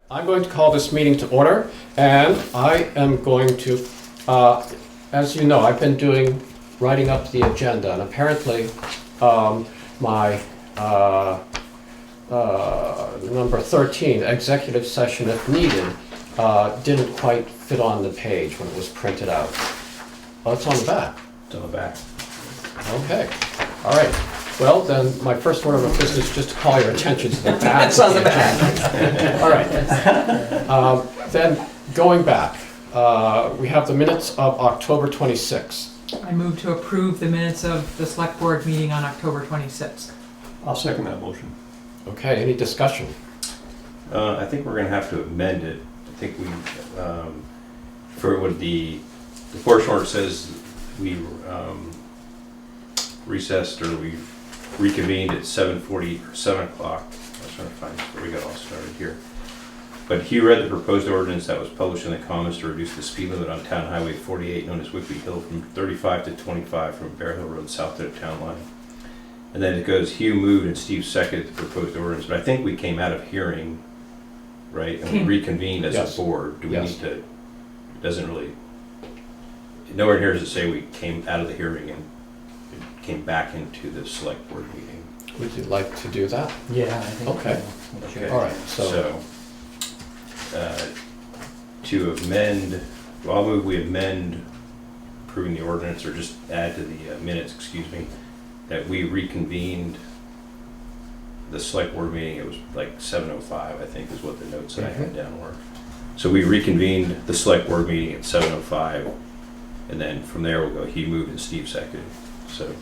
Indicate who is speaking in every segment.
Speaker 1: I'm going to call this meeting to order, and I am going to, as you know, I've been writing up the agenda, and apparently my number 13, executive session if needed, didn't quite fit on the page when it was printed out. Oh, it's on the back.
Speaker 2: It's on the back.
Speaker 1: Okay, all right. Well, then, my first order of business is just to call your attention to the back.
Speaker 2: It's on the back.
Speaker 1: All right. Then, going back, we have the minutes of October 26th.
Speaker 3: I move to approve the minutes of the select board meeting on October 26th.
Speaker 2: I'll second that motion.
Speaker 1: Okay, any discussion?
Speaker 2: I think we're gonna have to amend it. I think we, for what the portion where it says we recessed or we reconvened at 7:40 or 7 o'clock. I was trying to find where we got all started here. But he read the proposed ordinance that was published in the Commons to reduce the speed limit on Town Highway 48, known as Whitby Hill, from 35 to 25 from Bear Hill Road south to the town line. And then it goes, Hugh moved and Steve seconded the proposed ordinance. But I think we came out of hearing, right? And we reconvened as
Speaker 1: Yes.
Speaker 2: a board. Do we
Speaker 1: Yes.
Speaker 2: need to, it doesn't really, nowhere here does it say we came out of the hearing and came back into the select board meeting.
Speaker 1: Would you like to do that?
Speaker 4: Yeah, I think.
Speaker 1: Okay.
Speaker 2: Okay.
Speaker 1: All right, so,
Speaker 2: To amend, well, I'll move we amend approving the ordinance, or just add to the minutes, excuse me, that we reconvened the select board meeting. It was like 7:05, I think, is what the notes that I had down were. So we reconvened the select board meeting at 7:05, and then from there we'll go, he moved and Steve seconded. So,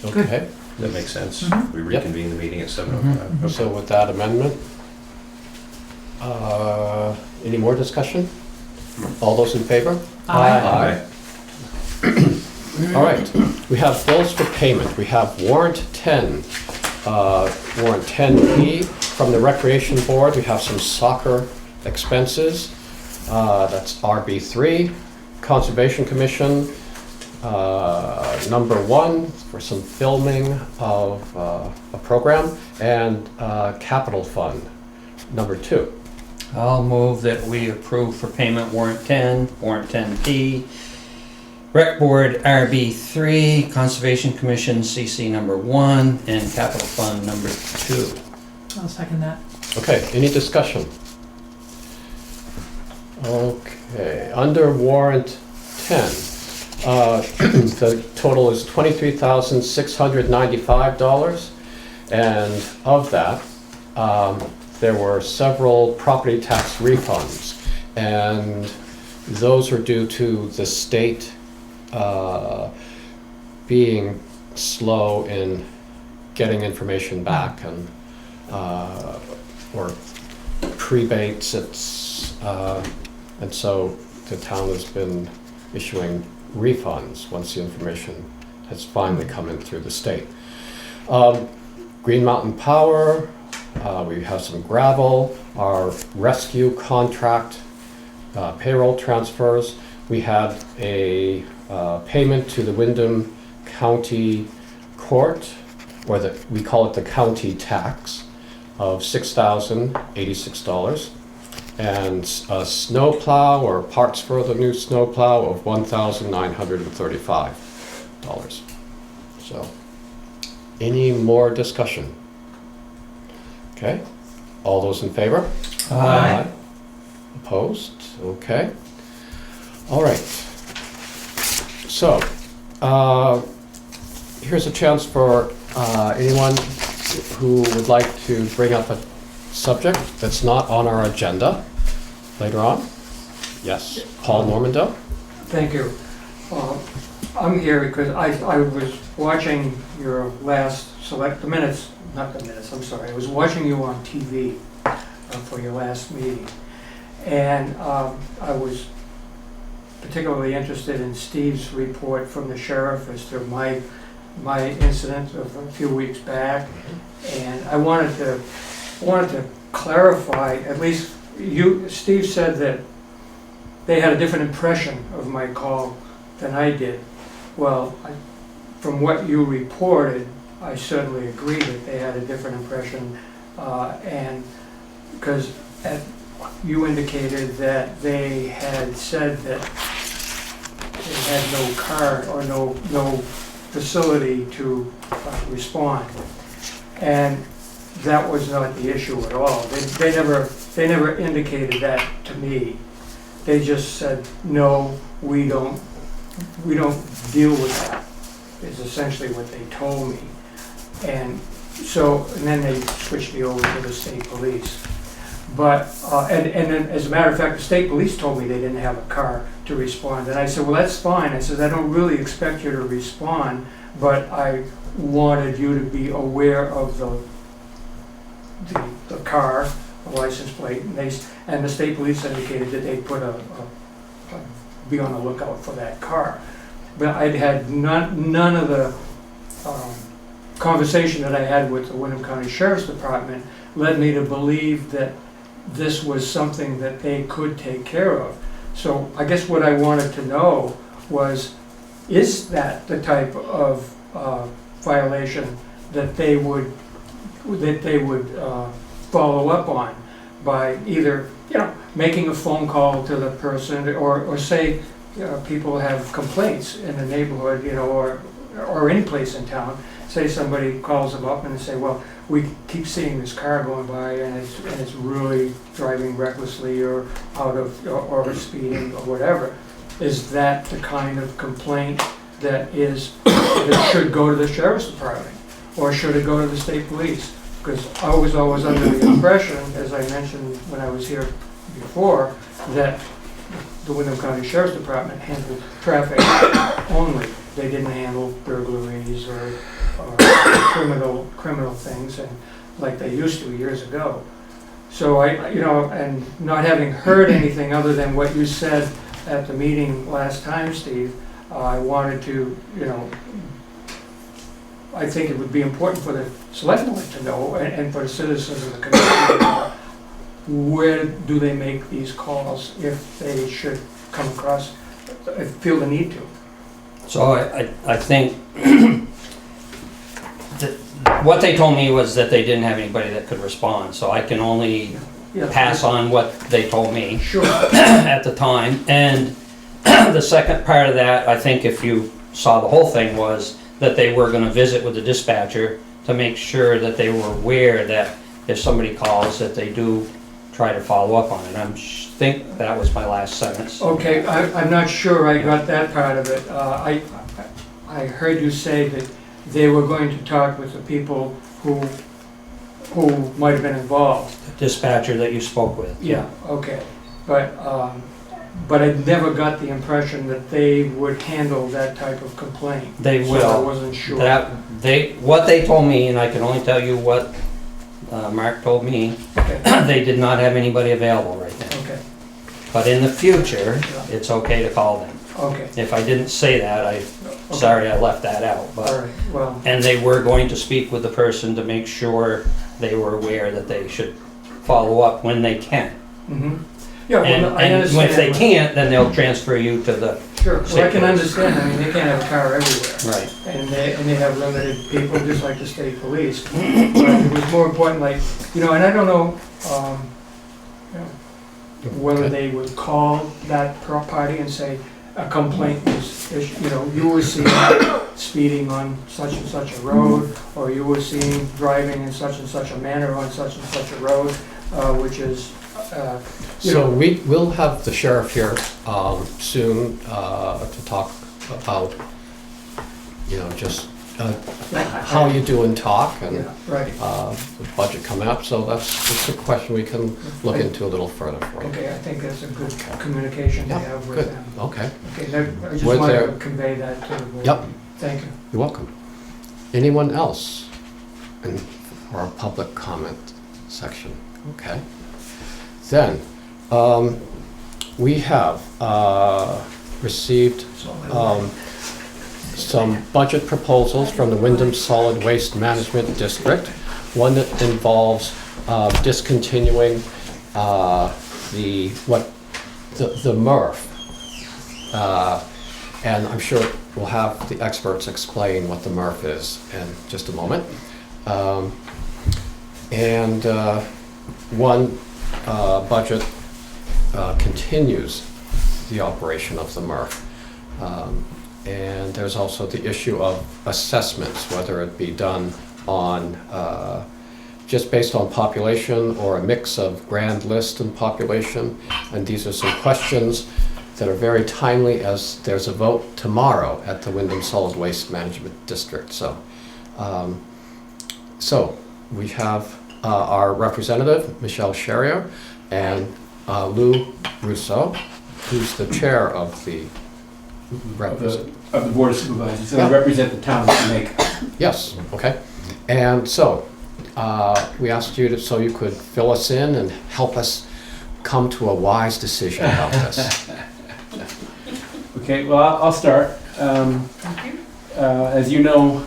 Speaker 1: okay.
Speaker 2: does that make sense?
Speaker 3: Mhm.
Speaker 2: We reconvened the meeting at 7:05.
Speaker 1: So with that amendment, any more discussion? All those in favor?
Speaker 3: Aye.
Speaker 1: All right, we have bills for payment. We have warrant 10, warrant 10P from the Recreation Board. We have some soccer expenses. That's RB3. Conservation Commission, number 1 for some filming of a program, and Capital Fund, number 2.
Speaker 4: I'll move that we approve for payment warrant 10, warrant 10P, Rec Board RB3, Conservation Commission CC number 1, and Capital Fund number 2.
Speaker 3: I'll second that.
Speaker 1: Okay, any discussion? Okay, under warrant 10, the total is $23,695, and of that, there were several property tax refunds, and those are due to the state being slow in getting information back, and or prebates, and so the town has been issuing refunds once the information has finally come in through the state. Green Mountain Power, we have some gravel, our rescue contract, payroll transfers. We had a payment to the Windham County Court, or we call it the county tax, of $6,086, and a snow plow or parts for the new snow plow of $1,935. So, any more discussion? Okay, all those in favor?
Speaker 4: Aye.
Speaker 1: Opposed? Okay. All right. So, here's a chance for anyone who would like to bring up a subject that's not on our agenda later on. Yes, Paul Normando?
Speaker 5: Thank you. I'm here because I was watching your last the minutes, not the minutes, I'm sorry. I was watching you on TV for your last meeting. And I was particularly interested in Steve's report from the sheriff as to my incident of a few weeks back. And I wanted to clarify, at least Steve said that they had a different impression of my call than I did. Well, from what you reported, I certainly agree that they had a different impression, and because you indicated that they had said that they had no card or no facility to respond. And that was not the issue at all. They never indicated that to me. They just said, no, we don't deal with that, is essentially what they told me. And then they switched me over to the state police. But, and then, as a matter of fact, the state police told me they didn't have a car to respond. And I said, well, that's fine. I said, I don't really expect you to respond, but I wanted you to be aware of the car, the license plate, and the state police indicated that they'd put be on the lookout for that car. But I'd had none of the conversation that I had with the Windham County Sheriff's Department led me to believe that this was something that they could take care of. So I guess what I wanted to know was, is that the type of violation that they would follow up on by either, making a phone call to the person, or say, people have complaints in the neighborhood, or any place in town. Say somebody calls them up and they say, well, we keep seeing this car going by and it's really driving recklessly or or speeding or whatever. Is that the kind of complaint that should go to the sheriff's department, or should it go to the state police? Because I was always under the impression, as I mentioned when I was here before, that the Windham County Sheriff's Department handled traffic only. They didn't handle burglaries or criminal things, and like they used to years ago. So and not having heard anything other than what you said at the meeting last time, Steve, I wanted to, I think it would be important for the select board to know, and for the citizens of the community to know, where do they make these calls if they should come across, feel the need to.
Speaker 4: So I think that what they told me was that they didn't have anybody that could respond, so I can only pass on what they told me
Speaker 5: Sure.
Speaker 4: at the time. And the second part of that, I think if you saw the whole thing, was that they were going to visit with the dispatcher to make sure that they were aware that if somebody calls, that they do try to follow up on it. I think that was my last sentence.
Speaker 5: Okay, I'm not sure I got that part of it. I heard you say that they were going to talk with the people who might have been involved.
Speaker 4: The dispatcher that you spoke with.
Speaker 5: Yeah, okay. But I never got the impression that they would handle that type of complaint.
Speaker 4: They will.
Speaker 5: So I wasn't sure.
Speaker 4: What they told me, and I can only tell you what Mark told me,
Speaker 5: Okay.
Speaker 4: they did not have anybody available right now.
Speaker 5: Okay,
Speaker 4: But in the future, it's okay to call them.
Speaker 5: okay,
Speaker 4: If I didn't say that, sorry I left that out.
Speaker 5: all
Speaker 4: But
Speaker 5: right, well,
Speaker 4: and they were going to speak with the person to make sure they were aware that they should follow up when they can.
Speaker 5: mhm. Yeah,
Speaker 4: And
Speaker 5: well, I understand.
Speaker 4: if they can't, then they'll transfer you to the,
Speaker 5: Sure, well, I can understand, I mean, they can't have a car everywhere.
Speaker 4: right.
Speaker 5: And they have limited people, just like the state police. But it was more important, like, and I don't know, whether they would call that party and say a complaint was, you were seen speeding on such and such a road, or you were seen driving in such and such a manner on such and such a road, which is,
Speaker 1: So we'll have the sheriff here soon to talk about, just how you do and talk, and
Speaker 5: yeah, right.
Speaker 1: the budget coming up. So that's a question we can look into a little further for you.
Speaker 5: Okay, I think that's a good communication to
Speaker 1: Yeah,
Speaker 5: have with
Speaker 1: good.
Speaker 5: them.
Speaker 1: Okay,
Speaker 5: Okay, I just
Speaker 1: Was
Speaker 5: wanted
Speaker 1: there-
Speaker 5: to convey that to the board.
Speaker 1: Yep.
Speaker 5: Thank you.
Speaker 1: you're welcome. Anyone else for our public comment section? Okay. Then, we have received some budget proposals from the Wyndham Solid Waste Management District. One that involves discontinuing the MRF. And I'm sure we'll have the experts explain what the MRF is in just a moment. And one budget continues the operation of the MRF. And there's also the issue of assessments, whether it be done on just based on population or a mix of grand list and population. And these are some questions that are very timely, as there's a vote tomorrow at the Wyndham Solid Waste Management District. So we have our representative, Michelle Sherrier, and Lou Rousseau, who's the chair of the
Speaker 6: Of the Board of Supervisors, so
Speaker 1: Yeah.
Speaker 6: I represent the town of Jamaica.
Speaker 1: Yes, okay. And so, we asked you so you could fill us in and help us come to a wise decision about this.
Speaker 6: Okay, well, I'll start.
Speaker 3: Thank you.
Speaker 6: As you know,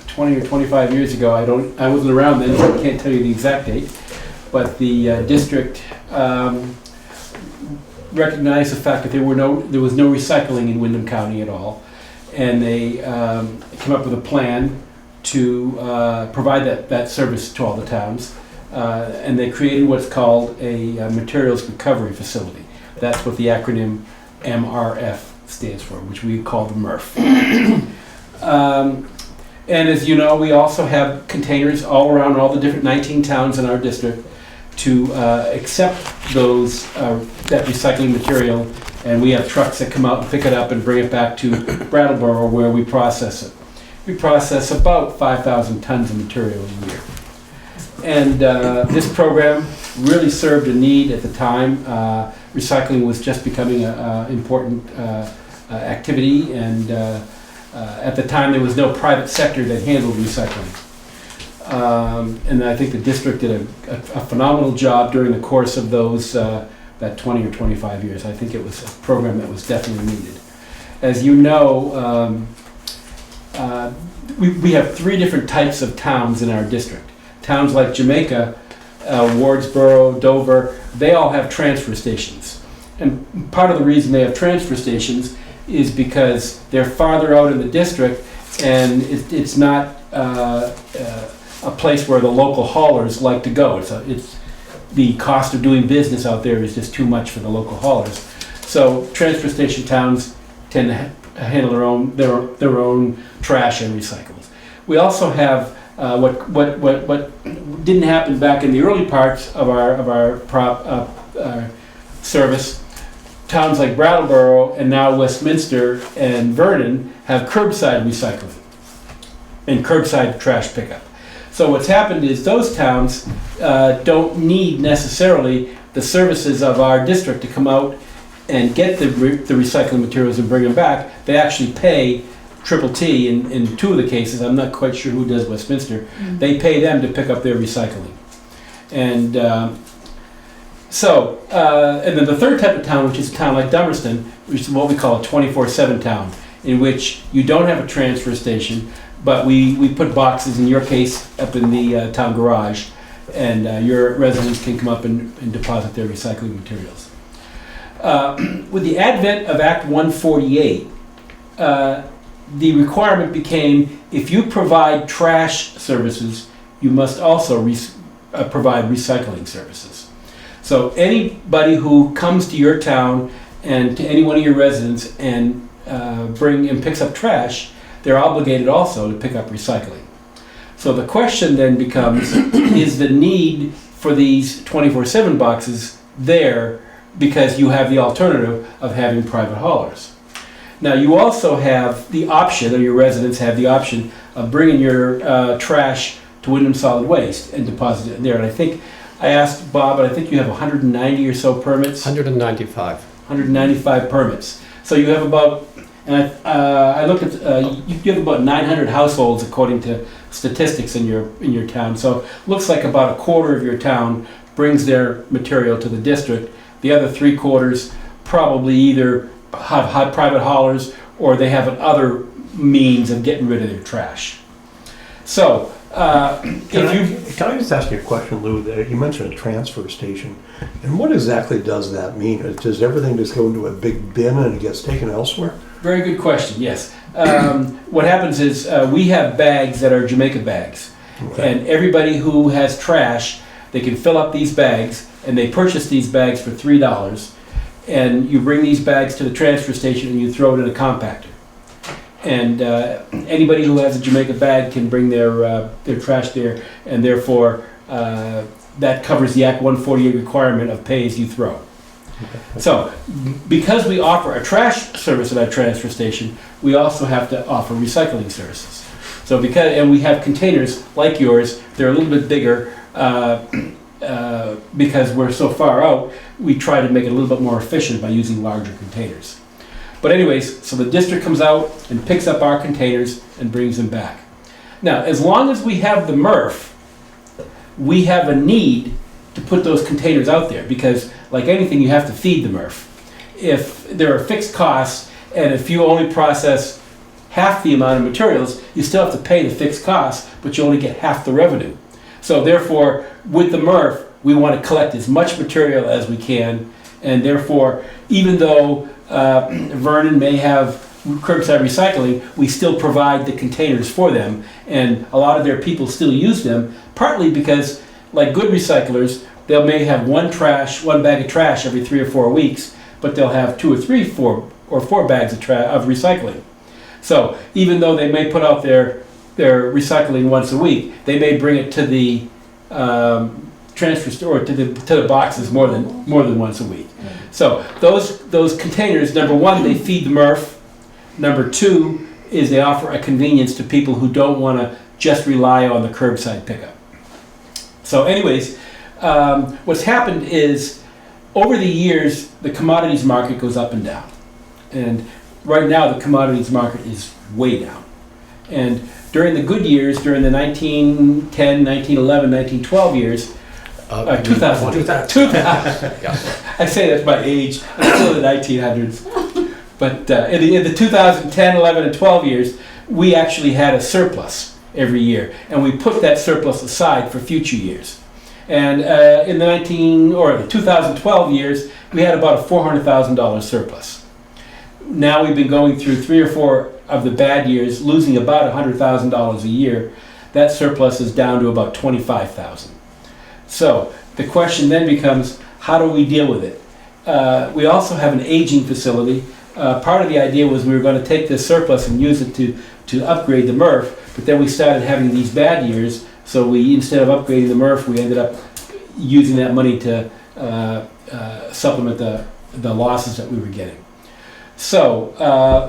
Speaker 6: 20 or 25 years ago, I wasn't around then, so I can't tell you the exact date, but the district recognized the fact that there was no recycling in Wyndham County at all, and they came up with a plan to provide that service to all the towns, and they created what's called a materials recovery facility. That's what the acronym MRF stands for, which we call the MRF. And as you know, we also have containers all around all the different 19 towns in our district to accept that recycling material, and we have trucks that come out and pick it up and bring it back to Brattleboro where we process it. We process about 5,000 tons of material a year. And this program really served a need at the time. Recycling was just becoming an important activity, and at the time there was no private sector that handled recycling. And I think the district did a phenomenal job during the course of that 20 or 25 years. I think it was a program that was definitely needed. As you know, we have 3 different types of towns in our district. Towns like Jamaica, Wardsboro, Dover, they all have transfer stations. And part of the reason they have transfer stations is because they're farther out in the district, and it's not a place where the local haulers like to go. It's the cost of doing business out there is just too much for the local haulers. So transfer station towns tend to handle their own trash and recyclables. We also have what didn't happen back in the early parts of our service. Towns like Brattleboro and now Westminster and Vernon have curbside recycling and curbside trash pickup. So what's happened is those towns don't need necessarily the services of our district to come out and get the recycling materials and bring them back. They actually pay Triple T in 2 of the cases. I'm not quite sure who does Westminster. They pay them to pick up their recycling. And and then the third type of town, which is a town like Dummerston, which is what we call a 24/7 town, in which you don't have a transfer station, but we put boxes, in your case, up in the town garage, and your residents can come up and deposit their recycling materials. With the advent of Act 148, the requirement became, if you provide trash services, you must also provide recycling services. So anybody who comes to your town and to any one of your residents and picks up trash, they're obligated also to pick up recycling. So the question then becomes, is the need for these 24/7 boxes there because you have the alternative of having private haulers? Now you also have the option, or your residents have the option, of bringing your trash to Wyndham Solid Waste and deposit it there. And I think, I asked Bob, but I think you have 190 or so permits?
Speaker 1: 195.
Speaker 6: 195 permits. So you have about, and I looked at, you have about 900 households according to statistics in your town. So it looks like about a quarter of your town brings their material to the district. The other 3/4 probably either have private haulers or they have other means of getting rid of their trash. So,
Speaker 7: Can I just ask you a question, Lou? You mentioned a transfer station, and what exactly does that mean? Does everything just go into a big bin and it gets taken elsewhere?
Speaker 6: Very good question, yes. What happens is we have bags that are Jamaica bags,
Speaker 7: Okay.
Speaker 6: and everybody who has trash they can fill up these bags, and they purchase these bags for $3, and you bring these bags to the transfer station and you throw it in a compactor. And anybody who has a Jamaica bag can bring their trash there, and therefore that covers the Act 148 requirement of pay as you throw. So, because we offer a trash service at our transfer station, we also have to offer recycling services. So and we have containers like yours, they're a little bit bigger, because we're so far out, we try to make it a little bit more efficient by using larger containers. But anyways, so the district comes out and picks up our containers and brings them back. Now, as long as we have the MRF, we have a need to put those containers out there, because like anything, you have to feed the MRF. If there are fixed costs, and if you only process half the amount of materials, you still have to pay the fixed costs, but you only get half the revenue. So therefore, with the MRF, we want to collect as much material as we can, and therefore, even though Vernon may have curbside recycling, we still provide the containers for them, and a lot of their people still use them, partly because, like good recyclers, they may have one bag of trash every 3 or 4 weeks, but they'll have 2 or 3, 4 or 4 bags of recycling. So even though they may put out their recycling once a week, they may bring it to the transfer store, to the boxes more than once a week. So those containers, number one, they feed the MRF. Number two is they offer a convenience to people who don't want to just rely on the curbside pickup. So anyways, what's happened is over the years, the commodities market goes up and down. And right now, the commodities market is way down. And during the good years, during the 1910, 1911, 1912 years, 2000.
Speaker 1: Yeah.
Speaker 6: I say that's my age. I'm still in the 1900s. But in the 2010, 11, and 12 years, we actually had a surplus every year, and we put that surplus aside for future years. And in the 2012 years, we had about a $400,000 surplus. Now we've been going through 3 or 4 of the bad years, losing about $100,000 a year. That surplus is down to about $25,000. So the question then becomes, how do we deal with it? We also have an aging facility. Part of the idea was we were going to take this surplus and use it to upgrade the MRF, but then we started having these bad years, so we, instead of upgrading the MRF, we ended up using that money to supplement the losses that we were getting. So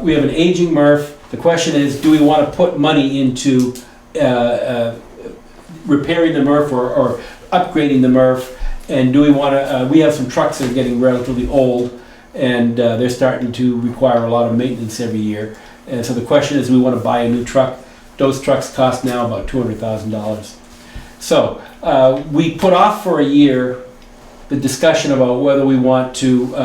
Speaker 6: we have an aging MRF. The question is, do we want to put money into repairing the MRF or upgrading the MRF? And do we want to, we have some trucks that are getting relatively old, and they're starting to require a lot of maintenance every year. And so the question is, do we want to buy a new truck? Those trucks cost now about $200,000. So we put off for a year the discussion about whether we want to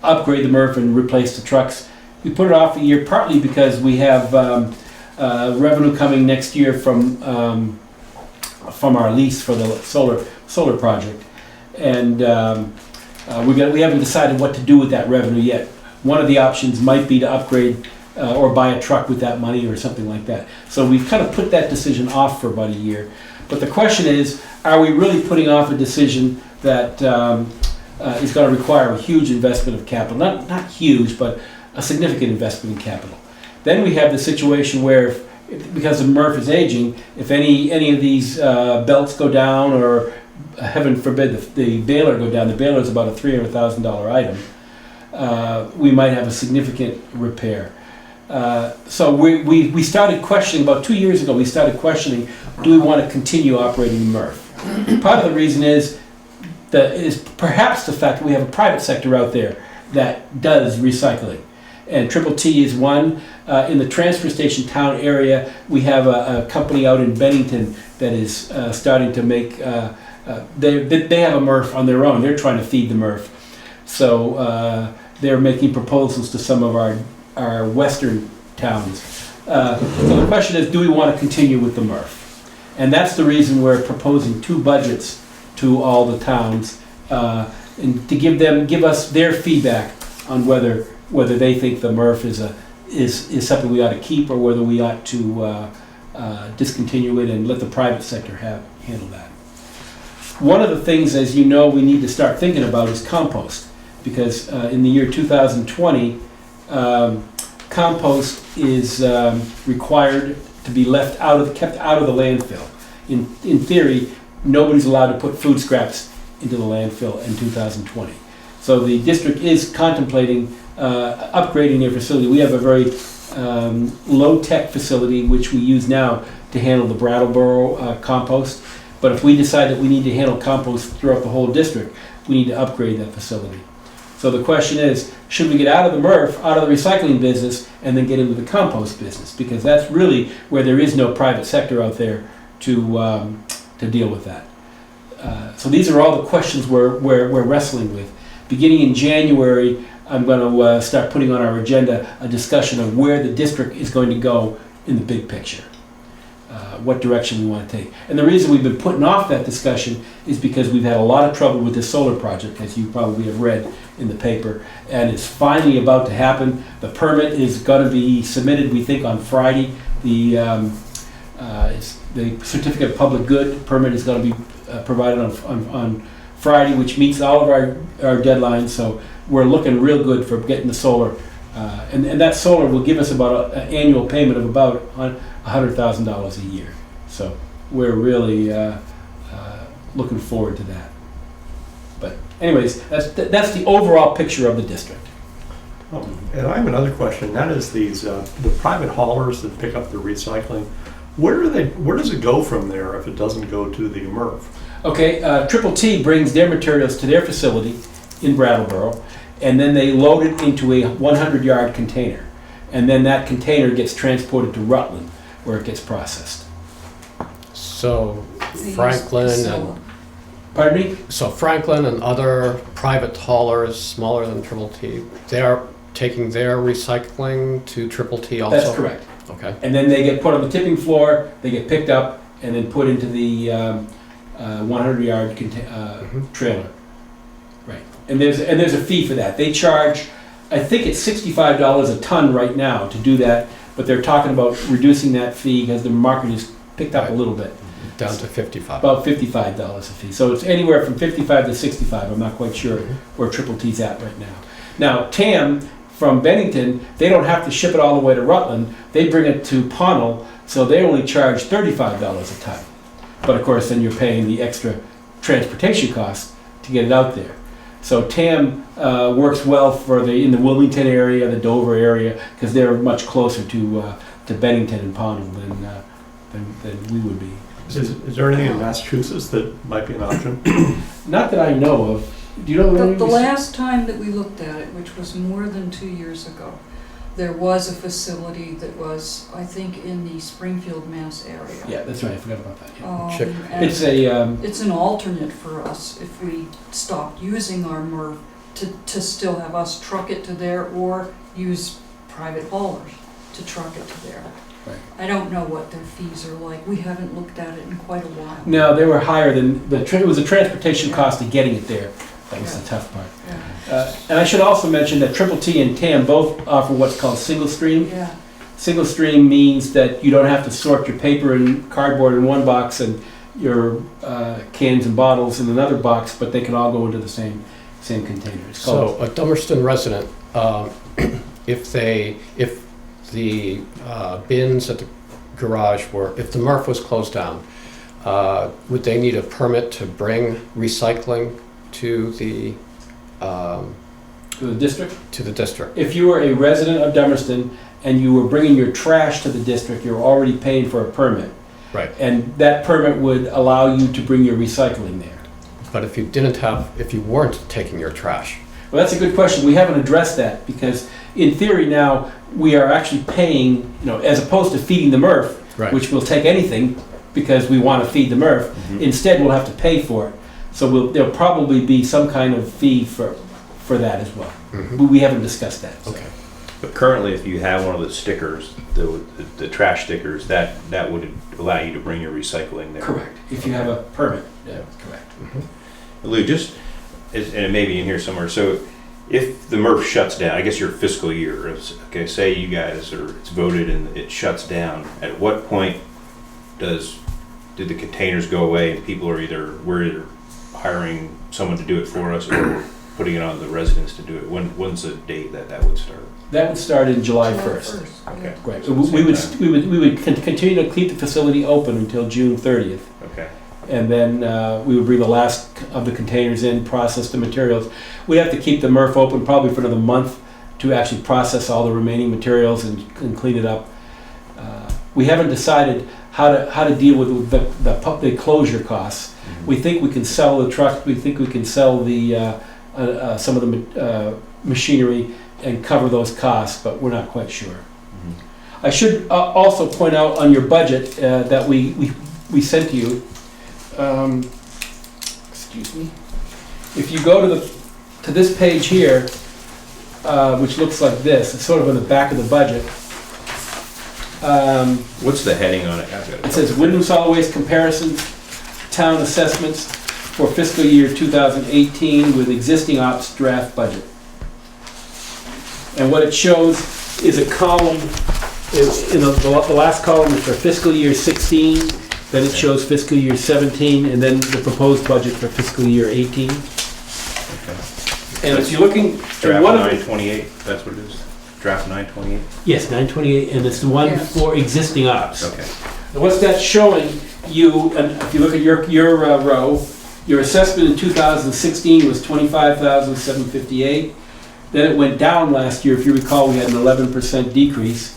Speaker 6: upgrade the MRF and replace the trucks. We put it off a year partly because we have revenue coming next year from our lease for the solar project, and we haven't decided what to do with that revenue yet. One of the options might be to upgrade or buy a truck with that money or something like that. So we've kind of put that decision off for about a year. But the question is, are we really putting off a decision that is going to require a huge investment of capital? Not huge, but a significant investment in capital. Then we have the situation where, because the MRF is aging, if any of these belts go down, or heaven forbid the baler go down, the baler is about a $300,000 item, we might have a significant repair. So we started questioning, about 2 years ago, we started questioning, do we want to continue operating the MRF? Part of the reason is perhaps the fact that we have a private sector out there that does recycling. And Triple T is one. In the transfer station town area, we have a company out in Bennington that is starting to make, they have a MRF on their own. They're trying to feed the MRF. So they're making proposals to some of our western towns. So the question is, do we want to continue with the MRF? And that's the reason we're proposing 2 budgets to all the towns, and to give us their feedback on whether they think the MRF is something we ought to keep, or whether we ought to discontinue it and let the private sector handle that. One of the things, as you know, we need to start thinking about is compost, because in the year 2020, compost is required to be kept out of the landfill. In theory, nobody's allowed to put food scraps into the landfill in 2020. So the district is contemplating upgrading their facility. We have a very low-tech facility which we use now to handle the Brattleboro compost. But if we decide that we need to handle compost throughout the whole district, we need to upgrade that facility. So the question is, should we get out of the MRF, out of the recycling business, and then get into the compost business? Because that's really where there is no private sector out there to deal with that. So these are all the questions we're wrestling with. Beginning in January, I'm going to start putting on our agenda a discussion of where the district is going to go in the big picture. What direction we want to take. And the reason we've been putting off that discussion is because we've had a lot of trouble with this solar project, as you probably have read in the paper, and it's finally about to happen. The permit is going to be submitted, we think, on Friday. The certificate of public good permit is going to be provided on Friday, which meets all of our deadlines, so we're looking real good for getting the solar. And that solar will give us about an annual payment of about $100,000 a year. So we're really looking forward to that. But anyways, that's the overall picture of the district.
Speaker 7: And I have another question. That is these the private haulers that pick up the recycling. Where does it go from there if it doesn't go to the MRF?
Speaker 6: Okay, Triple T brings their materials to their facility in Brattleboro, and then they load it into a 100-yard container. And then that container gets transported to Rutland, where it gets processed.
Speaker 1: So Franklin and
Speaker 6: Pardon me?
Speaker 1: so Franklin and other private haulers smaller than Triple T, they're taking their recycling to Triple T also?
Speaker 6: That's correct.
Speaker 1: Okay.
Speaker 6: And then they get put on the tipping floor, they get picked up, and then put into the 100-yard trailer. Right. And there's a fee for that. They charge, I think it's $65 a ton right now to do that, but they're talking about reducing that fee because the market has picked up a little bit.
Speaker 1: Down to 55.
Speaker 6: About $55 a fee. So it's anywhere from 55 to 65. I'm not quite sure where Triple T's at right now. Now, TAM from Bennington, they don't have to ship it all the way to Rutland. They bring it to Pownell, so they only charge $35 a ton. But of course, then you're paying the extra transportation costs to get it out there. So TAM works well for in the Wilmington area, the Dover area, because they're much closer to Bennington and Pownell than we would be.
Speaker 7: Is there anything in Massachusetts that might be an option?
Speaker 6: Not that I know of. Do you know of any?
Speaker 8: The last time that we looked at it, which was more than 2 years ago, there was a facility that was, I think, in the Springfield, Mass area.
Speaker 6: Yeah, that's right. I forgot about that. Yeah.
Speaker 1: Sure.
Speaker 8: And
Speaker 6: It's
Speaker 8: it's an alternate for us if we stopped using our MRF to still have us truck it to there or use private haulers to truck it to there.
Speaker 6: Right.
Speaker 8: I don't know what their fees are like. We haven't looked at it in quite a while.
Speaker 6: No, they were higher than it was the transportation cost of getting it there. That was the tough part.
Speaker 8: Yeah.
Speaker 6: And I should also mention that Triple T and TAM both offer what's called single stream.
Speaker 8: Yeah.
Speaker 6: Single stream means that you don't have to sort your paper and cardboard in one box and your cans and bottles in another box, but they can all go into the same container. It's
Speaker 1: So a Dummerston resident, if the bins at the garage if the MRF was closed down, would they need a permit to bring recycling to the
Speaker 6: district.
Speaker 1: to the district?
Speaker 6: If you were a resident of Dummerston and you were bringing your trash to the district, you're already paying for a permit.
Speaker 1: Right.
Speaker 6: And that permit would allow you to bring your recycling there.
Speaker 1: But if you weren't taking your trash?
Speaker 6: Well, that's a good question. We haven't addressed that because in theory now we are actually paying, as opposed to feeding the MRF,
Speaker 1: Right.
Speaker 6: which will take anything because we want to feed the MRF. Instead, we'll have to pay for it. So there'll probably be some kind of fee for that as well. But we haven't discussed that. So.
Speaker 1: Okay.
Speaker 2: But currently, if you have one of the stickers, the trash stickers, that would allow you to bring your recycling there.
Speaker 6: Correct. If you have a permit. Yeah, correct.
Speaker 2: Lou, and it may be in here somewhere, so if the MRF shuts down, I guess your fiscal year, okay, say you guys it's voted and it shuts down, at what point do the containers go away and people are we're either hiring someone to do it for us or putting it on the residents to do it? When's the date that would start?
Speaker 6: That would start in July 1st.
Speaker 2: Okay.
Speaker 6: Right.
Speaker 2: So
Speaker 6: We would,
Speaker 2: same
Speaker 6: we would continue to keep the facility open until June 30th.
Speaker 2: Okay.
Speaker 6: And then we would bring the last of the containers in, process the materials. We'd have to keep the MRF open probably for another month to actually process all the remaining materials and clean it up. We haven't decided how to deal with the closure costs. We think we can sell the truck. We think we can sell the some of the machinery and cover those costs, but we're not quite sure. I should also point out on your budget that we sent to you. Excuse me. If you go to this page here, which looks like this, it's sort of on the back of the budget.
Speaker 2: What's the heading on it?
Speaker 6: It says Wyndham Solid Waste Comparisons, Town Assessments for Fiscal Year 2018 with Existing Ops Draft Budget. And what it shows is a column, in the last column is for fiscal year 16, then it shows fiscal year 17, and then the proposed budget for fiscal year 18. And if you're looking at
Speaker 2: Draft
Speaker 6: one of the,
Speaker 2: 928, that's what it is? Draft 928?
Speaker 6: yes, 928, and it's the one
Speaker 8: Yes.
Speaker 6: for existing ops.
Speaker 2: Okay.
Speaker 6: And what's that showing you, and if you look at your row, your assessment in 2016 was $25,758. Then it went down last year. If you recall, we had an 11% decrease.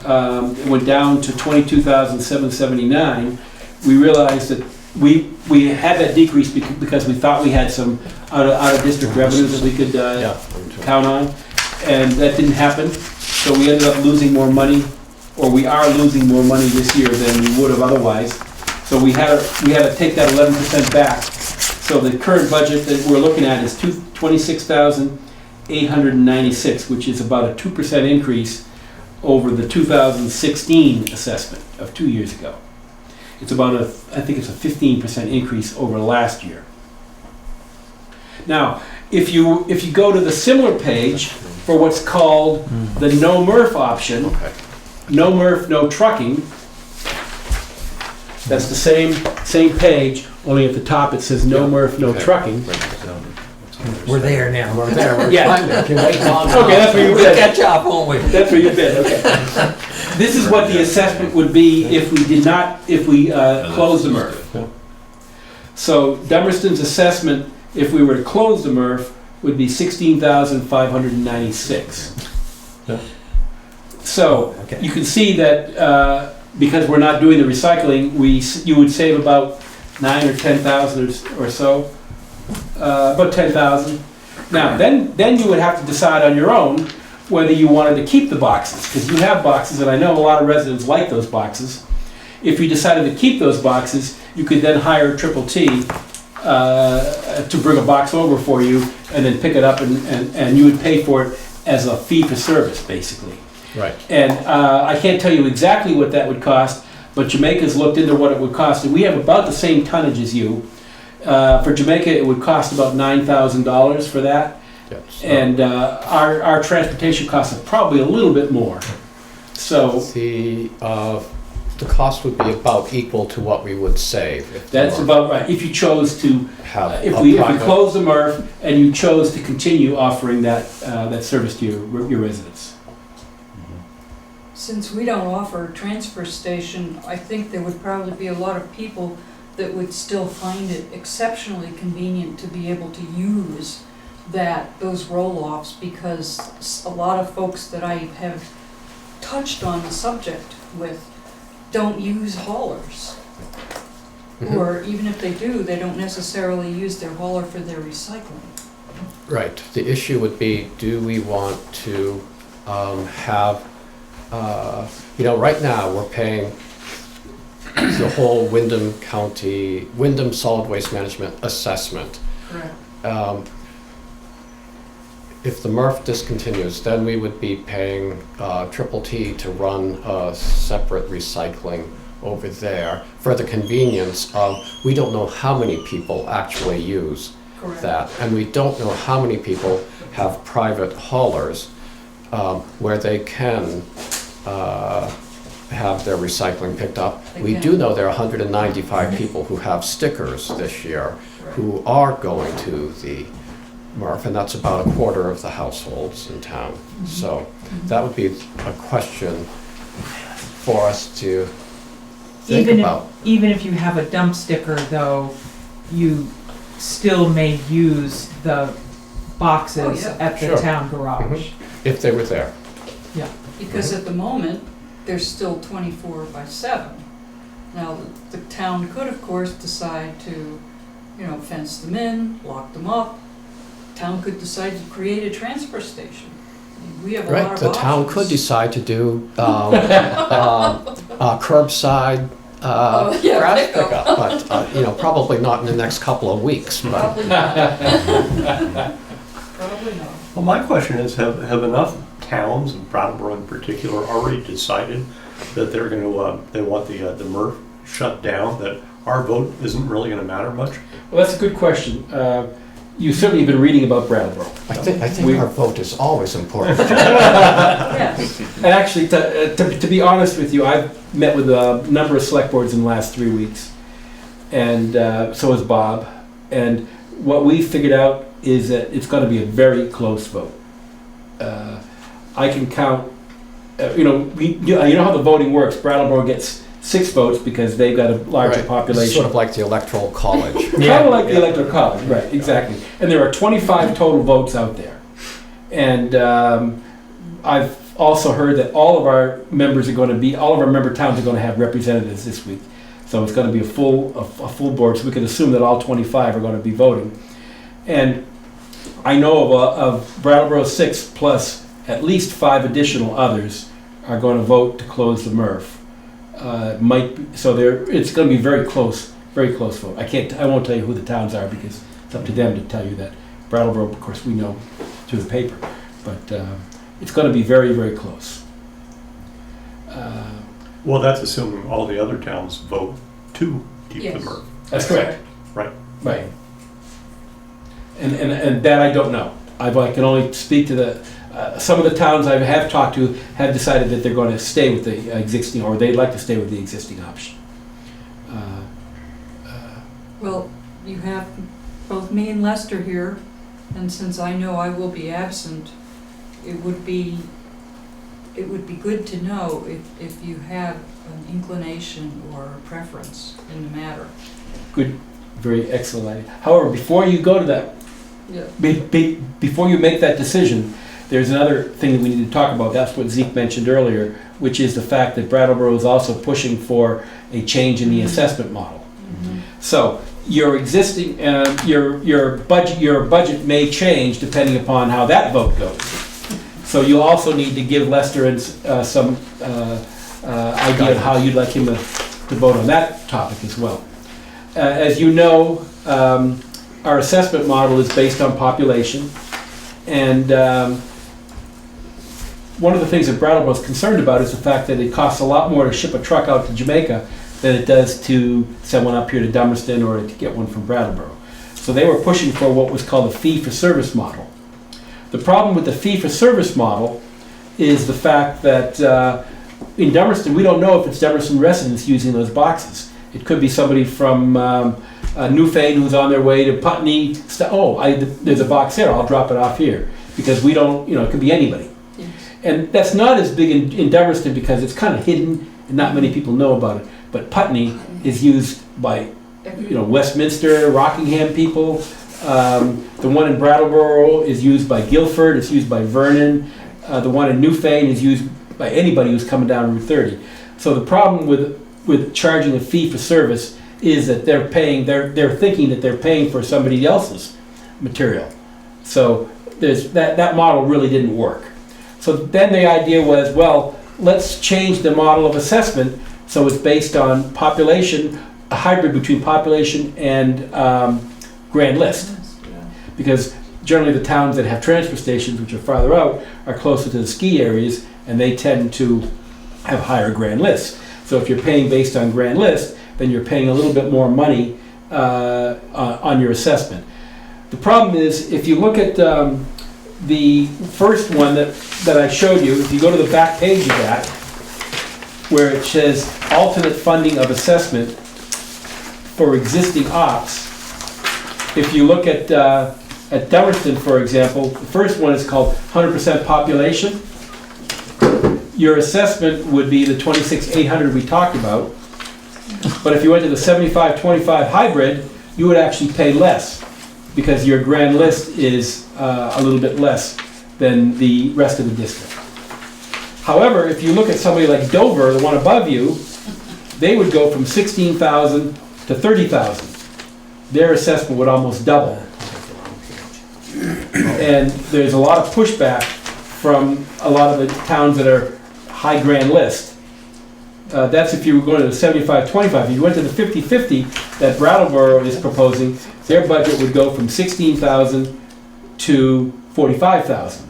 Speaker 6: It went down to $22,779. We realized that we had that decrease because we thought we had some out of district revenues that we could count on, and that didn't happen. So we ended up losing more money, or we are losing more money this year than we would have otherwise. So we had to take that 11% back. So the current budget that we're looking at is $26,896, which is about a 2% increase over the 2016 assessment of 2 years ago. It's about I think it's a 15% increase over last year. Now, if you go to the similar page for what's called the no MRF option,
Speaker 2: Okay.
Speaker 6: no MRF, no trucking, that's the same page, only at the top it says no MRF, no
Speaker 2: Okay.
Speaker 6: trucking.
Speaker 2: Write this down.
Speaker 4: We're there now.
Speaker 1: We're there, we're
Speaker 6: Yeah.
Speaker 1: trying to.
Speaker 6: Okay, that's where you've
Speaker 4: We'll
Speaker 6: been.
Speaker 4: catch up, won't we?
Speaker 6: That's where you've been, okay. This is what the assessment would be if we closed the MRF. So Dummerston's assessment, if we were to close the MRF, would be $16,596.
Speaker 7: Yeah.
Speaker 6: So
Speaker 4: Okay.
Speaker 6: you can see that because we're not doing the recycling, you would save about 9 or 10,000 or so, about 10,000. Now, then you would have to decide on your own whether you wanted to keep the boxes, because you have boxes, and I know a lot of residents like those boxes. If you decided to keep those boxes, you could then hire Triple T to bring a box over for you, and then pick it up, and you would pay for it as a fee for service, basically.
Speaker 1: Right.
Speaker 6: And I can't tell you exactly what that would cost, but Jamaica's looked into what it would cost, and we have about the same tonnage as you. For Jamaica, it would cost about $9,000 for that.
Speaker 1: Yes.
Speaker 6: And our transportation costs are probably a little bit more. So
Speaker 1: The cost would be about equal to what we would save. if the
Speaker 6: that's
Speaker 1: MRF
Speaker 6: about right. If you chose to,
Speaker 1: have
Speaker 6: if
Speaker 1: a
Speaker 6: we
Speaker 1: private-
Speaker 6: close the MRF and you chose to continue offering that service to your residents.
Speaker 8: Since we don't offer a transfer station, I think there would probably be a lot of people that would still find it exceptionally convenient to be able to use those roll-offs, because a lot of folks that I have touched on the subject with don't use haulers.
Speaker 1: Mhm.
Speaker 8: Or even if they do, they don't necessarily use their hauler for their recycling.
Speaker 1: Right. The issue would be, do we want to have, right now, we're paying the whole Wyndham County, Wyndham Solid Waste Management assessment.
Speaker 8: Correct.
Speaker 1: If the MRF discontinues, then we would be paying Triple T to run a separate recycling over there for the convenience of, we don't know how many people actually use
Speaker 8: Correct.
Speaker 1: that, and we don't know how many people have private haulers where they can have their recycling picked up.
Speaker 8: They
Speaker 1: We
Speaker 8: can.
Speaker 1: do know there are 195 people who have stickers this year, who are going to the MRF, and that's about a quarter of the households in town. So that would be a question for us to think about.
Speaker 3: Even if you have a dump sticker, though, you still may use the boxes
Speaker 8: Oh, yeah.
Speaker 3: at the
Speaker 1: Sure.
Speaker 3: town garage.
Speaker 1: If they were there.
Speaker 8: Because at the moment, they're still 24/7. Now, the town could, of course, decide to, fence them in, lock them up. Town could decide to create a transfer station. We have a lot
Speaker 1: Right,
Speaker 8: of
Speaker 1: the town
Speaker 8: options.
Speaker 1: could decide to do curbside
Speaker 8: Yeah,
Speaker 1: trash
Speaker 8: pickup.
Speaker 1: pickup, but, probably not in the next couple of weeks. But
Speaker 8: Probably not. Probably not.
Speaker 7: Well, my question is, have enough towns, and Brattleboro in particular, already decided that they're going to, they want the MRF shut down, that our vote isn't really going to matter much?
Speaker 6: Well, that's a good question. You've certainly been reading about Brattleboro.
Speaker 1: I think
Speaker 6: We-
Speaker 1: our vote is always important.
Speaker 8: Yes.
Speaker 6: And actually, to be honest with you, I've met with a number of select boards in the last 3 weeks, and so has Bob. And what we figured out is that it's going to be a very close vote. I can count. You know how the voting works. Brattleboro gets 6 votes because they've got a larger
Speaker 1: Right.
Speaker 6: population.
Speaker 1: Sort of like the electoral college.
Speaker 6: Kind of like the electoral college, right, exactly. And there are 25 total votes out there. And I've also heard that all of our members are going to be, all of our member towns are going to have representatives this week. So it's going to be a full board, so we can assume that all 25 are going to be voting. And I know of Brattleboro 6 plus at least 5 additional others are going to vote to close the MRF. It's going to be very close vote. I won't tell you who the towns are because it's up to them to tell you that. Brattleboro, of course, we know through the paper, but it's going to be very, very close.
Speaker 7: Well, that's assuming all the other towns vote to keep the
Speaker 8: Yes.
Speaker 7: MRF.
Speaker 6: That's correct.
Speaker 7: Right.
Speaker 6: Right. And that I don't know. I can only speak to some of the towns I have talked to have decided that they're going to stay with the existing, or they'd like to stay with the existing option.
Speaker 8: Well, you have both me and Lester here, and since I know I will be absent, it would be good to know if you have an inclination or a preference in the matter.
Speaker 6: Good, very excellent idea. However, before you go to that,
Speaker 8: Yeah.
Speaker 6: before you make that decision, there's another thing that we need to talk about. That's what Zeke mentioned earlier, which is the fact that Brattleboro is also pushing for a change in the assessment model. So your existing, your budget may change depending upon how that vote goes. So you also need to give Lester some idea of how you'd like him to vote on that topic as well. As you know, our assessment model is based on population, and one of the things that Brattleboro is concerned about is the fact that it costs a lot more to ship a truck out to Jamaica than it does to send one up here to Dummerston or to get one from Brattleboro. So they were pushing for what was called a fee-for-service model. The problem with the fee-for-service model is the fact that in Dummerston, we don't know if it's Dummerston residents using those boxes. It could be somebody from Newfane who's on their way to Putney. There's a box there, I'll drop it off here. Because we don't, it could be anybody.
Speaker 8: Yes.
Speaker 6: And that's not as big in Dummerston because it's kind of hidden and not many people know about it. But Putney is used by, Westminster, Rockingham people. The one in Brattleboro is used by Guilford, it's used by Vernon. The one in Newfane is used by anybody who's coming down Route 30. So the problem with charging a fee for service is that they're thinking that they're paying for somebody else's material. So that model really didn't work. So then the idea was, well, let's change the model of assessment so it's based on population, a hybrid between population and grand list. Because generally the towns that have transfer stations, which are farther out, are closer to the ski areas, and they tend to have higher grand lists. So if you're paying based on grand list, then you're paying a little bit more money on your assessment. The problem is, if you look at the first one that I showed you, if you go to the back page of that, where it says alternate funding of assessment for existing ops, if you look at Dummerston, for example, the first one is called 100% population. Your assessment would be the 26,800 we talked about. But if you went to the 75-25 hybrid, you would actually pay less because your grand list is a little bit less than the rest of the district. However, if you look at somebody like Dover, the one above you, they would go from 16,000 to 30,000. Their assessment would almost double. And there's a lot of pushback from a lot of the towns that are high grand list. That's if you were going to the 75-25. If you went to the 50-50 that Brattleboro is proposing, their budget would go from 16,000 to 45,000.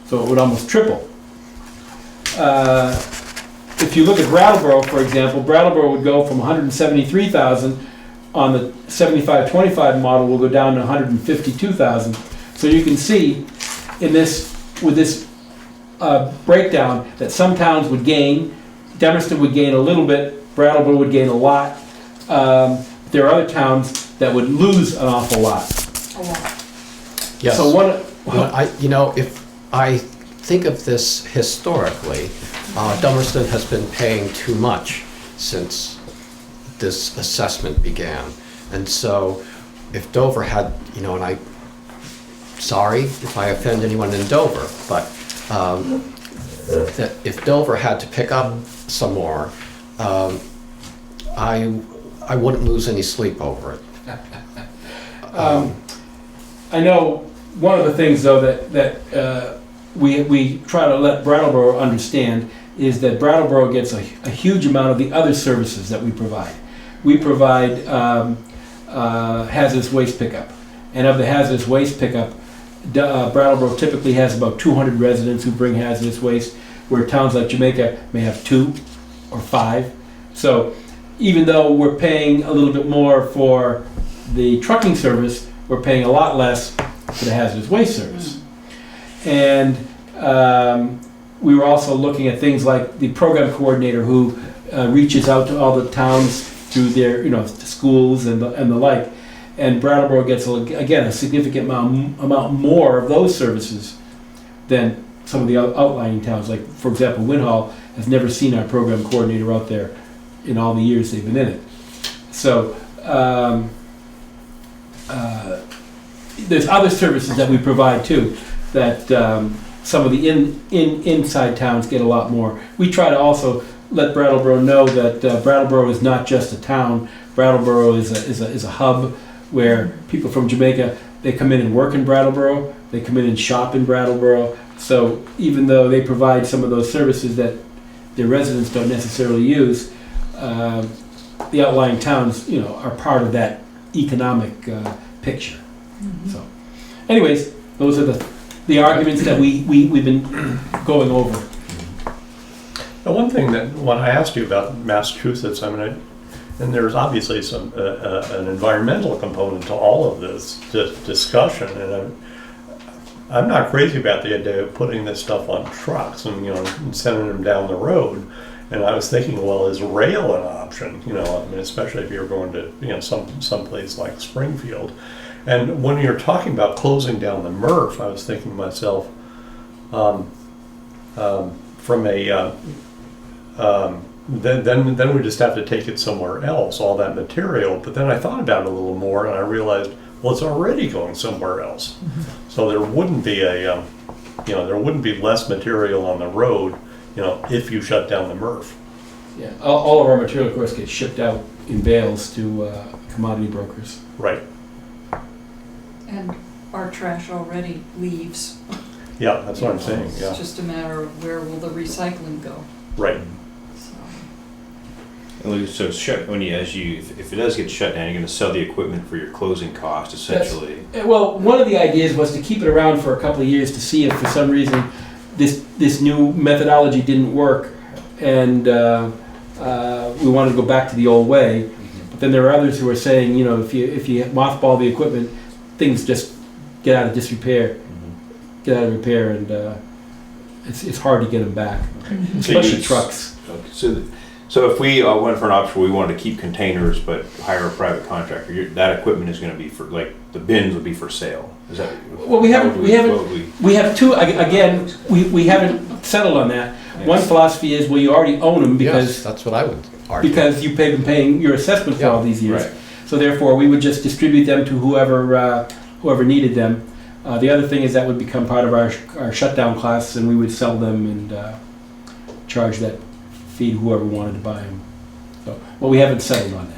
Speaker 6: So it would almost triple. If you look at Brattleboro, for example, Brattleboro would go from 173,000 on the 75-25 model will go down to 152,000. So you can see in this, with this breakdown, that some towns would gain. Dummerston would gain a little bit, Brattleboro would gain a lot. There are other towns that would lose an awful lot.
Speaker 8: A lot.
Speaker 1: Yes.
Speaker 6: So one,
Speaker 1: If I think of this historically, Dummerston has been paying too much since this assessment began. And so if Dover had, and sorry if I offend anyone in Dover, but that if Dover had to pick up some more, I wouldn't lose any sleep over it.
Speaker 6: I know one of the things though that we try to let Brattleboro understand is that Brattleboro gets a huge amount of the other services that we provide. We provide hazardous waste pickup, and of the hazardous waste pickup, Brattleboro typically has about 200 residents who bring hazardous waste, where towns like Jamaica may have 2 or 5. So even though we're paying a little bit more for the trucking service, we're paying a lot less for the hazardous waste service. And we were also looking at things like the program coordinator who reaches out to all the towns through their, schools and the like. And Brattleboro gets, again, a significant amount more of those services than some of the outlying towns. Like, for example, Winhall has never seen our program coordinator out there in all the years they've been in it. So there's other services that we provide too that some of the inside towns get a lot more. We try to also let Brattleboro know that Brattleboro is not just a town. Brattleboro is a hub where people from Jamaica, they come in and work in Brattleboro, they come in and shop in Brattleboro. So even though they provide some of those services that their residents don't necessarily use, the outlying towns, are part of that economic picture.
Speaker 8: Mm-hmm.
Speaker 6: So, anyways, those are the arguments that we've been going over.
Speaker 7: Now, one thing that when I asked you about Massachusetts, and there's obviously an environmental component to all of this discussion, and I'm not crazy about the idea of putting this stuff on trucks and and sending them down the road. And I was thinking, well, is rail an option? Especially if you're going to some place like Springfield. And when you're talking about closing down the MRF, I was thinking to myself, from a then we just have to take it somewhere else, all that material. But then I thought about it a little more, and I realized, well, it's already going somewhere else.
Speaker 8: Mm-hmm.
Speaker 7: So there wouldn't be there wouldn't be less material on the road, if you shut down the MRF.
Speaker 6: Yeah, all of our material, of course, gets shipped out in bales to commodity brokers.
Speaker 7: Right.
Speaker 8: And our trash already leaves.
Speaker 7: Yeah, that's what I'm saying.
Speaker 8: It's
Speaker 7: Yeah.
Speaker 8: just a matter of where will the recycling go.
Speaker 7: Right.
Speaker 2: So it's shut if it does get shut down, you're going to sell the equipment for your closing cost, essentially.
Speaker 6: Well, one of the ideas was to keep it around for a couple of years to see if for some reason this new methodology didn't work, and we wanted to go back to the old way. But then there are others who are saying, if you mothball the equipment, things just get out of disrepair, get out of repair, and it's hard to get them back, especially trucks.
Speaker 2: Okay, So if we went for an option where we wanted to keep containers but hire a private contractor, that equipment is gonna be for, like, the bins would be for sale, is that?
Speaker 6: Well, we
Speaker 2: how
Speaker 6: haven't,
Speaker 2: would what would
Speaker 6: we have two, again, we haven't settled on that. One philosophy is, well, you already own them
Speaker 1: Yes,
Speaker 6: because,
Speaker 1: that's what I would argue.
Speaker 6: because you've been paying your assessment for all these years.
Speaker 2: Right.
Speaker 6: So therefore, we would just distribute them to whoever needed them. The other thing is that would become part of our shutdown class, and we would sell them and charge that fee to whoever wanted to buy them. So, well, we haven't settled on that.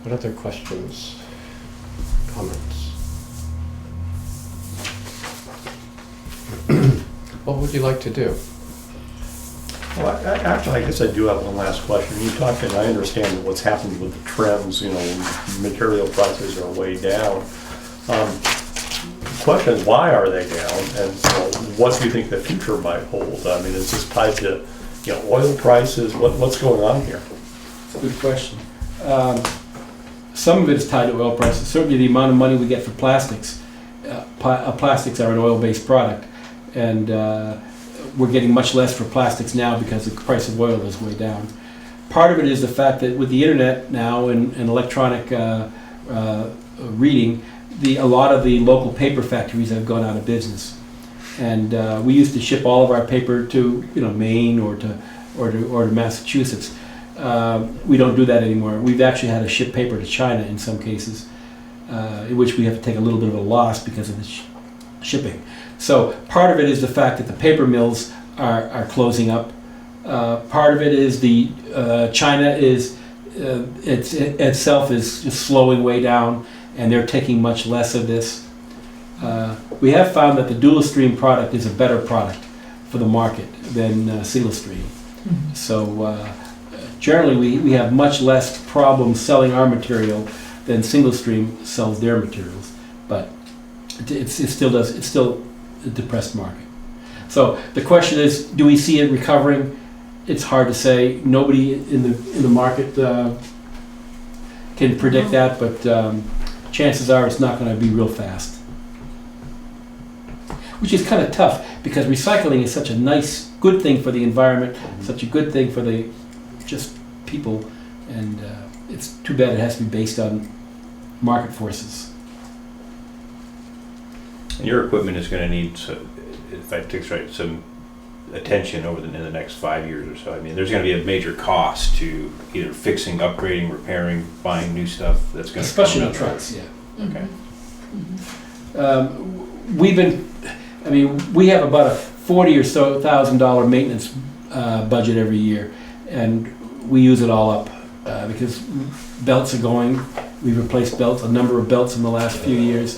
Speaker 1: What other questions, comments? What would you like to do?
Speaker 7: Well, actually, I guess I do have one last question. You talked, and I understand what's happened with the trends, you know, material prices are way down. The question is, why are they down, and what do you think the future might hold? I mean, is this tied to, you know, oil prices? What's going on here?
Speaker 6: It's a good question. Some of it is tied to oil prices. Certainly the amount of money we get for plastics. Plastics are an oil-based product, and we're getting much less for plastics now because the price of oil is way down. Part of it is the fact that with the internet now and electronic reading, a lot of the local paper factories have gone out of business. And we used to ship all of our paper to, you know, Maine or to Massachusetts. We don't do that anymore. We've actually had to ship paper to China in some cases, in which we have to take a little bit of a loss because of the shipping. So part of it is the fact that the paper mills are closing up. Part of it is China is itself is just slowing way down, and they're taking much less of this. We have found that the dual stream product is a better product for the market than single stream.
Speaker 3: Mhm.
Speaker 6: So generally we have much less problems selling our material than single stream sells their materials, but it still it's still a depressed market. So the question is, do we see it recovering? It's hard to say. Nobody in the market can predict that, but chances are it's not going to be real fast. Which is kind of tough because recycling is such a nice, good thing for the environment, such a good thing for the just people, and it's too bad it has to be based on market forces.
Speaker 2: And your equipment is gonna need, if I take right, some attention in the next 5 years or so. I mean, there's gonna be a major cost to either fixing, upgrading, repairing, buying new stuff that's gonna come
Speaker 6: Especially
Speaker 2: down
Speaker 6: the
Speaker 2: the road.
Speaker 6: trucks, yeah.
Speaker 2: Okay.
Speaker 6: We have about a $40,000 maintenance budget every year, and we use it all up because belts are going. We've replaced belts, a number of belts in the last few years.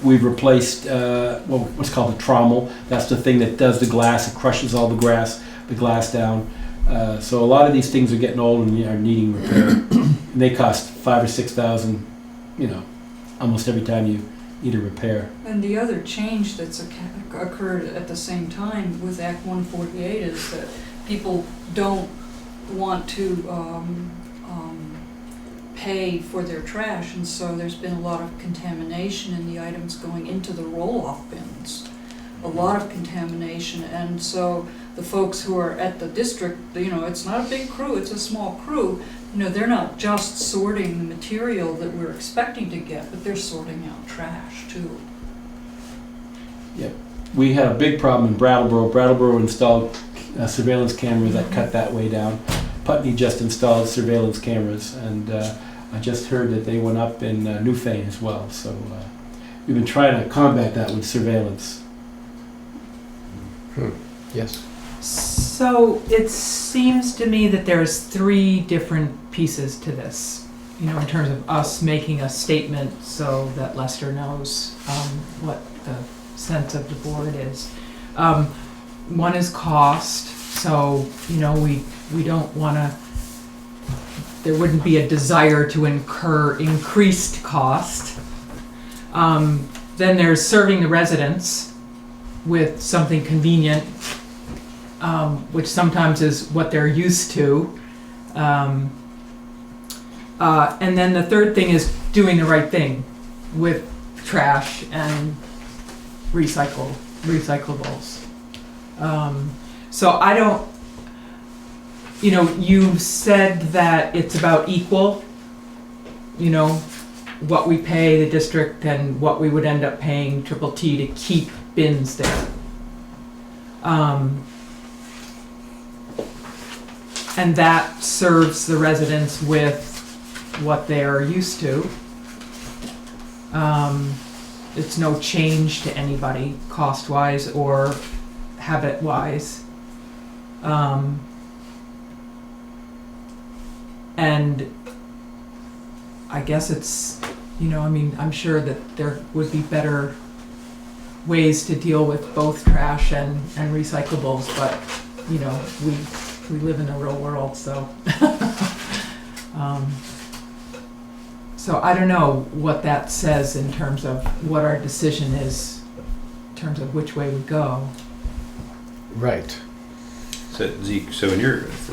Speaker 6: We've replaced what's called a trommel. That's the thing that does the glass. It crushes all the glass down. So a lot of these things are getting old and are needing repair. And they cost $5,000 or $6,000, you know, almost every time you need a repair.
Speaker 8: And the other change that's occurred at the same time with Act 148 is that people don't want to pay for their trash, and so there's been a lot of contamination in the items going into the roll-off bins. A lot of contamination, and so the folks who are at the district, you know, it's not a big crew, it's a small crew, you know, they're not just sorting the material that we're expecting to get, but they're sorting out trash too.
Speaker 6: We had a big problem in Brattleboro. Brattleboro installed surveillance cameras that cut that way down. Putney just installed surveillance cameras, and I just heard that they went up in Newfane as well. So we've been trying to combat that with surveillance.
Speaker 1: Yes.
Speaker 3: So it seems to me that there's 3 different pieces to this, you know, in terms of us making a statement so that Lester knows what the sense of the board is. One is cost, so, you know, we don't want to, there wouldn't be a desire to incur increased cost. Then there's serving the residents with something convenient, which sometimes is what they're used to. And then the third thing is doing the right thing with trash and recycle recyclables. So I don't, you know, you said that it's about equal, you know, what we pay the district and what we would end up paying Triple T to keep bins there. And that serves the residents with what they're used to. It's no change to anybody cost-wise or habit-wise. And I guess it's, you know, I mean, I'm sure that there would be better ways to deal with both trash and recyclables, but, you know, we live in the real world, so. So I don't know what that says in terms of what our decision is, in terms of which way we go.
Speaker 1: Right.
Speaker 2: So Zeke, so when if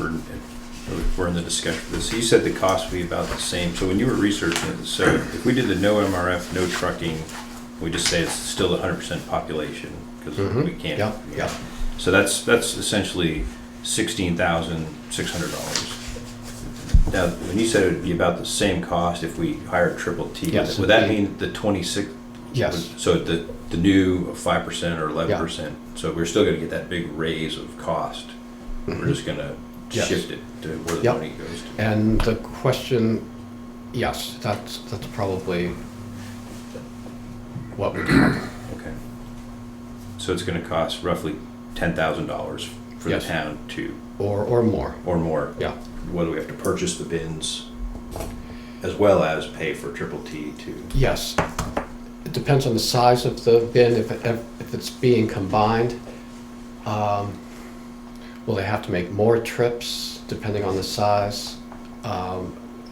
Speaker 2: we're in the discussion for this, you said the cost would be about the same. So when you were researching it, so if we did the no MRF, no trucking, we just say it's still 100% population because we can't.
Speaker 1: Yeah.
Speaker 2: So that's essentially $16,600. Now, when you said it would be about the same cost if we hired Triple T,
Speaker 1: Yes,
Speaker 2: would that mean the 26?
Speaker 1: Yes.
Speaker 2: So the new 5% or 11%. So we're still going to get that big raise of cost. We're just going to
Speaker 1: Yes.
Speaker 2: shift it to where the
Speaker 1: Yep.
Speaker 2: money goes to.
Speaker 1: And the question, yes, that's probably what would happen.
Speaker 2: Okay. So it's going to cost roughly $10,000 for
Speaker 1: Yes.
Speaker 2: the town to,
Speaker 1: Or more.
Speaker 2: or more.
Speaker 1: Yeah.
Speaker 2: Whether we have to purchase the bins as well as pay for Triple T to.
Speaker 1: Yes. It depends on the size of the bin. If it's being combined, will they have to make more trips depending on the size,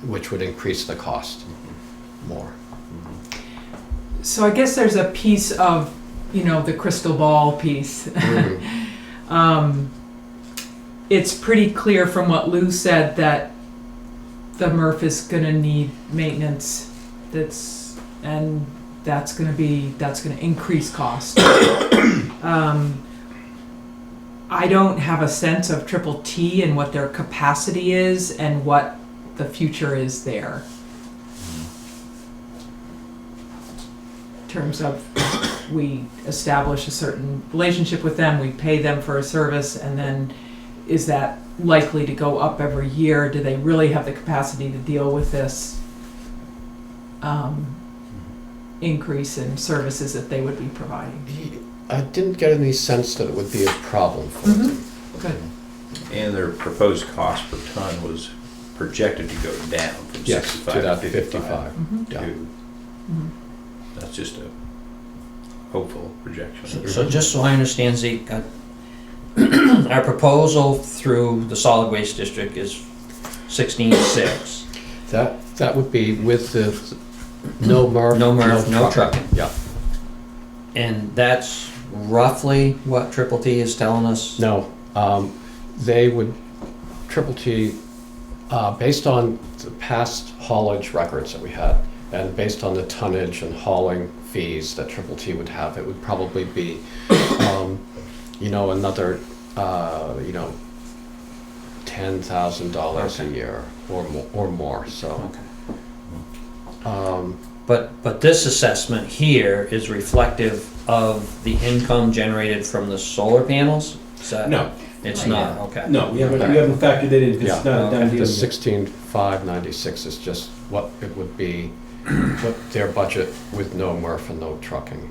Speaker 1: which would increase the cost more.
Speaker 3: So I guess there's a piece of, you know, the crystal ball piece. It's pretty clear from what Lou said that the MRF is gonna need maintenance. That's gonna increase cost. I don't have a sense of Triple T and what their capacity is and what the future is there. In terms of, we establish a certain relationship with them, we pay them for a service, and then is that likely to go up every year? Do they really have the capacity to deal with this increase in services that they would be providing?
Speaker 1: I didn't get any sense that it would be a problem for them.
Speaker 3: Good.
Speaker 2: And their proposed cost per ton was projected to go down from
Speaker 1: Yes,
Speaker 2: 65
Speaker 1: to that
Speaker 2: 55.
Speaker 1: Yeah.
Speaker 2: That's just a hopeful projection.
Speaker 4: So just so I understand, Zeke, our proposal through the solid waste district is 16.6.
Speaker 1: That would be with the no MRF,
Speaker 4: No MRF, no trucking.
Speaker 1: Yeah.
Speaker 4: And that's roughly what Triple T is telling us?
Speaker 1: No, they would, Triple T, based on the past haulage records that we had, and based on the tonnage and hauling fees that Triple T would have, it would probably be, you know, another, you know, $10,000 a year or more. So.
Speaker 4: Okay. But this assessment here is reflective of the income generated from the solar panels? Is that?
Speaker 6: No.
Speaker 4: It's not, okay.
Speaker 6: No, we haven't factored it in, because it's not done
Speaker 1: The
Speaker 6: deal.
Speaker 1: 16,596 is just what it would be, what their budget with no MRF and no trucking.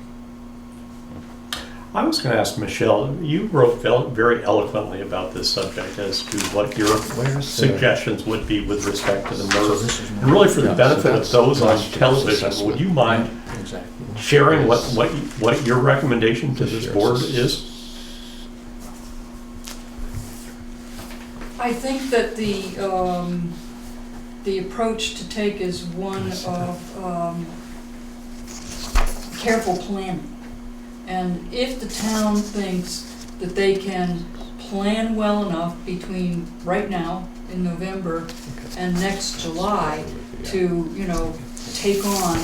Speaker 7: I was going to ask Michelle, you wrote very eloquently about this subject as to what your
Speaker 1: Where's the-
Speaker 7: suggestions would be with respect to the
Speaker 4: So
Speaker 7: MRF.
Speaker 4: this is
Speaker 7: And really for the
Speaker 1: Yeah, so
Speaker 7: benefit of
Speaker 1: that's
Speaker 7: those on
Speaker 1: last year's
Speaker 7: television,
Speaker 1: assessment.
Speaker 7: would you mind
Speaker 4: Exactly.
Speaker 7: sharing what your recommendation to this board is?
Speaker 8: I think that the approach to take is one of careful planning. And if the town thinks that they can plan well enough between right now in November and next July to, you know, take on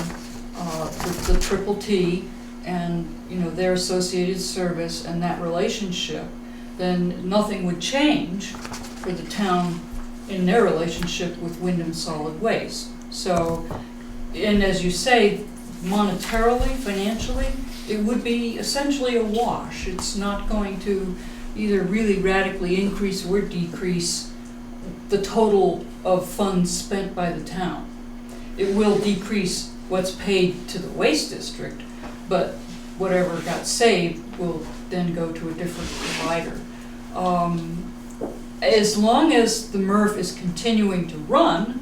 Speaker 8: the Triple T and, you know, their associated service and that relationship, then nothing would change for the town in their relationship with Wyndham Solid Waste. So, and as you say, monetarily, financially, it would be essentially a wash. It's not going to either really radically increase or decrease the total of funds spent by the town. It will decrease what's paid to the waste district, but whatever got saved will then go to a different provider. As long as the MRF is continuing to run,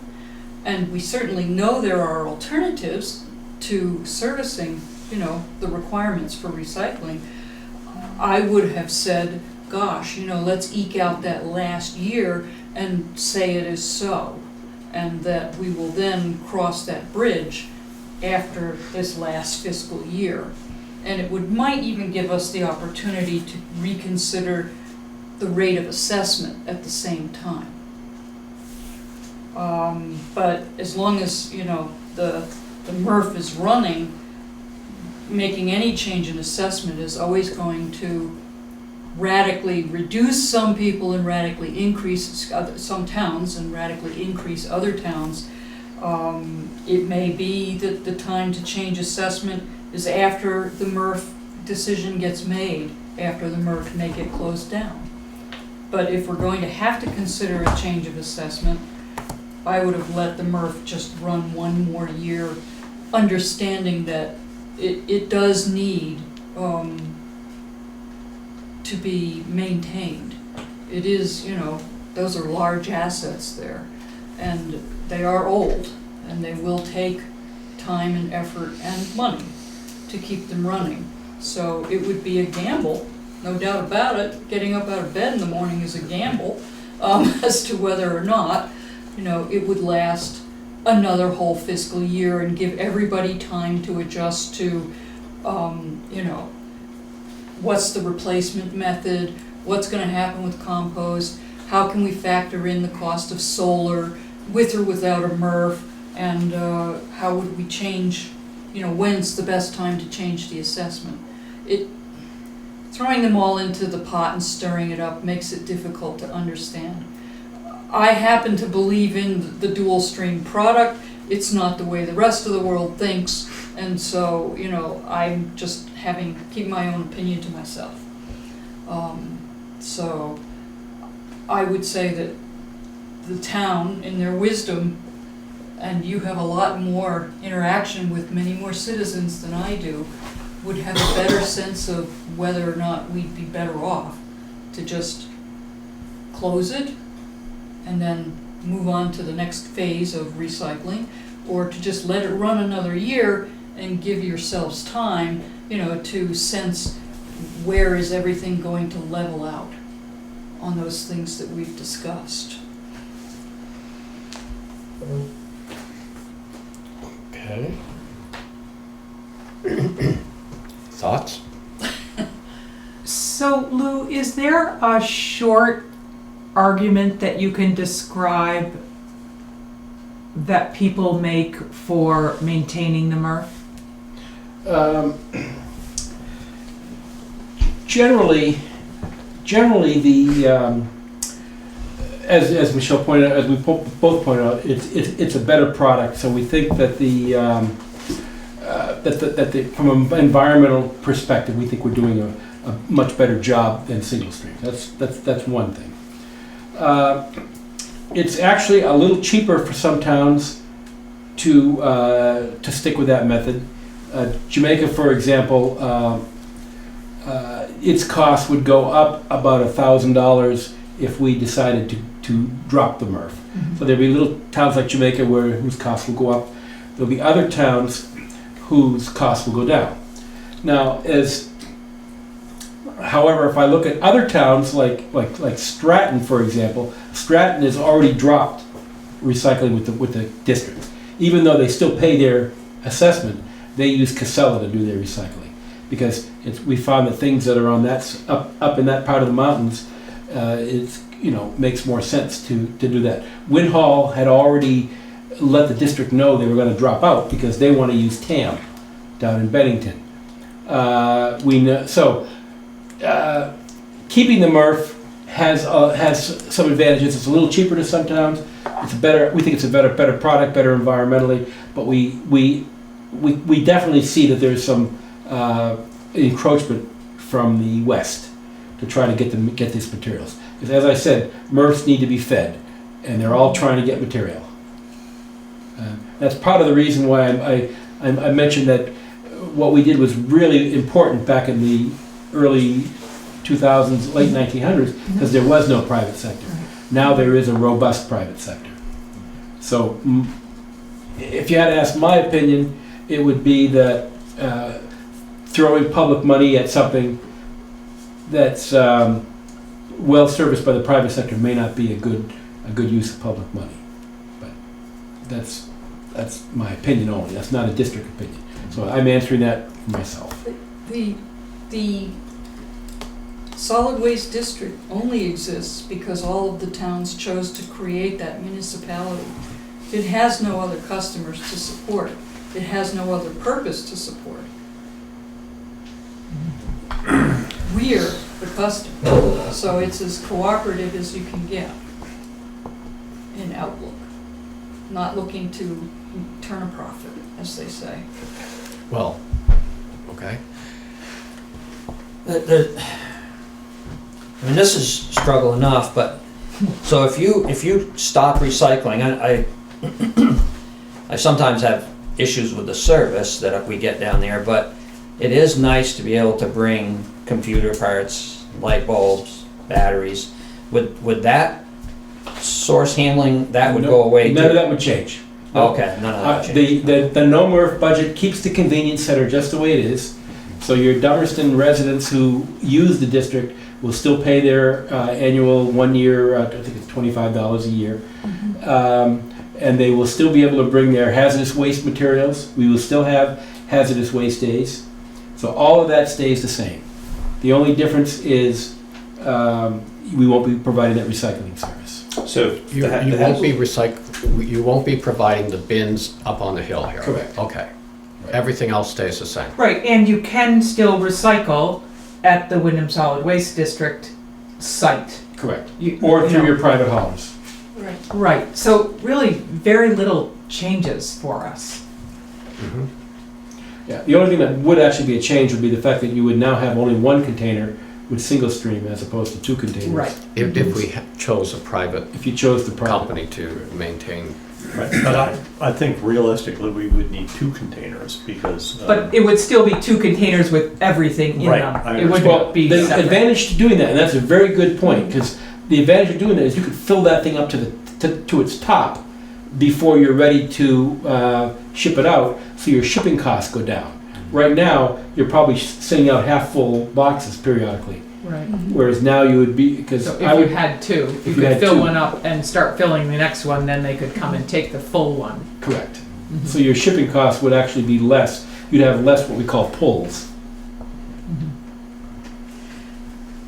Speaker 8: and we certainly know there are alternatives to servicing, you know, the requirements for recycling, I would have said, gosh, you know, let's eke out that last year and say it is so, and that we will then cross that bridge after this last fiscal year. And it might even give us the opportunity to reconsider the rate of assessment at the same time. But as long as, you know, the MRF is running, making any change in assessment is always going to radically reduce some people and radically increase some towns and radically increase other towns. It may be that the time to change assessment is after the MRF decision gets made, after the MRF may get closed down. But if we're going to have to consider a change of assessment, I would have let the MRF just run one more year, understanding that it does need to be maintained. It is, you know, those are large assets there, and they are old, and they will take time and effort and money to keep them running. So it would be a gamble, no doubt about it. Getting up out of bed in the morning is a gamble as to whether or not, you know, it would last another whole fiscal year and give everybody time to adjust to, you know, what's the replacement method, what's going to happen with compost, how can we factor in the cost of solar with or without a MRF, and how would we change, you know, when's the best time to change the assessment. Throwing them all into the pot and stirring it up makes it difficult to understand. I happen to believe in the dual stream product. It's not the way the rest of the world thinks, and so, you know, I'm just keep my own opinion to myself. So I would say that the town, in their wisdom, and you have a lot more interaction with many more citizens than I do, would have a better sense of whether or not we'd be better off to just close it and then move on to the next phase of recycling, or to just let it run another year and give yourselves time, you know, to sense where is everything going to level out on those things that we've discussed.
Speaker 1: Okay. Thoughts?
Speaker 3: So Lou, is there a short argument that you can describe that people make for maintaining the MRF?
Speaker 6: Generally, the as Michelle pointed out, as we both pointed out, it's a better product. So we think that from an environmental perspective, we think we're doing a much better job than single stream. That's one thing. It's actually a little cheaper for some towns to stick with that method. Jamaica, for example, its cost would go up about $1,000 if we decided to drop the MRF.
Speaker 3: Mm-hmm.
Speaker 6: So there'll be little towns like Jamaica whose costs will go up. There'll be other towns whose costs will go down. Now, however, if I look at other towns like Stratton, for example, Stratton has already dropped recycling with the district. Even though they still pay their assessment, they use Casella to do their recycling, because we found that things that are on up in that part of the mountains, makes more sense to do that. Winhall had already let the district know they were going to drop out because they want to use TAM down in Bennington. We know, so keeping the MRF has some advantages. It's a little cheaper to some towns. It's better. We think it's a better product, better environmentally. But we definitely see that there's some encroachment from the west to try to get these materials. Because as I said, MRFs need to be fed, and they're all trying to get material. That's part of the reason why I mentioned that what we did was really important back in the early 2000s, late 1900s, because there was no private sector. Now there is a robust private sector. So if you had to ask my opinion, it would be that throwing public money at something that's well serviced by the private sector may not be a good use of public money. But that's my opinion only. That's not a district opinion. So I'm answering that for myself.
Speaker 8: The solid waste district only exists because all of the towns chose to create that municipality. It has no other customers to support. It has no other purpose to support. We're the customer, so it's as cooperative as you can get in outlook. Not looking to turn a profit, as they say.
Speaker 1: Well, okay.
Speaker 4: I mean, this is struggle enough, but, so if you stop recycling, I sometimes have issues with the service that we get down there, but it is nice to be able to bring computer parts, light bulbs, batteries. Would that source handling, that would go away too?
Speaker 6: None of that would change.
Speaker 4: Okay, none of that would change.
Speaker 6: The no MRF budget keeps the convenience center just the way it is. So your Dummerston residents who use the district will still pay their annual 1 year, I think it's $25 a year. And they will still be able to bring their hazardous waste materials. We will still have hazardous waste days. So all of that stays the same. The only difference is we won't be providing that recycling service.
Speaker 2: So
Speaker 1: You won't be providing the bins up on the hill here?
Speaker 6: Correct.
Speaker 1: Okay. Everything else stays the same?
Speaker 3: Right, and you can still recycle at the Wyndham Solid Waste District site.
Speaker 6: Correct.
Speaker 3: you
Speaker 6: Or through
Speaker 3: know.
Speaker 6: your private haulers.
Speaker 8: Right.
Speaker 3: Right, so really very little changes for us.
Speaker 1: Mhm.
Speaker 6: Yeah. The only thing that would actually be a change would be the fact that you would now have only one container with single stream as opposed to two containers.
Speaker 3: Right.
Speaker 1: If we chose a private
Speaker 6: If you chose the private.
Speaker 1: company to maintain.
Speaker 7: Right, but I think realistically, we would need 2 containers because.
Speaker 3: But it would still be 2 containers with everything in
Speaker 7: Right,
Speaker 3: them.
Speaker 7: I
Speaker 3: It
Speaker 7: understand.
Speaker 3: wouldn't be
Speaker 6: The
Speaker 3: separate.
Speaker 6: advantage to doing that, and that's a very good point, because the advantage of doing that is you could fill that thing up to its top before you're ready to ship it out, so your shipping costs go down. Right now, you're probably sending out half-full boxes periodically,
Speaker 3: Right.
Speaker 6: whereas now you would be, because
Speaker 3: So
Speaker 6: I
Speaker 3: if you
Speaker 6: would,
Speaker 3: had 2,
Speaker 6: if
Speaker 3: you
Speaker 6: you
Speaker 3: could
Speaker 6: had
Speaker 3: fill
Speaker 6: 2.
Speaker 3: one up and start filling the next one, then they could come and take the full one.
Speaker 6: correct. So your shipping costs would actually be less. You'd have less what we call pulls.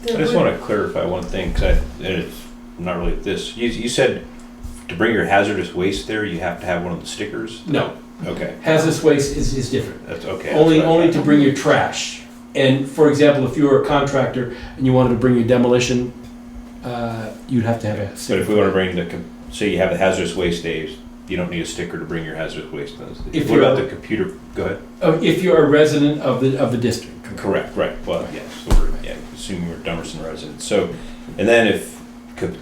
Speaker 2: I just want to clarify one thing, because it's not really this. You said to bring your hazardous waste there, you have to have one of the stickers?
Speaker 6: No,
Speaker 2: Okay,
Speaker 6: hazardous waste is different.
Speaker 2: that's okay.
Speaker 6: Only to bring your trash. And for example, if you were a contractor and you wanted to bring your demolition, you'd have to have a
Speaker 2: But
Speaker 6: sticker.
Speaker 2: if we want to bring say you have the hazardous waste days, you don't need a sticker to bring your hazardous waste.
Speaker 6: If
Speaker 2: What
Speaker 6: you're-
Speaker 2: about the computer? Go ahead.
Speaker 6: If you're a resident of the district.
Speaker 2: Correct, right, well, yes, so we're, assuming we're Dummerston residents. So, and then if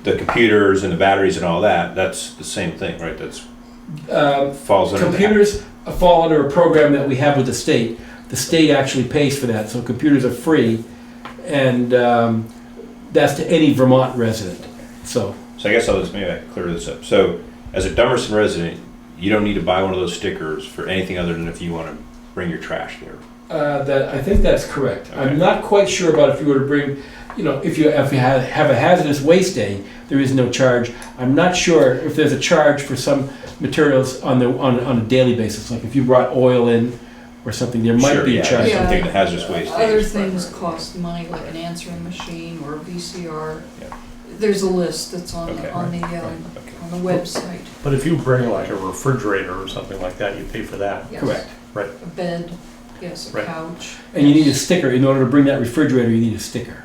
Speaker 2: the computers and the batteries and all that, that's the same thing, right? That's falls under the.
Speaker 6: Computers fall under a program that we have with the state. The state actually pays for that, so computers are free, and that's to any Vermont resident. So
Speaker 2: So I guess maybe I can clear this up. So, as a Dummerston resident, you don't need to buy one of those stickers for anything other than if you want to bring your trash there.
Speaker 6: I think that's correct.
Speaker 2: Okay.
Speaker 6: I'm not quite sure about if you were to bring, if you have a hazardous waste day, there is no charge. I'm not sure if there's a charge for some materials on a daily basis, like if you brought oil in or something, there might
Speaker 2: Sure,
Speaker 6: be a
Speaker 2: yeah,
Speaker 6: charge.
Speaker 2: yeah. Something that hazardous waste
Speaker 8: Other
Speaker 2: is
Speaker 8: things
Speaker 2: primary.
Speaker 8: cost money, like an answering machine or a VCR.
Speaker 2: Yeah.
Speaker 8: There's a list that's on
Speaker 2: Okay.
Speaker 8: on the
Speaker 2: Okay.
Speaker 8: on the website.
Speaker 7: But if you bring like a refrigerator or something like that, you pay for that.
Speaker 8: Yes.
Speaker 6: Correct.
Speaker 8: A bed. yes, a
Speaker 7: Right.
Speaker 8: couch.
Speaker 6: And you need a sticker. In order to bring that refrigerator, you need a sticker.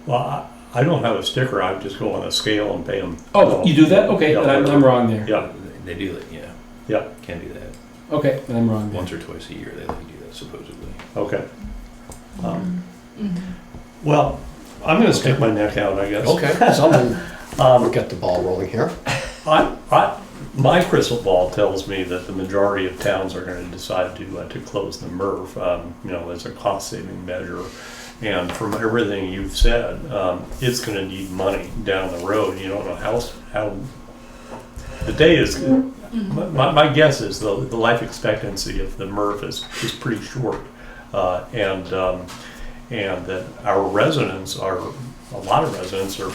Speaker 7: Well, I don't have a sticker, I just go on a scale and pay them.
Speaker 6: Oh, you do that? Okay,
Speaker 7: Yeah,
Speaker 6: then I'm wrong there.
Speaker 7: Yeah,
Speaker 2: They do it, yeah.
Speaker 7: Yeah.
Speaker 2: Can do that.
Speaker 6: Okay, then I'm wrong there.
Speaker 2: Once or twice a year, they let you do that supposedly.
Speaker 7: okay.
Speaker 8: Mhm.
Speaker 7: Well, I'm gonna stick my neck out, I guess.
Speaker 1: Okay, someone will get the ball rolling here.
Speaker 7: My crystal ball tells me that the majority of towns are gonna decide to close the MRF, as a cost-saving measure. And from everything you've said, it's gonna need money down the road. You don't know how the day is, my guess is the life expectancy of the MRF is pretty short. And that a lot of residents are,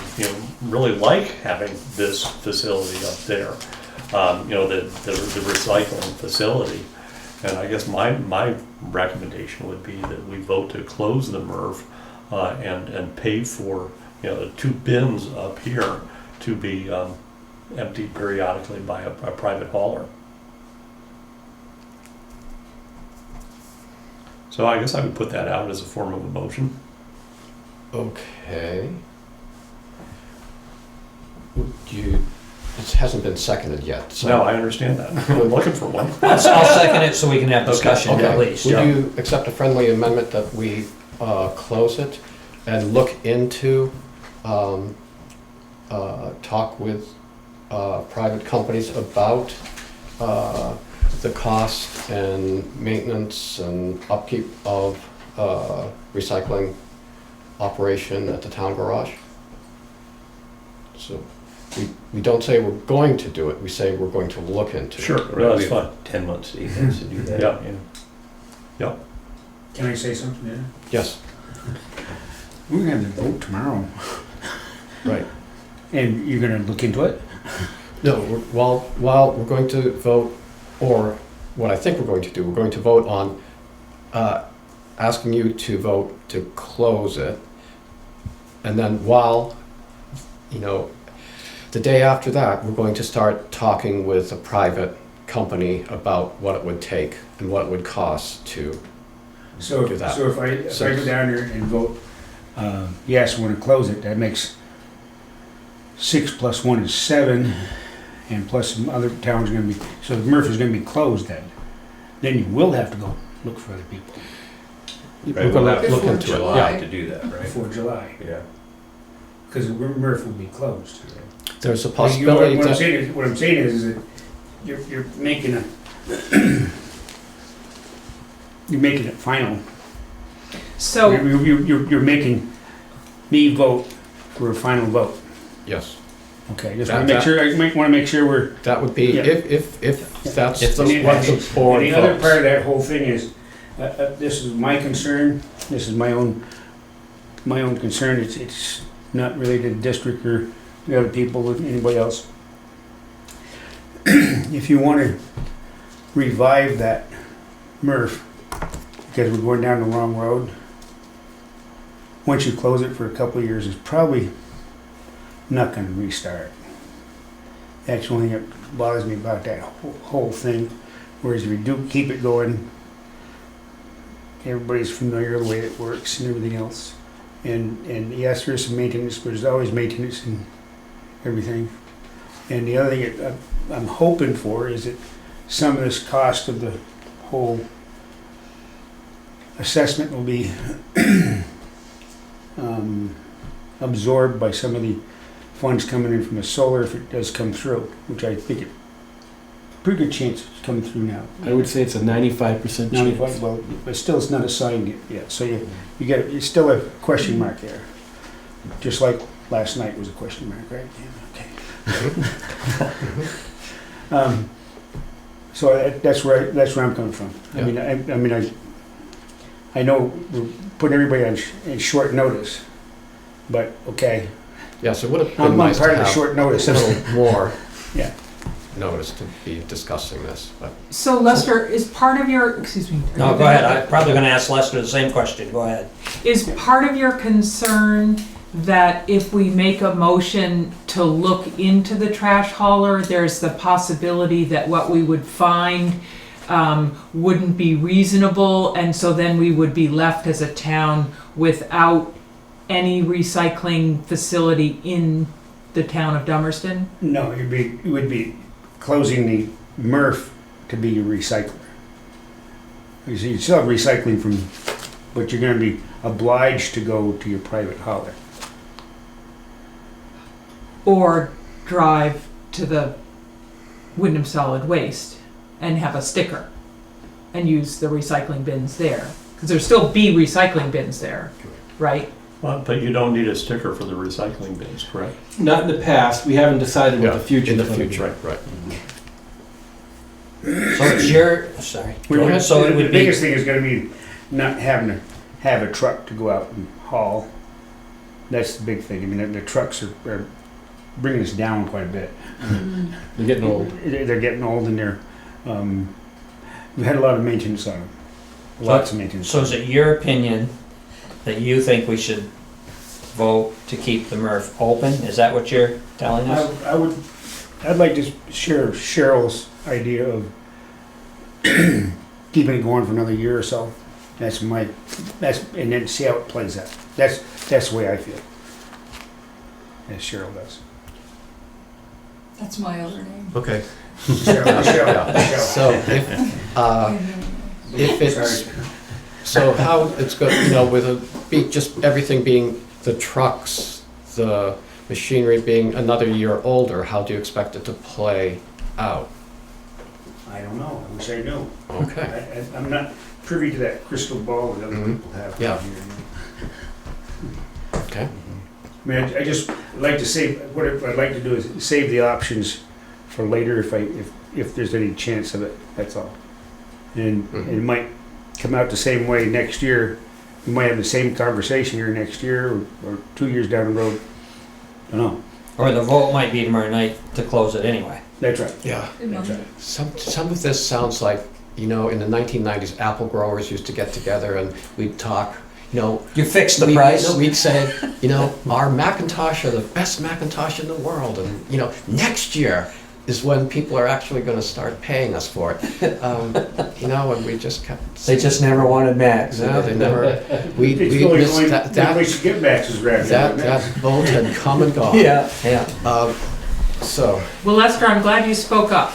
Speaker 7: really like having this facility up there. The recycling facility. And I guess my recommendation would be that we vote to close the MRF and pay for, the 2 bins up here to be emptied periodically by a private hauler. So I guess I would put that out as a form of a motion.
Speaker 1: Okay. It hasn't been seconded yet, so.
Speaker 7: No, I understand that. I'm looking for one.
Speaker 4: I'll second it so we can have discussion at
Speaker 1: Okay.
Speaker 4: least.
Speaker 1: Would you accept a friendly amendment that we close it and look into, talk with private companies about the cost and maintenance and upkeep of recycling operation at the town garage? So we don't say we're going to do it, we say we're going to look into it.
Speaker 7: Sure,
Speaker 2: Right,
Speaker 7: no,
Speaker 2: we
Speaker 7: that's
Speaker 2: have
Speaker 7: fine.
Speaker 2: 10 months to 8 months to do that.
Speaker 7: Yeah.
Speaker 9: Can I say something there?
Speaker 1: Yes,
Speaker 9: We're gonna have the vote tomorrow,
Speaker 1: right.
Speaker 9: and you're gonna look into it?
Speaker 1: No, while we're going to vote, or what I think we're going to do, we're going to vote on asking you to vote to close it. And then while, the day after that, we're going to start talking with a private company about what it would take and what it would cost to.
Speaker 9: So,
Speaker 1: Do that.
Speaker 9: so if I go down there and vote, yes, we're gonna close it, that makes 6 plus 1 is 7, and plus some other towns are gonna be, so the MRF is gonna be closed then. Then you will have to go look for other people
Speaker 2: Right,
Speaker 1: We're
Speaker 2: we'll
Speaker 1: gonna
Speaker 2: have to
Speaker 1: look
Speaker 8: Before
Speaker 1: into it.
Speaker 8: July.
Speaker 1: Yeah.
Speaker 2: to do that, right?
Speaker 9: before July,
Speaker 2: Yeah.
Speaker 9: because the MRF will be closed.
Speaker 1: There's a
Speaker 9: What
Speaker 1: possibility
Speaker 9: I'm
Speaker 1: that,
Speaker 9: saying is that you're making it final.
Speaker 3: So,
Speaker 9: You're making me vote for a final vote.
Speaker 1: yes,
Speaker 9: Okay, just
Speaker 1: That-
Speaker 9: want to make
Speaker 1: that-
Speaker 9: sure, I want to make sure we're.
Speaker 1: that would be,
Speaker 9: Yeah.
Speaker 1: if that's
Speaker 4: If
Speaker 1: what
Speaker 4: the-
Speaker 1: the board
Speaker 9: And the other
Speaker 1: votes.
Speaker 9: part of that whole thing is, this is my concern, this is my own concern, it's not related to the district or the other people or anybody else. If you want to revive that MRF, because we're going down the wrong road, once you close it for a couple of years, it's probably not going to restart. That's the only thing that bothers me about that whole thing. Whereas if you do keep it going, everybody's familiar with the way it works and everything else. And yes, there's some maintenance, but there's always maintenance and everything. And the other thing that I'm hoping for is that some of this cost of the whole assessment will be absorbed by some of the funds coming in from the solar if it does come through, which I think pretty good chance it's coming through now.
Speaker 6: I would say it's a 95%
Speaker 9: 95,
Speaker 6: chance.
Speaker 9: well, but still it's not assigned yet, so you get, it's still a question mark there. Just like last night was a question mark, right? Yeah, okay. So that's where I'm coming from. I know we're putting everybody on short notice, but okay,
Speaker 1: Yes, it would have
Speaker 9: I'm
Speaker 1: been nice to
Speaker 9: part of the
Speaker 1: have
Speaker 9: short
Speaker 1: a
Speaker 9: notice.
Speaker 1: little more
Speaker 9: Yeah.
Speaker 1: notice to be discussing this, but.
Speaker 3: so Lester, is part of your, excuse me. are
Speaker 4: No,
Speaker 3: you
Speaker 4: go ahead.
Speaker 3: gonna-
Speaker 4: I'm probably going to ask Lester the same question. Go ahead.
Speaker 3: Is part of your concern that if we make a motion to look into the trash hauler, there's the possibility that what we would find wouldn't be reasonable, and so then we would be left as a town without any recycling facility in the town of Dummerston?
Speaker 9: No, you would be closing the MRF to be your recycler. You see, you still have recycling from, but you're gonna be obliged to go to your private hauler.
Speaker 3: Or drive to the Wyndham Solid Waste and have a sticker and use the recycling bins there? Because there'll still be recycling bins there, right?
Speaker 7: Well, but you don't need a sticker for the recycling bins, correct?
Speaker 6: Not in the past, we haven't decided what the future
Speaker 1: In the
Speaker 6: is gonna be.
Speaker 1: future, right.
Speaker 4: So it's your, sorry.
Speaker 1: Go ahead.
Speaker 4: So it
Speaker 9: The
Speaker 4: would be,
Speaker 9: biggest thing is gonna be not having to have a truck to go out and haul. That's the big thing. I mean, the trucks are bringing us down quite a bit.
Speaker 6: They're getting old.
Speaker 9: They're getting old and we've had a lot of maintenance on them. Lots of maintenance.
Speaker 4: so is it your opinion that you think we should vote to keep the MRF open? Is that what you're telling us?
Speaker 9: I'd like to share Cheryl's idea of keeping it going for another year or so. And then see how it plays out. That's the way I feel. As Cheryl does.
Speaker 8: That's my other name.
Speaker 1: Okay.
Speaker 9: Cheryl.
Speaker 1: So if it's, so how it's going, with just everything being the trucks, the machinery being another year older, how do you expect it to play out?
Speaker 9: I don't know. I wish I knew.
Speaker 1: Okay.
Speaker 9: I'm not privy to that crystal ball that other people have.
Speaker 1: Yeah.
Speaker 9: Here.
Speaker 1: Okay.
Speaker 9: I mean, I just like to save. What I'd like to do is save the options for later, if there's any chance of it. That's all. And it might come out the same way next year. We might have the same conversation here next year, or 2 years down the road. I don't know.
Speaker 4: Or the vote might be tomorrow night to close it anyway.
Speaker 9: That's right.
Speaker 1: Yeah.
Speaker 9: That's right.
Speaker 1: Some of this sounds like, in the 1990s, apple growers used to get together and we'd talk,
Speaker 4: You fixed the price?
Speaker 1: We'd say, our Macintosh are the best Macintosh in the world, and, next year is when people are actually going to start paying us for it. And we just kept...
Speaker 4: They just never wanted Macs.
Speaker 1: No, they never... We
Speaker 9: It's really
Speaker 1: missed
Speaker 9: only
Speaker 1: that...
Speaker 9: the place you get Max's around here.
Speaker 1: That vote had come and gone.
Speaker 4: Yeah.
Speaker 1: So,
Speaker 3: Well, Lester, I'm glad you spoke up.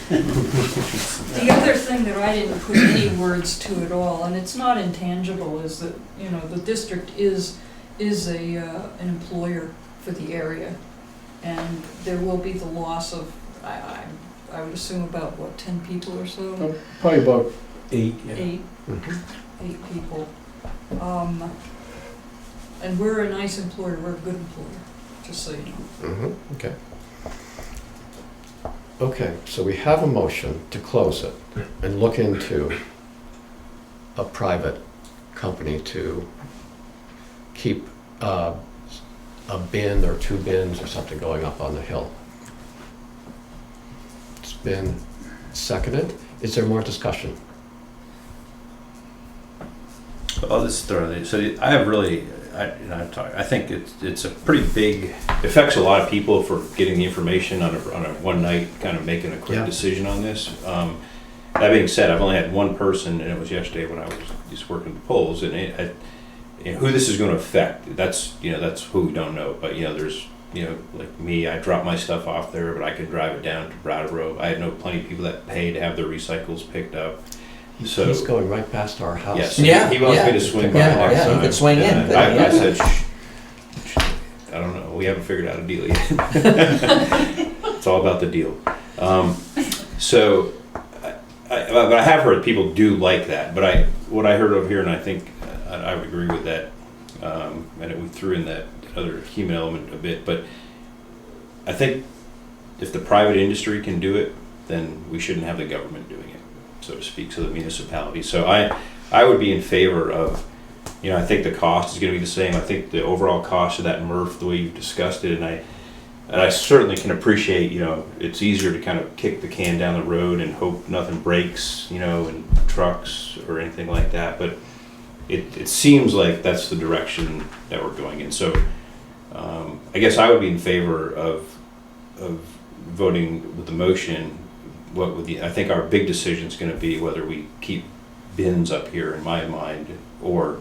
Speaker 8: The other thing that I didn't put any words to at all, and it's not intangible, is that, the district is an employer for the area. And there will be the loss of, I would assume about, 10 people or so?
Speaker 6: Probably about 8. Yeah.
Speaker 8: 8 people. And we're a nice employer, we're a good employer, just so you know.
Speaker 1: okay. Okay, so we have a motion to close it and look into a private company to keep a bin or 2 bins or something going up on the hill. It's been seconded. Is there more discussion?
Speaker 2: I'll just throw this. So I have really, I think it's a pretty big, it affects a lot of people for getting the information on a one night, kind of making a quick decision on this. That being said, I've only had one person, and it was yesterday when I was just working the polls, and who this is going to affect, that's who we don't know. But there's like me, I drop my stuff off there, but I can drive it down to Brattleboro. I know plenty of people that pay to have their recycles picked up. So
Speaker 1: he's going right past our house.
Speaker 2: yes,
Speaker 4: Yeah,
Speaker 2: he wants
Speaker 4: yeah.
Speaker 2: me to swing by
Speaker 4: Yeah,
Speaker 2: next
Speaker 4: yeah,
Speaker 2: time.
Speaker 4: you could swing in,
Speaker 2: And
Speaker 4: but
Speaker 2: I
Speaker 4: yeah.
Speaker 2: said, I don't know. We haven't figured out a deal yet. It's all about the deal. So, but I have heard people do like that. But what I heard over here, and I think I would agree with that. And we threw in that other human element a bit. But I think if the private industry can do it, then we shouldn't have the government doing it, so to speak, so the municipality. So I would be in favor of, I think the cost is going to be the same. I think the overall cost of that MRF, the way you've discussed it, and I certainly can appreciate, it's easier to kind of kick the can down the road and hope nothing breaks, in trucks or anything like that. But it seems like that's the direction that we're going in. So I guess I would be in favor of voting with the motion, I think our big decision's gonna be whether we keep bins up here, in my mind, or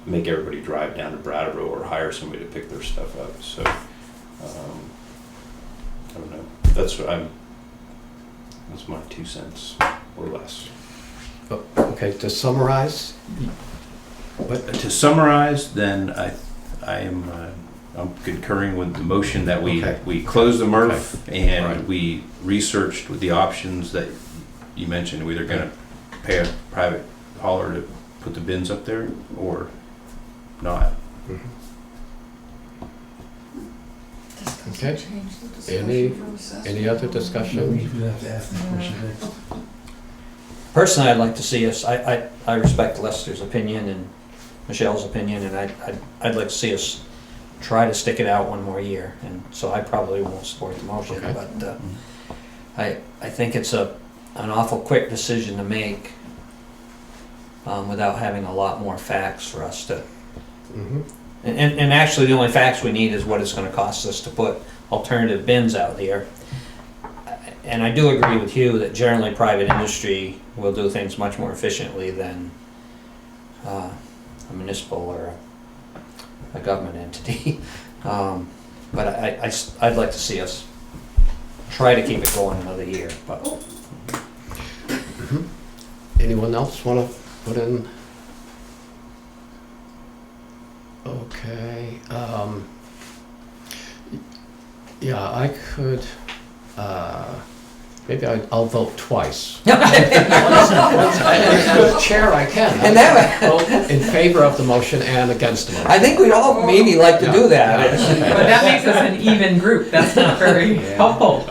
Speaker 2: make everybody drive down to Brattleboro or hire somebody to pick their stuff up, so, I don't know, that's my 2 cents, or less.
Speaker 1: Okay, to summarize,
Speaker 2: But to summarize, then I'm concurring with the motion that
Speaker 1: Okay.
Speaker 2: we close the MRF and
Speaker 1: Right.
Speaker 2: we researched with the options that you mentioned. We're either gonna pay a private hauler to put the bins up there or not.
Speaker 1: Okay. Any other discussion?
Speaker 4: Personally, I'd like to see us, I respect Lester's opinion and Michelle's opinion, and I'd like to see us try to stick it out one more year, and so I probably won't support the motion,
Speaker 1: Okay.
Speaker 4: but I think it's an awful quick decision to make without having a lot more facts for us to,
Speaker 1: Mhm.
Speaker 4: and actually the only facts we need is what it's gonna cost us to put alternative bins out here. And I do agree with you that generally private industry will do things much more efficiently than a municipal or a government entity. But I'd like to see us try to keep it going another year, but.
Speaker 1: Anyone else want to put in? Okay. Yeah, I could, maybe I'll vote twice. As chair, I can.
Speaker 4: And that-
Speaker 1: Vote in favor of the motion and against the motion.
Speaker 4: I think we'd all maybe like to do that.
Speaker 3: But that makes us an even group, that's not very helpful.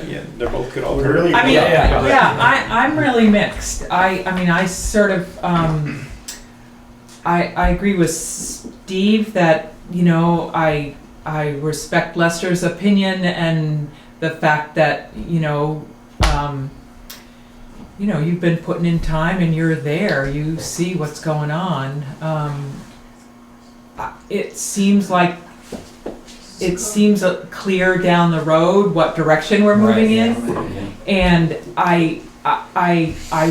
Speaker 2: Yeah, they're both good
Speaker 9: Really?
Speaker 2: alternatives.
Speaker 3: I mean,
Speaker 4: Yeah.
Speaker 3: yeah, I'm really mixed. I mean, I sort of, I agree with Steve that, you know, I respect Lester's opinion and the fact that, you've been putting in time and you're there, you see what's going on. It seems clear down the road what direction we're moving in. And I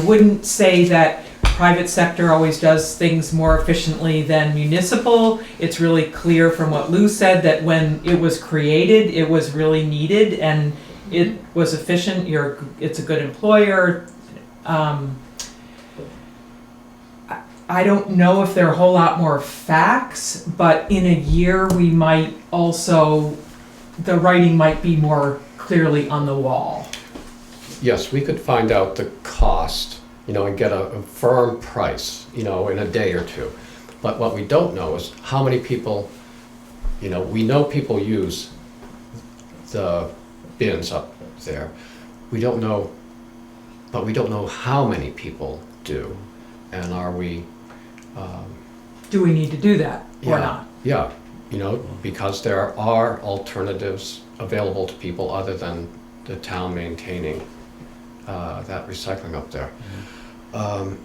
Speaker 3: wouldn't say that private sector always does things more efficiently than municipal. It's really clear from what Lou said that when it was created, it was really needed and it was efficient. It's a good employer. I don't know if there are a whole lot more facts, but in a year we might also, the writing might be more clearly on the wall.
Speaker 1: Yes, we could find out the cost, and get a firm price, in a day or two. But what we don't know is how many people, we know people use the bins up there. We don't know, but we don't know how many people do. And are we...
Speaker 3: Do we need to do that or
Speaker 1: Yeah.
Speaker 3: not?
Speaker 1: Yeah, because there are alternatives available to people other than the town maintaining that recycling up there.
Speaker 2: And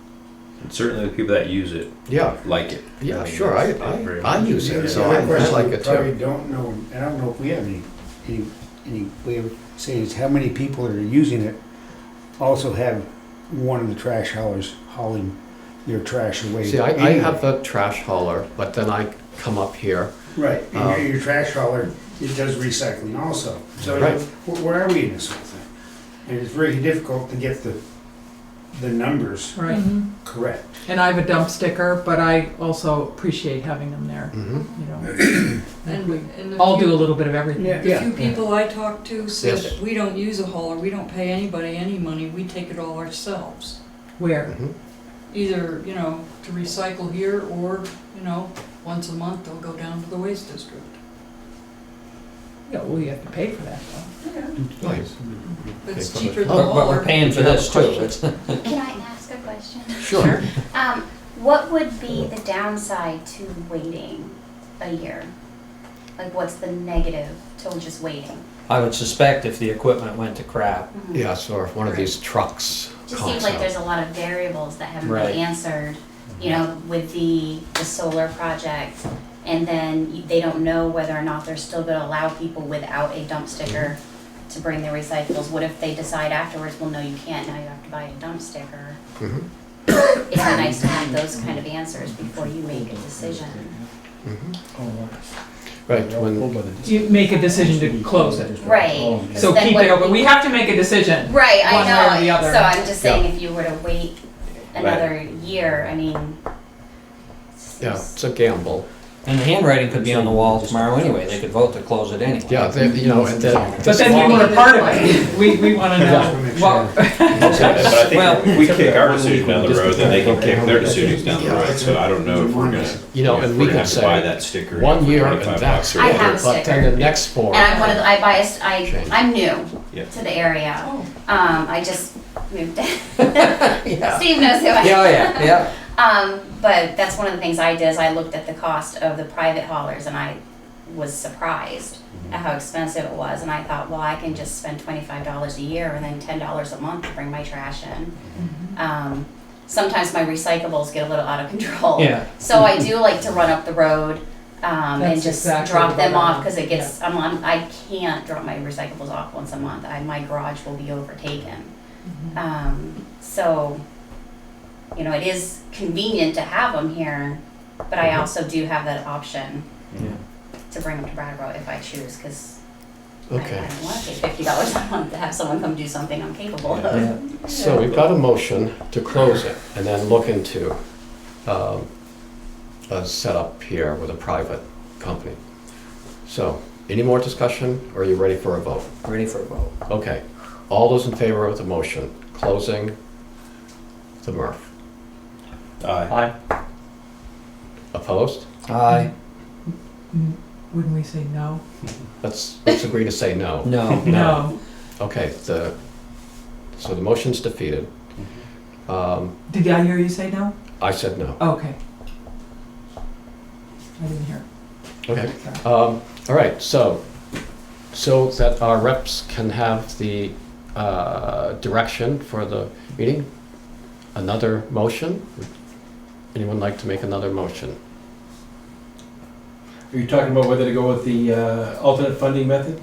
Speaker 2: certainly the people that use it
Speaker 1: Yeah,
Speaker 2: like it.
Speaker 1: yeah,
Speaker 2: I mean,
Speaker 1: sure,
Speaker 2: it's
Speaker 1: I
Speaker 2: very-
Speaker 1: use it, so
Speaker 9: The other
Speaker 1: I
Speaker 9: question
Speaker 1: like
Speaker 9: we
Speaker 1: it
Speaker 9: probably
Speaker 1: too.
Speaker 9: don't know, and I don't know if we have any way of saying is how many people that are using it also have one of the trash haulers hauling their trash away.
Speaker 1: See, I
Speaker 9: anyway.
Speaker 1: have the trash hauler, but then I come up here.
Speaker 9: Right, and your trash hauler, it does recycling also. So
Speaker 1: Right.
Speaker 9: where are we in this whole thing? And it's very difficult to get the numbers
Speaker 3: Right.
Speaker 9: correct.
Speaker 3: And I have a dump sticker, but I also appreciate having them there,
Speaker 1: Mhm.
Speaker 8: And the
Speaker 3: I'll
Speaker 8: few-
Speaker 3: do a little bit of everything.
Speaker 8: The few people I talked to said
Speaker 1: Yes.
Speaker 8: that we don't use a hauler, we don't pay anybody any money, we take it all ourselves.
Speaker 3: Where?
Speaker 1: Mhm.
Speaker 8: Either, to recycle here or, once a month they'll go down to the waste district.
Speaker 3: Yeah, well, you have to pay for that though.
Speaker 1: Right.
Speaker 8: But it's
Speaker 1: Okay,
Speaker 8: cheaper than a
Speaker 4: But
Speaker 8: hauler.
Speaker 4: we're paying for this too. It's-
Speaker 10: Can I ask a question?
Speaker 1: Sure.
Speaker 10: What would be the downside to waiting a year? Like, what's the negative to just waiting?
Speaker 4: I would suspect if the equipment went to crap.
Speaker 10: Mhm.
Speaker 1: Yes, or if one of these trucks
Speaker 10: Just
Speaker 1: conks
Speaker 10: seems like
Speaker 1: out.
Speaker 10: there's a lot of variables that haven't
Speaker 4: Right.
Speaker 10: been answered, with the solar project. And then they don't know whether or not they're still gonna allow people without a dump sticker to bring their recyclables? What if they decide afterwards, well, no, you can't, now you have to buy a dump sticker?
Speaker 1: Mhm.
Speaker 10: It'd be nice to have those kind of answers before you make a decision.
Speaker 1: Mhm. Right, when,
Speaker 3: You make a decision to close it.
Speaker 10: Right.
Speaker 3: So
Speaker 10: Then
Speaker 3: keep
Speaker 10: what-
Speaker 3: it open. We have to make a decision.
Speaker 10: Right,
Speaker 3: one way or
Speaker 10: I
Speaker 3: the
Speaker 10: know,
Speaker 3: other.
Speaker 10: so I'm just saying, if you were to wait another year, I mean.
Speaker 1: yeah, it's a gamble.
Speaker 4: And the handwriting could be on the wall tomorrow anyway, they could vote to close it anyway.
Speaker 1: Yeah, they, you know, and then.
Speaker 3: But then we want a part of it. We want to know what.
Speaker 2: But I think
Speaker 4: Well-
Speaker 2: if we kick our decision down the road, then they can kick their decisions down the road, so I don't know if we're gonna,
Speaker 1: You know,
Speaker 2: if
Speaker 1: and
Speaker 2: we're
Speaker 1: we
Speaker 2: gonna
Speaker 1: could
Speaker 2: have to buy
Speaker 1: say,
Speaker 2: that sticker.
Speaker 1: 1
Speaker 2: for
Speaker 1: year and
Speaker 2: 25
Speaker 1: that's
Speaker 2: bucks or
Speaker 10: I
Speaker 2: whatever.
Speaker 10: have a
Speaker 1: But then the next 4.
Speaker 10: And I'm one of the, I'm new
Speaker 2: Yeah.
Speaker 10: to the area.
Speaker 8: Oh.
Speaker 10: I just moved in.
Speaker 4: Yeah.
Speaker 10: Steve knows who I am.
Speaker 4: Yeah, yeah.
Speaker 10: But that's one of the things I did, is I looked at the cost of the private haulers, and I was surprised at how expensive it was, and I thought, well, I can just spend $25 a year and then $10 a month to bring my trash in. Sometimes my recyclables get a little out of control.
Speaker 4: Yeah.
Speaker 10: So I do like to run up the road, and
Speaker 3: That's
Speaker 10: just
Speaker 3: exactly
Speaker 10: drop them
Speaker 3: what I
Speaker 10: off,
Speaker 3: want.
Speaker 10: because it gets, I can't drop my recyclables off once a month. My garage will be overtaken. So, you know, it is convenient to have them here, but I also do have that option
Speaker 4: Yeah.
Speaker 10: to bring them to Brattleboro if I choose, because I
Speaker 1: Okay,
Speaker 10: don't want to pay $50 a month to have someone come do something I'm capable of.
Speaker 4: Yeah.
Speaker 1: so we've got a motion to close it and then look into a setup here with a private company. So, any more discussion, or are you ready for a vote?
Speaker 4: Ready for a vote.
Speaker 1: Okay, all those in favor of the motion, closing the MRF?
Speaker 2: Aye.
Speaker 1: Opposed?
Speaker 4: Aye.
Speaker 3: Wouldn't we say no?
Speaker 1: Let's agree to say no.
Speaker 4: No.
Speaker 3: No.
Speaker 1: Okay, so the motion's defeated.
Speaker 3: Did I hear you say no?
Speaker 1: I said no.
Speaker 3: Okay. I didn't hear.
Speaker 1: Okay.
Speaker 3: Sorry.
Speaker 1: All right, so that our reps can have the direction for the meeting, another motion? Would anyone like to make another motion?
Speaker 6: Are you talking about whether to go with the alternate funding method?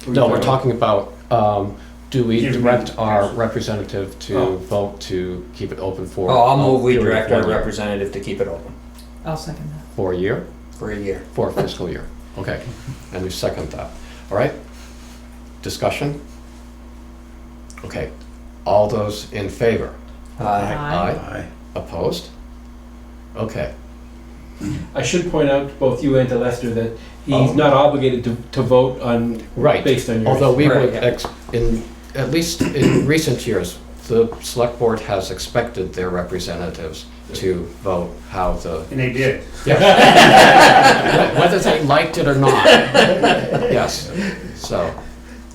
Speaker 6: Or
Speaker 1: No,
Speaker 6: you
Speaker 1: we're talking about, do we
Speaker 9: Give me-
Speaker 1: direct our representative
Speaker 6: Oh.
Speaker 1: to vote to keep it open for?
Speaker 4: Oh, I'll move we
Speaker 1: a period of
Speaker 4: direct our
Speaker 1: 1 year?
Speaker 4: representative to keep it open
Speaker 3: I'll second that.
Speaker 1: For a year?
Speaker 4: for a year.
Speaker 1: For a fiscal year, okay. And you second that, all right? Discussion? Okay, all those in favor?
Speaker 4: Aye.
Speaker 2: Aye.
Speaker 1: Opposed? Okay,
Speaker 6: I should point out to both you and to Lester that he's
Speaker 1: Oh.
Speaker 6: not obligated to vote on,
Speaker 1: right.
Speaker 6: based on your.
Speaker 1: Although we
Speaker 4: Right,
Speaker 1: would,
Speaker 4: yeah.
Speaker 1: at least in recent years, the select board has expected their representatives to vote how the,
Speaker 9: And they did.
Speaker 1: whether they liked it or not. Yes, so,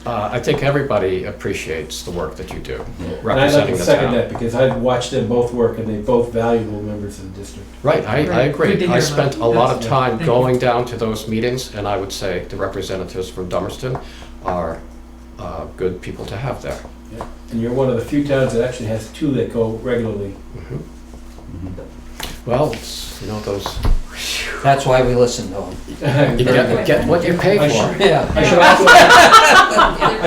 Speaker 1: I think everybody appreciates the work that you do,
Speaker 6: And I'd like
Speaker 1: representing
Speaker 6: to
Speaker 1: the
Speaker 6: second
Speaker 1: town.
Speaker 6: that because I've watched them both work and they're both valuable members of the district.
Speaker 1: Right, I
Speaker 3: Right.
Speaker 1: agree.
Speaker 3: Good to
Speaker 1: I
Speaker 3: hear,
Speaker 1: spent
Speaker 3: Mike.
Speaker 1: a lot of
Speaker 3: That's-
Speaker 1: time
Speaker 3: thank you.
Speaker 1: going down to those meetings, and I would say the representatives from Dummerston are good people to have there.
Speaker 6: And you're one of the few towns that actually has two that go regularly.
Speaker 1: Mhm. Well, it's, you know, those,
Speaker 4: That's why we listen to him.
Speaker 1: you get what you pay
Speaker 6: I
Speaker 1: for.
Speaker 6: should-
Speaker 4: Yeah.
Speaker 6: I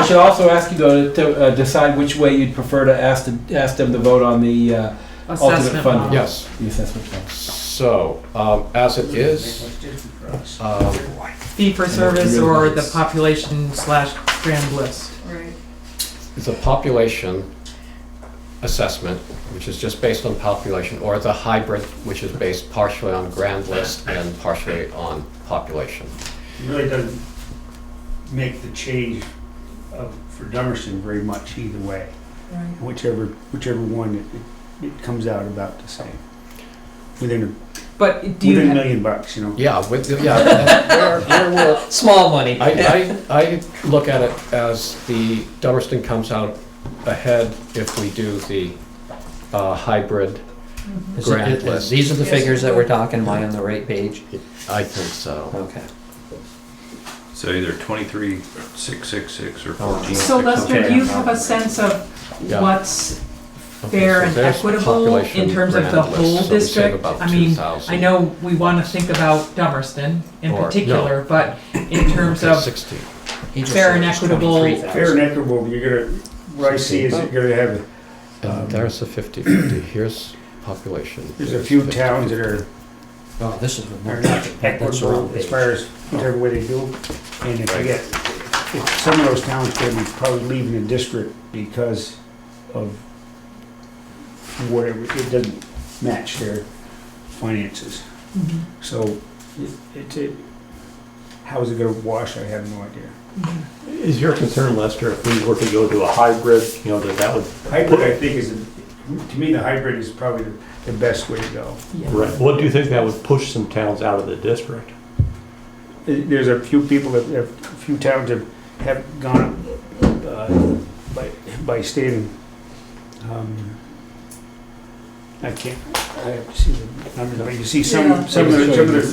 Speaker 6: should also ask you though to decide which way you'd prefer to ask them to vote on the alternate
Speaker 3: Assessment
Speaker 6: funding.
Speaker 3: model.
Speaker 1: Yes,
Speaker 6: The assessment fund.
Speaker 1: so, as it is,
Speaker 3: Fee for service or the population / grand list.
Speaker 8: Right.
Speaker 1: the population assessment, which is just based on population, or the hybrid, which is based partially on grand list and partially on population.
Speaker 9: It really doesn't make the change for Dummerston very much either way.
Speaker 8: Right.
Speaker 9: Whichever one, it comes out about the same. Within
Speaker 3: But do you,
Speaker 9: $1 million, you know.
Speaker 1: Yeah, where we're,
Speaker 4: Small money.
Speaker 1: I look at it as the Dummerston comes out ahead if we do the hybrid
Speaker 4: Is
Speaker 1: grand
Speaker 4: it-
Speaker 1: list.
Speaker 4: These are the
Speaker 8: Yes,
Speaker 4: figures that
Speaker 8: it
Speaker 4: we're
Speaker 8: would.
Speaker 4: talking, am I on the right page?
Speaker 1: I think so.
Speaker 4: Okay.
Speaker 2: So either 23,666 or
Speaker 4: Oh.
Speaker 2: 14,666.
Speaker 3: so Lester,
Speaker 4: Okay.
Speaker 3: do you have a sense of
Speaker 1: Yeah.
Speaker 3: what's
Speaker 1: Okay,
Speaker 3: fair
Speaker 1: so
Speaker 3: and
Speaker 1: there's
Speaker 3: equitable
Speaker 1: population
Speaker 3: in terms of the
Speaker 1: grand list,
Speaker 3: whole
Speaker 1: so we save
Speaker 3: district?
Speaker 1: about
Speaker 3: I mean,
Speaker 1: 2,000.
Speaker 3: I know we want to think about Dummerston in
Speaker 1: Or-
Speaker 3: particular, but in terms
Speaker 1: Okay,
Speaker 3: of
Speaker 1: 16.
Speaker 4: He just
Speaker 3: Fair
Speaker 4: said
Speaker 3: and
Speaker 4: it's
Speaker 3: equitable.
Speaker 4: 23,000.
Speaker 9: Fair and equitable, you're gonna, what I see is you're gonna have,
Speaker 1: And there's the 50/50. Here's population.
Speaker 9: there's a
Speaker 1: Here's
Speaker 9: few
Speaker 1: 50/50.
Speaker 9: towns that are
Speaker 4: Oh, this is the
Speaker 9: are
Speaker 4: one.
Speaker 9: not
Speaker 4: That's the
Speaker 9: equitable
Speaker 4: wrong
Speaker 9: as
Speaker 4: page.
Speaker 9: far as whichever way they do. And if you get, if some of those towns could be probably leaving the district because of whatever, it doesn't match their finances.
Speaker 3: Mhm.
Speaker 9: So it, how is it gonna wash, I have no idea.
Speaker 3: Mhm.
Speaker 7: Is your concern, Lester, if we were to go to a hybrid, you know, that would,
Speaker 9: Hybrid, I think is, to me, the hybrid is probably the best way to go.
Speaker 3: Yeah.
Speaker 7: right, what do you think that would push some towns out of the district?
Speaker 9: There's a few people that, a few towns have gone up by staying, I can't, I have to see the numbers, but you see
Speaker 8: Yeah.
Speaker 9: some of the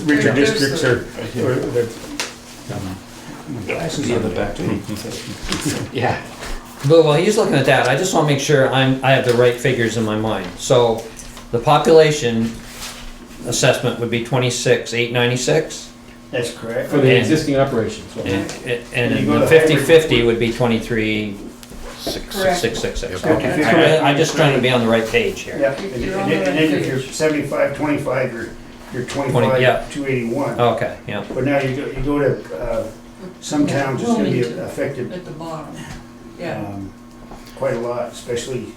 Speaker 9: richer
Speaker 8: Yeah, there's
Speaker 9: districts are, or the. My glasses
Speaker 6: The
Speaker 9: on
Speaker 6: other
Speaker 9: there.
Speaker 6: back page. Yeah.
Speaker 4: But while he's looking at that, I just want to make sure I have the right figures in my mind. So the population assessment would be 26,896,
Speaker 9: That's correct.
Speaker 6: For the
Speaker 4: And-
Speaker 6: existing operations.
Speaker 4: and
Speaker 9: you go
Speaker 4: the
Speaker 9: to
Speaker 4: 50/50 would be 23,666.
Speaker 1: Six.
Speaker 9: Okay.
Speaker 4: Okay, I'm just trying to be on the right page here.
Speaker 9: Yeah, and then if you're 75, 25, you're
Speaker 4: 20, yeah.
Speaker 9: 25, 281.
Speaker 4: Okay, yeah.
Speaker 9: But now you go to, some towns, it's gonna be
Speaker 8: Wilmington.
Speaker 9: affected
Speaker 8: At the bottom, yeah.
Speaker 9: quite a lot, especially,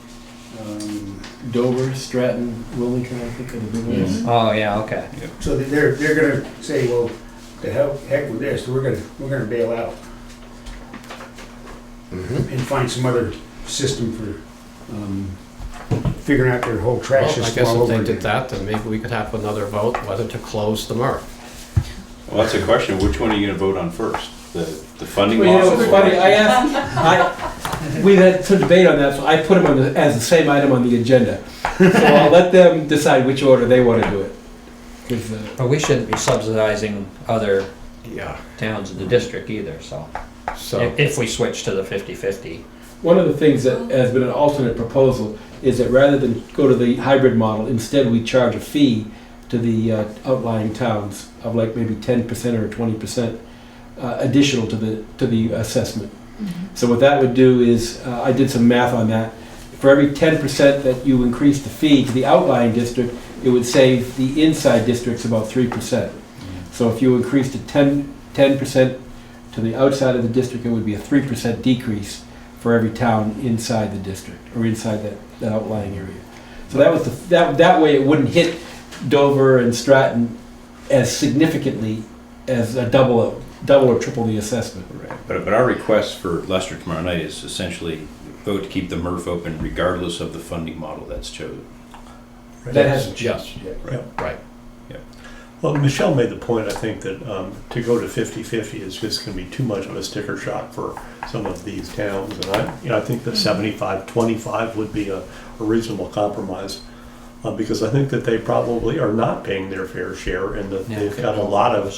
Speaker 6: Dover, Stratton, Wilmington, I think are the big ones.
Speaker 4: Oh, yeah, okay.
Speaker 9: so they're gonna say, well, the heck with this, we're gonna bail out
Speaker 1: Mhm.
Speaker 9: and find some other system for, figuring out their whole trash
Speaker 1: Well, I
Speaker 9: system
Speaker 1: guess
Speaker 9: all
Speaker 1: if
Speaker 9: over
Speaker 1: they
Speaker 9: again.
Speaker 1: did that, then maybe we could have another vote whether to close the MRF.
Speaker 2: Well, that's a question, which one are you gonna vote on first? The funding
Speaker 6: Well, you know,
Speaker 2: model?
Speaker 6: it's funny, we had some debate on that, so I put them on as the same item on the agenda. So I'll let them decide which order they want to do it. 'Cause,
Speaker 4: But we shouldn't be subsidizing other
Speaker 1: Yeah.
Speaker 4: towns in the district either, so
Speaker 1: So,
Speaker 4: if we switch to the 50/50.
Speaker 6: one of the things that has been an alternate proposal is that rather than go to the hybrid model, instead we charge a fee to the outlying towns of like maybe 10% or 20% additional to the assessment. So what that would do is, I did some math on that. For every 10% that you increase the fee to the outlying district, it would save the inside districts about 3%. So if you increased to 10% to the outside of the district, it would be a 3% decrease for every town inside the district, or inside that outlying area. So that was that way it wouldn't hit Dover and Stratton as significantly as a double or triple the assessment.
Speaker 2: Right. But our request for Lester tomorrow night is essentially vote to keep the MRF open regardless of the funding model that's chosen.
Speaker 6: That hasn't
Speaker 1: yes,
Speaker 6: changed yet.
Speaker 1: right.
Speaker 7: Well, Michelle made the point, I think, that to go to 50/50 is just gonna be too much of a sticker shock for some of these towns. And I think that 75-25 would be a reasonable compromise. Because I think that they probably are not paying their fair share and that
Speaker 4: Yeah,
Speaker 7: they've got a lot of,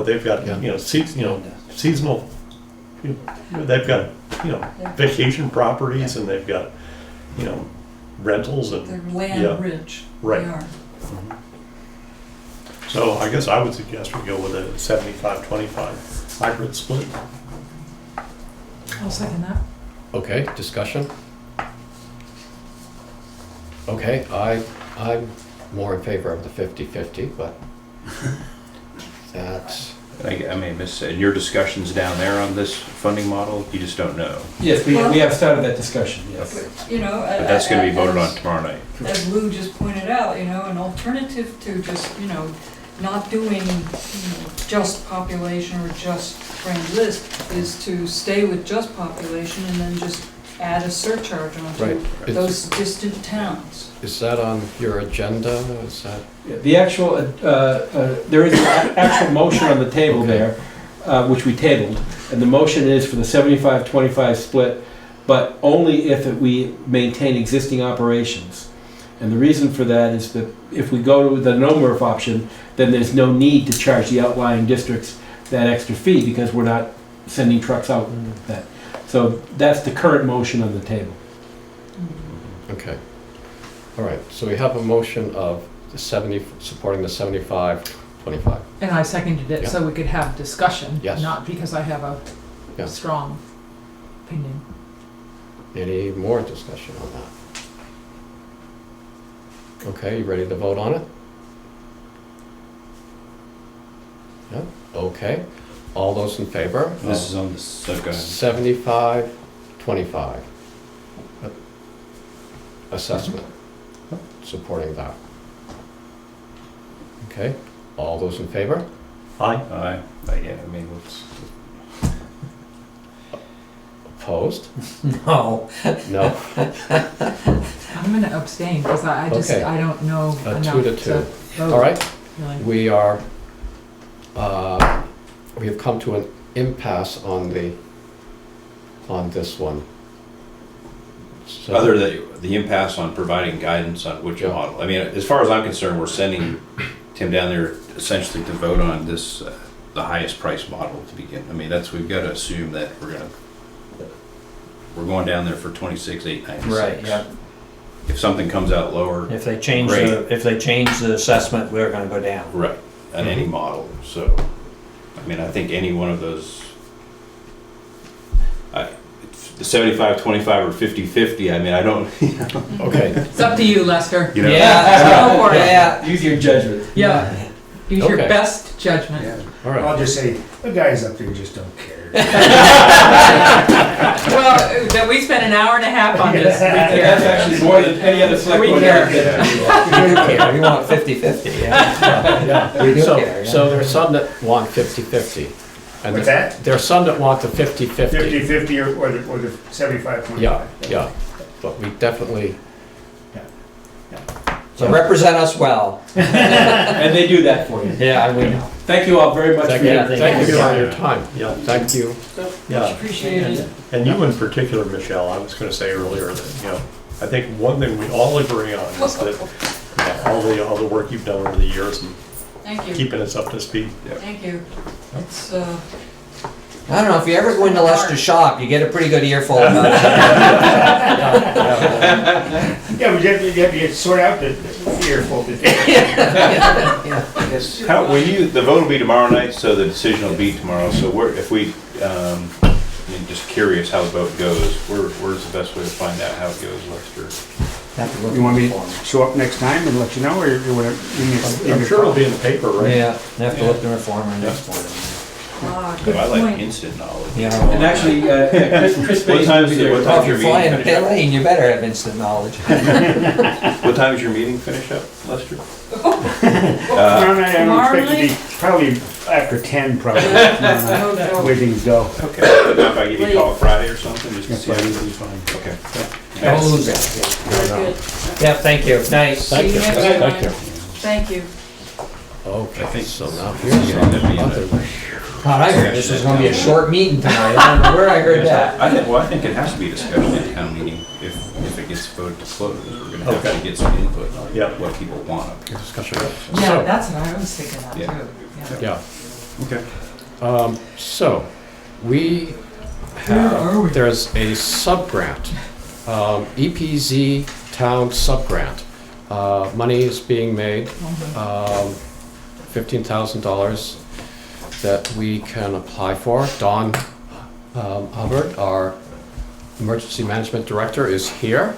Speaker 7: they've got,
Speaker 1: Yeah.
Speaker 7: seasonal, they've got, vacation properties and they've got, rentals and,
Speaker 8: They're
Speaker 7: yeah,
Speaker 8: land rich, they
Speaker 7: right.
Speaker 8: are.
Speaker 7: So I guess I would suggest we go with a 75-25 hybrid split.
Speaker 3: I'll second that.
Speaker 1: Okay, discussion? Okay, I'm more in favor of the 50/50, but that's,
Speaker 2: I may miss, in your discussions down there on this funding model, you just don't know.
Speaker 6: Yes, we have started that discussion, yes.
Speaker 8: You know.
Speaker 2: But that's gonna be voted on tomorrow night.
Speaker 8: As Lou just pointed out, an alternative to just, not doing, just population or just grand list is to stay with just population and then just add a surcharge
Speaker 1: right.
Speaker 8: onto those distant towns.
Speaker 1: Is that on your agenda? Is that?
Speaker 6: The actual, there is an actual motion on the table
Speaker 1: Okay.
Speaker 6: there, which we tabled, and the motion is for the 75-25 split, but only if we maintain existing operations. And the reason for that is that if we go to the no MRF option, then there's no need to charge the outlying districts that extra fee because we're not sending trucks out with that. So that's the current motion on the table.
Speaker 1: Okay. All right, so we have a motion of the 70, supporting the 75-25.
Speaker 3: And I seconded it so we could have discussion.
Speaker 1: Yes.
Speaker 3: Not because I have a
Speaker 1: Yeah.
Speaker 3: strong opinion.
Speaker 1: Any more discussion on that? Okay, you ready to vote on it? Yeah, okay. All those in favor?
Speaker 2: This is on the, so go ahead.
Speaker 1: 75, 25. Assessment, supporting that. Okay, all those in favor?
Speaker 7: Aye.
Speaker 2: Yeah, I mean, let's,
Speaker 1: Opposed?
Speaker 4: No.
Speaker 1: No.
Speaker 3: I'm gonna abstain because I just,
Speaker 1: Okay.
Speaker 3: I don't know
Speaker 1: A
Speaker 3: enough
Speaker 1: 2 to
Speaker 3: to
Speaker 1: 2.
Speaker 3: vote.
Speaker 1: All right,
Speaker 3: Really.
Speaker 1: we have come to an impasse on this one. So-
Speaker 2: other than the impasse on providing guidance on which
Speaker 1: Yeah.
Speaker 2: model. I mean, as far as I'm concerned, we're sending Tim down there essentially to vote on this, the highest price model to begin. I mean, we've got to assume that we're going down there for 26,896.
Speaker 4: Right, yeah.
Speaker 2: If something comes out lower,
Speaker 4: If they change
Speaker 2: Great.
Speaker 4: if they change the assessment, we're gonna go down.
Speaker 2: right, on any model, so, I mean, I think any one of those, the 75, 25, or 50, 50, I mean, I don't,
Speaker 1: Okay,
Speaker 3: It's up to you, Lester.
Speaker 2: you know.
Speaker 4: Yeah,
Speaker 3: Go for it.
Speaker 4: yeah.
Speaker 6: Use your judgment.
Speaker 3: Yeah. Use your
Speaker 1: Okay.
Speaker 3: best judgment.
Speaker 9: Yeah.
Speaker 1: all right.
Speaker 9: I'll just say, the guys up there just don't care.
Speaker 3: Well, that we spent an hour and a half on this. We
Speaker 6: That's
Speaker 3: care.
Speaker 6: actually more than any other select
Speaker 3: We
Speaker 6: board
Speaker 3: care.
Speaker 6: ever did.
Speaker 4: Yeah, we want 50-50, yeah.
Speaker 1: Yeah,
Speaker 4: We do
Speaker 1: so,
Speaker 4: care, yeah.
Speaker 1: so there's some that want 50/50. And
Speaker 9: What's that?
Speaker 1: There are some that want the 50/50.
Speaker 9: 50/50 or the 75/25.
Speaker 1: Yeah, but we definitely,
Speaker 4: So represent us well.
Speaker 6: And they do that for you.
Speaker 4: Yeah, we know.
Speaker 6: Thank you all very much for
Speaker 1: thank
Speaker 6: your
Speaker 1: you,
Speaker 4: thank
Speaker 1: thank you
Speaker 4: you.
Speaker 1: for your time.
Speaker 7: Yeah.
Speaker 1: Thank you.
Speaker 7: Yeah.
Speaker 8: Appreciated.
Speaker 7: And you in particular, Michelle, I was gonna say earlier that, I think one thing we all agree on is that all the work you've done over the years and
Speaker 8: Thank you,
Speaker 7: keeping us up to speed.
Speaker 8: thank you. It's,
Speaker 4: I don't know, if you ever go into Leicester shop, you get a pretty good earful about it.
Speaker 9: Yeah, but you have to sort out the earful.
Speaker 2: How, the vote will be tomorrow night, so the decision will be tomorrow, so I mean, just curious how the vote goes, where's the best way to find out how it goes, Lester?
Speaker 9: You want me to show up next time and let you know, or you want to?
Speaker 7: I'm sure it'll be in the paper, right?
Speaker 4: Yeah, have to look the reformer next morning.
Speaker 8: good
Speaker 2: I like
Speaker 8: point.
Speaker 2: instant knowledge.
Speaker 4: Yeah.
Speaker 6: And actually, Chris
Speaker 2: What
Speaker 6: Bates
Speaker 2: time
Speaker 6: will be
Speaker 2: is it?
Speaker 6: there.
Speaker 2: What
Speaker 4: Oh,
Speaker 2: time's
Speaker 4: if
Speaker 2: your
Speaker 4: you're flying to
Speaker 2: meeting finish up?
Speaker 4: Lane, you better have instant knowledge.
Speaker 2: What time is your meeting finish up, Lester?
Speaker 9: Tomorrow night, I don't expect to be, probably after 10, probably.
Speaker 8: Oh,
Speaker 9: The
Speaker 8: no.
Speaker 9: way things go.
Speaker 2: Okay, but if I give you a call Friday or something, just to
Speaker 9: That's
Speaker 2: see
Speaker 9: why
Speaker 2: how
Speaker 9: it'll be fine.
Speaker 2: okay.
Speaker 4: Don't lose it.
Speaker 8: Very good.
Speaker 4: Yeah, thank you, nice.
Speaker 1: Thank
Speaker 8: See
Speaker 1: you.
Speaker 8: you next
Speaker 1: Thank
Speaker 8: time.
Speaker 1: you.
Speaker 8: Thank you.
Speaker 1: Okay,
Speaker 2: I think
Speaker 1: so now
Speaker 2: Yeah,
Speaker 1: here's
Speaker 2: that'd be
Speaker 1: some
Speaker 2: in
Speaker 1: other.
Speaker 4: God, I heard this was gonna be a short meeting tonight, I don't know where I heard that.
Speaker 2: I think it has to be discussion at town meeting if it gets voted to close. We're gonna have to get some input on
Speaker 7: Yeah.
Speaker 2: what people want up here.
Speaker 1: Discussion.
Speaker 3: Yeah,
Speaker 1: So-
Speaker 3: that's what I was thinking of
Speaker 2: Yeah.
Speaker 3: too.
Speaker 1: Yeah.
Speaker 2: Okay.
Speaker 1: So, we have, there's a sub-grant, EPZ Town Sub-Grant. Money is being made, $15,000 that we can apply for. Don Hubbard, our Emergency Management Director, is here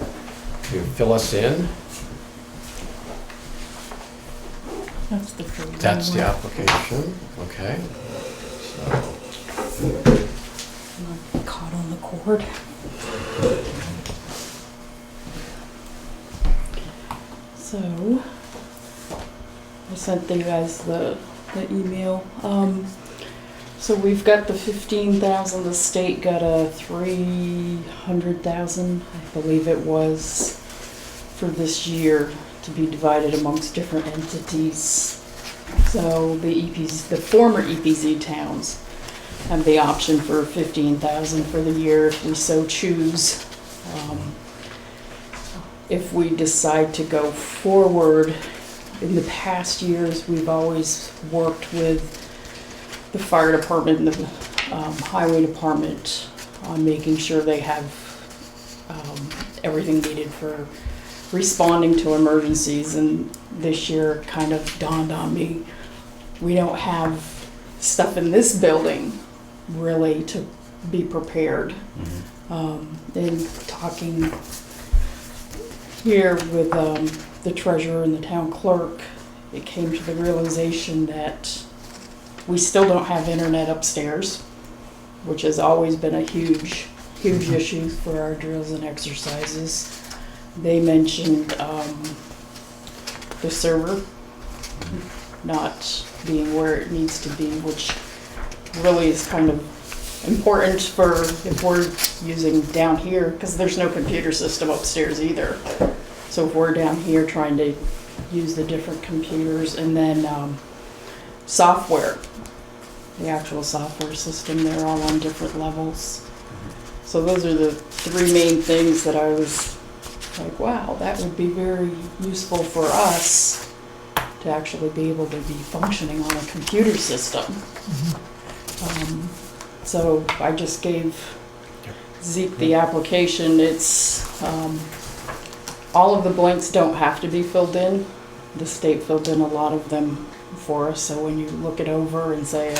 Speaker 1: to fill us in.
Speaker 8: That's the first
Speaker 1: That's the application, okay.
Speaker 8: Caught on the cord.
Speaker 11: So, I sent you guys the email. So we've got the 15,000, the state got a 300,000, I believe it was, for this year to be divided amongst different entities. So the former EPZ towns have the option for 15,000 for the year if we so choose. If we decide to go forward, in the past years, we've always worked with the fire department and the highway department on making sure they have everything needed for responding to emergencies. And this year it kind of dawned on me, we don't have stuff in this building really to be prepared. In talking here with the treasurer and the town clerk, it came to the realization that we still don't have internet upstairs, which has always been a huge issue for our drills and exercises. They mentioned the server not being where it needs to be, which really is kind of important for if we're using down here, because there's no computer system upstairs either. So if we're down here trying to use the different computers, and then software, the actual software system, they're all on different levels. So those are the three main things that I was like, wow, that would be very useful for us to actually be able to be functioning on a computer system. So I just gave Zeke the application. It's all of the blanks don't have to be filled in. The state filled in a lot of them for us, so when you look it over and say,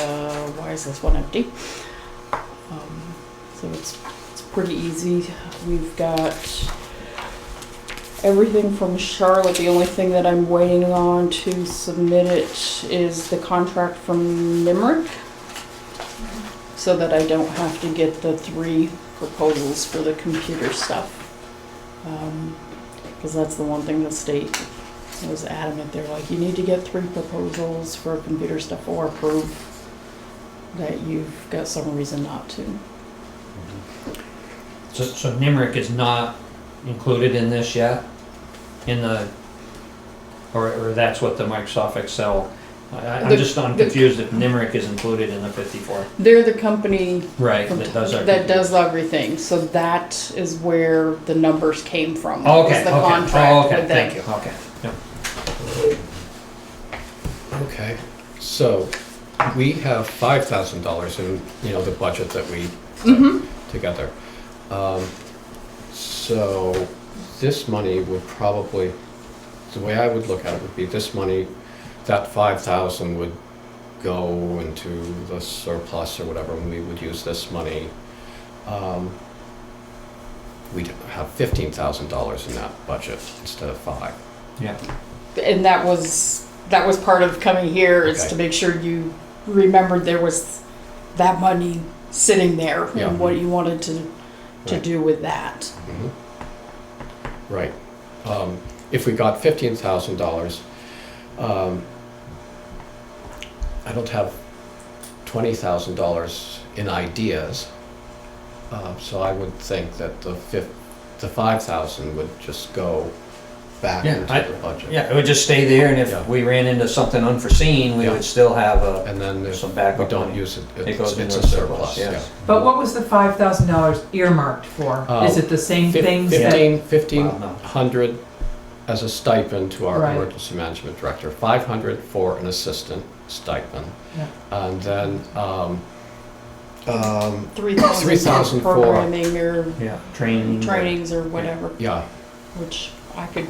Speaker 11: why is this one empty? So it's pretty easy. We've got everything from Charlotte. The only thing that I'm waiting on to submit it is the contract from Limerick, so that I don't have to get the 3 proposals for the computer stuff. Because that's the one thing the state was adamant. They're like, you need to get 3 proposals for computer stuff or prove that you've got some reason not to.
Speaker 4: So Nimerick is not included in this yet? In the, or that's what the Microsoft Excel, I'm confused if Nimerick is included in the 54.
Speaker 11: They're the company
Speaker 4: Right,
Speaker 11: from
Speaker 4: that does our.
Speaker 11: everything. So that is where the numbers came from.
Speaker 4: Oh,
Speaker 11: Was
Speaker 4: okay,
Speaker 11: the
Speaker 4: okay.
Speaker 11: contract
Speaker 4: Oh, okay,
Speaker 11: with them.
Speaker 4: thank you, okay. Yep.
Speaker 1: Okay, so we have $5,000 in, the budget that we put together. So this money would probably, the way I would look at it would be this money, that 5,000 would go into the surplus or whatever, and we would use this money. We'd have $15,000 in that budget instead of 5.
Speaker 4: Yeah.
Speaker 11: And that was part of coming here, is
Speaker 1: Okay.
Speaker 11: to make sure you remembered there was that money sitting there
Speaker 1: Yeah.
Speaker 11: and what you wanted to
Speaker 1: Right.
Speaker 11: do with that.
Speaker 1: Mhm. Right. If we got $15,000, I don't have $20,000 in ideas, so I would think that the 5,000 would just go back
Speaker 4: Yeah,
Speaker 1: into the budget.
Speaker 4: Yeah, it would just stay there, and
Speaker 1: Yeah.
Speaker 4: if we ran into something unforeseen, we
Speaker 1: Yeah.
Speaker 4: would still have
Speaker 1: And then if
Speaker 4: some
Speaker 1: we
Speaker 4: backup
Speaker 1: don't
Speaker 4: money.
Speaker 1: use it,
Speaker 4: It goes
Speaker 1: it's
Speaker 4: into
Speaker 1: a
Speaker 4: a
Speaker 1: surplus,
Speaker 4: surplus,
Speaker 1: yeah.
Speaker 4: yes.
Speaker 3: But what was the $5,000 earmarked for? Is it the same things that?
Speaker 1: 1,500 as a stipend to our
Speaker 3: Right.
Speaker 1: emergency management director, 500 for an assistant stipend.
Speaker 3: Yeah.
Speaker 1: And then,
Speaker 11: 3,000
Speaker 1: 3,000
Speaker 11: for
Speaker 1: for-
Speaker 11: programming or
Speaker 4: Yeah, training.
Speaker 11: trainings or whatever,
Speaker 1: yeah,
Speaker 11: which I could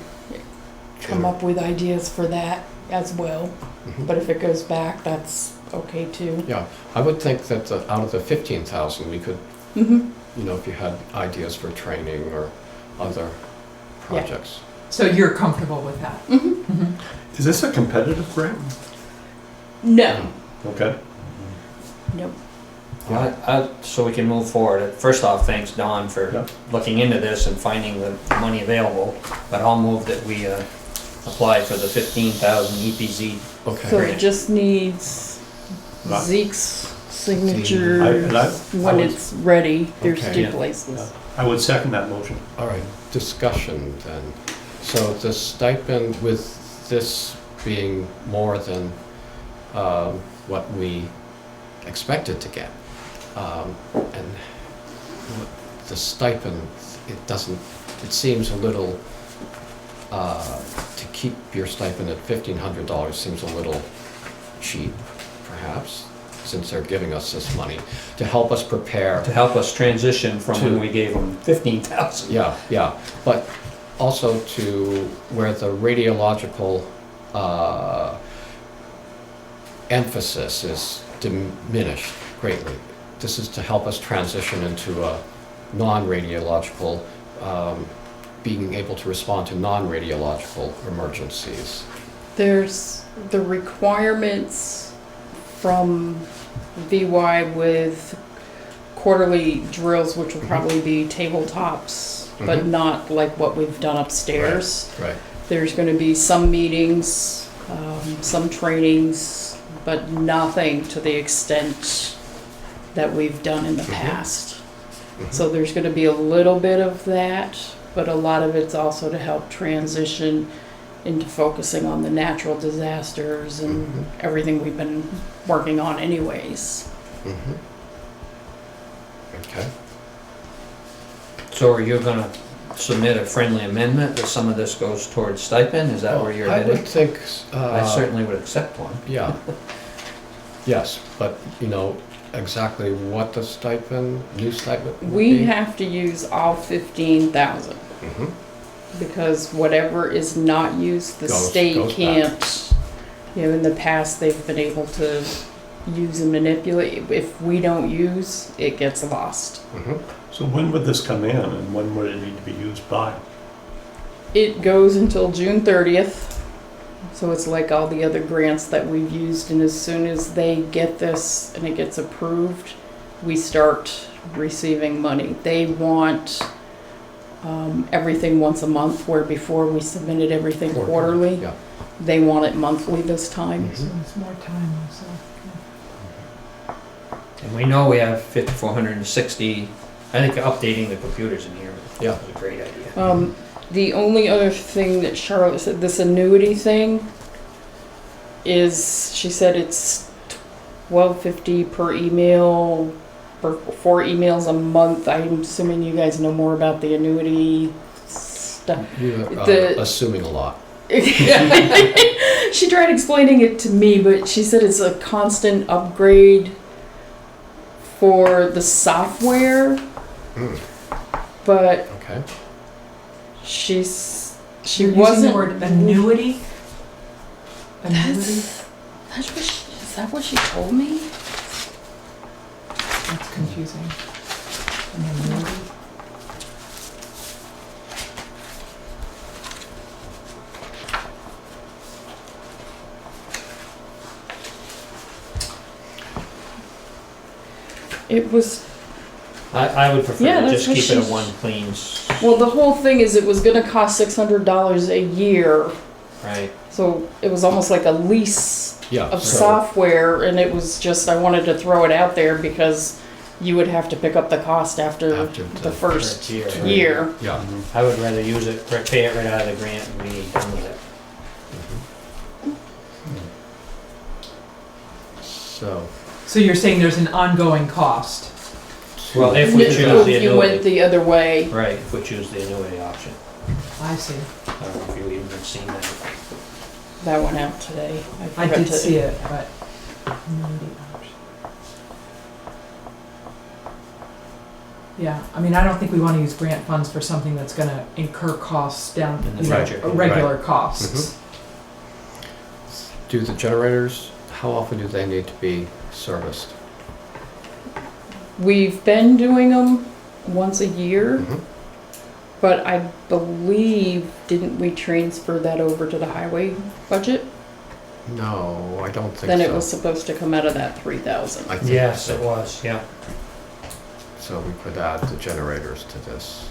Speaker 11: come up with ideas for that as well.
Speaker 1: mhm.
Speaker 11: But if it goes back, that's okay too.
Speaker 1: Yeah, I would think that out of the 15,000, we could,
Speaker 11: Mm-hmm.
Speaker 1: if you had ideas for training or other projects.
Speaker 3: So you're comfortable with that?
Speaker 11: Mm-hmm.
Speaker 7: Is this a competitive grant?
Speaker 11: No,
Speaker 7: Okay.
Speaker 11: nope.
Speaker 4: So we can move forward. First off, thanks Don
Speaker 7: Yeah.
Speaker 4: for looking into this and finding the money available, but I'll move that we apply for the 15,000 EPZ.
Speaker 1: Okay.
Speaker 11: So it just needs
Speaker 7: Right.
Speaker 11: Zeke's signature
Speaker 7: and I
Speaker 11: when
Speaker 7: would-
Speaker 11: it's ready. There's
Speaker 1: Okay.
Speaker 11: 2
Speaker 4: Yeah.
Speaker 11: places.
Speaker 7: I would second that motion.
Speaker 1: All right, discussion then. So the stipend, with this being more than what we expected to get, and the stipend, it seems a little, to keep your stipend at $1,500 seems a little cheap, perhaps, since they're giving us this money to help us prepare.
Speaker 4: To help us transition from when
Speaker 1: To-
Speaker 4: we gave them 15,000.
Speaker 1: Yeah, but also to where the radiological emphasis is diminished greatly. this is to help us transition into a non-radiological, being able to respond to non-radiological emergencies.
Speaker 11: There's the requirements from VY with quarterly drills, which will probably be tabletops, but
Speaker 1: Mhm.
Speaker 11: not like what we've done upstairs.
Speaker 1: Right.
Speaker 11: There's going to be some meetings, some trainings, but nothing to the extent that we've done in the past. So there's going to be a little bit of that, but a lot of it's also to help transition into focusing on the natural disasters and everything we've been working on anyways.
Speaker 1: Mhm. Okay.
Speaker 4: So are you gonna submit a friendly amendment that some of this goes towards stipend? Is that where you're
Speaker 1: I would
Speaker 4: headed?
Speaker 1: think,
Speaker 4: I certainly would accept one.
Speaker 1: yeah. Yes, but, you know, exactly what the stipend, new stipend would
Speaker 11: We
Speaker 1: be?
Speaker 11: have to use all 15,000
Speaker 1: Mhm.
Speaker 11: because whatever is not used, the
Speaker 1: Goes
Speaker 11: state
Speaker 1: back.
Speaker 11: can't. You know, in the past, they've been able to use and manipulate. If we don't use, it gets lost.
Speaker 1: Mhm.
Speaker 7: So when would this come in and when would it need to be used by?
Speaker 11: It goes until June 30th. So it's like all the other grants that we've used, and as soon as they get this and it gets approved, we start receiving money. They want everything once a month, where before we submitted everything quarterly.
Speaker 1: Yeah.
Speaker 11: They want it monthly this time.
Speaker 3: So it's more time, so.
Speaker 4: And we know we have 5,460, I think updating the computers in here
Speaker 1: Yeah.
Speaker 4: is a great idea.
Speaker 11: The only other thing that Charlotte said, this annuity thing, is she said it's $12.50 per email, for 4 emails a month. I'm assuming you guys know more about the annuity stuff.
Speaker 1: You're
Speaker 11: The-
Speaker 1: assuming a lot.
Speaker 11: She tried explaining it to me, but she said it's a constant upgrade for the software.
Speaker 1: Hmm.
Speaker 11: But
Speaker 1: Okay.
Speaker 11: she
Speaker 3: You're using
Speaker 11: wasn't.
Speaker 3: the word annuity? Annuity?
Speaker 11: That's what is that what she told me?
Speaker 3: That's confusing. An annuity?
Speaker 11: It was,
Speaker 4: I would prefer
Speaker 11: Yeah,
Speaker 4: to
Speaker 11: that's
Speaker 4: just
Speaker 11: what
Speaker 4: keep it a
Speaker 11: she's-
Speaker 4: one clean,
Speaker 11: well, the whole thing is it was gonna cost $600 a year.
Speaker 4: right?
Speaker 11: So it was almost like a lease
Speaker 1: Yeah.
Speaker 11: of
Speaker 1: so-
Speaker 11: software, and it was just, I wanted to throw it out there because you would have to pick up the cost after
Speaker 1: After
Speaker 11: the
Speaker 1: the
Speaker 11: first
Speaker 4: year.
Speaker 11: year.
Speaker 1: Yeah.
Speaker 4: I would rather use it, pay it right out of the grant and be done with it.
Speaker 1: So.
Speaker 3: So you're saying there's an ongoing cost?
Speaker 4: Well, if we
Speaker 11: If
Speaker 4: choose the
Speaker 11: you went
Speaker 4: annuity,
Speaker 11: the other way,
Speaker 4: right, if we choose the annuity option.
Speaker 3: I see.
Speaker 4: I don't know if you even seen that.
Speaker 11: that went out today.
Speaker 3: I
Speaker 11: forgot
Speaker 3: did
Speaker 11: to-
Speaker 3: see it, but. Annuity option. Yeah, I mean, I don't think we want to use grant funds for something that's gonna incur costs down,
Speaker 4: In the
Speaker 3: you know,
Speaker 4: future.
Speaker 3: regular costs.
Speaker 1: Do the generators, how often do they need to be serviced?
Speaker 11: We've been doing them once a year,
Speaker 1: Mhm.
Speaker 11: but I believe, didn't we transfer that over to the highway budget?
Speaker 1: No, I don't think so.
Speaker 11: Then it was supposed to come out of that 3,000.
Speaker 1: I think
Speaker 4: Yes,
Speaker 1: so.
Speaker 4: it was, yeah.
Speaker 1: So we could add the generators to this.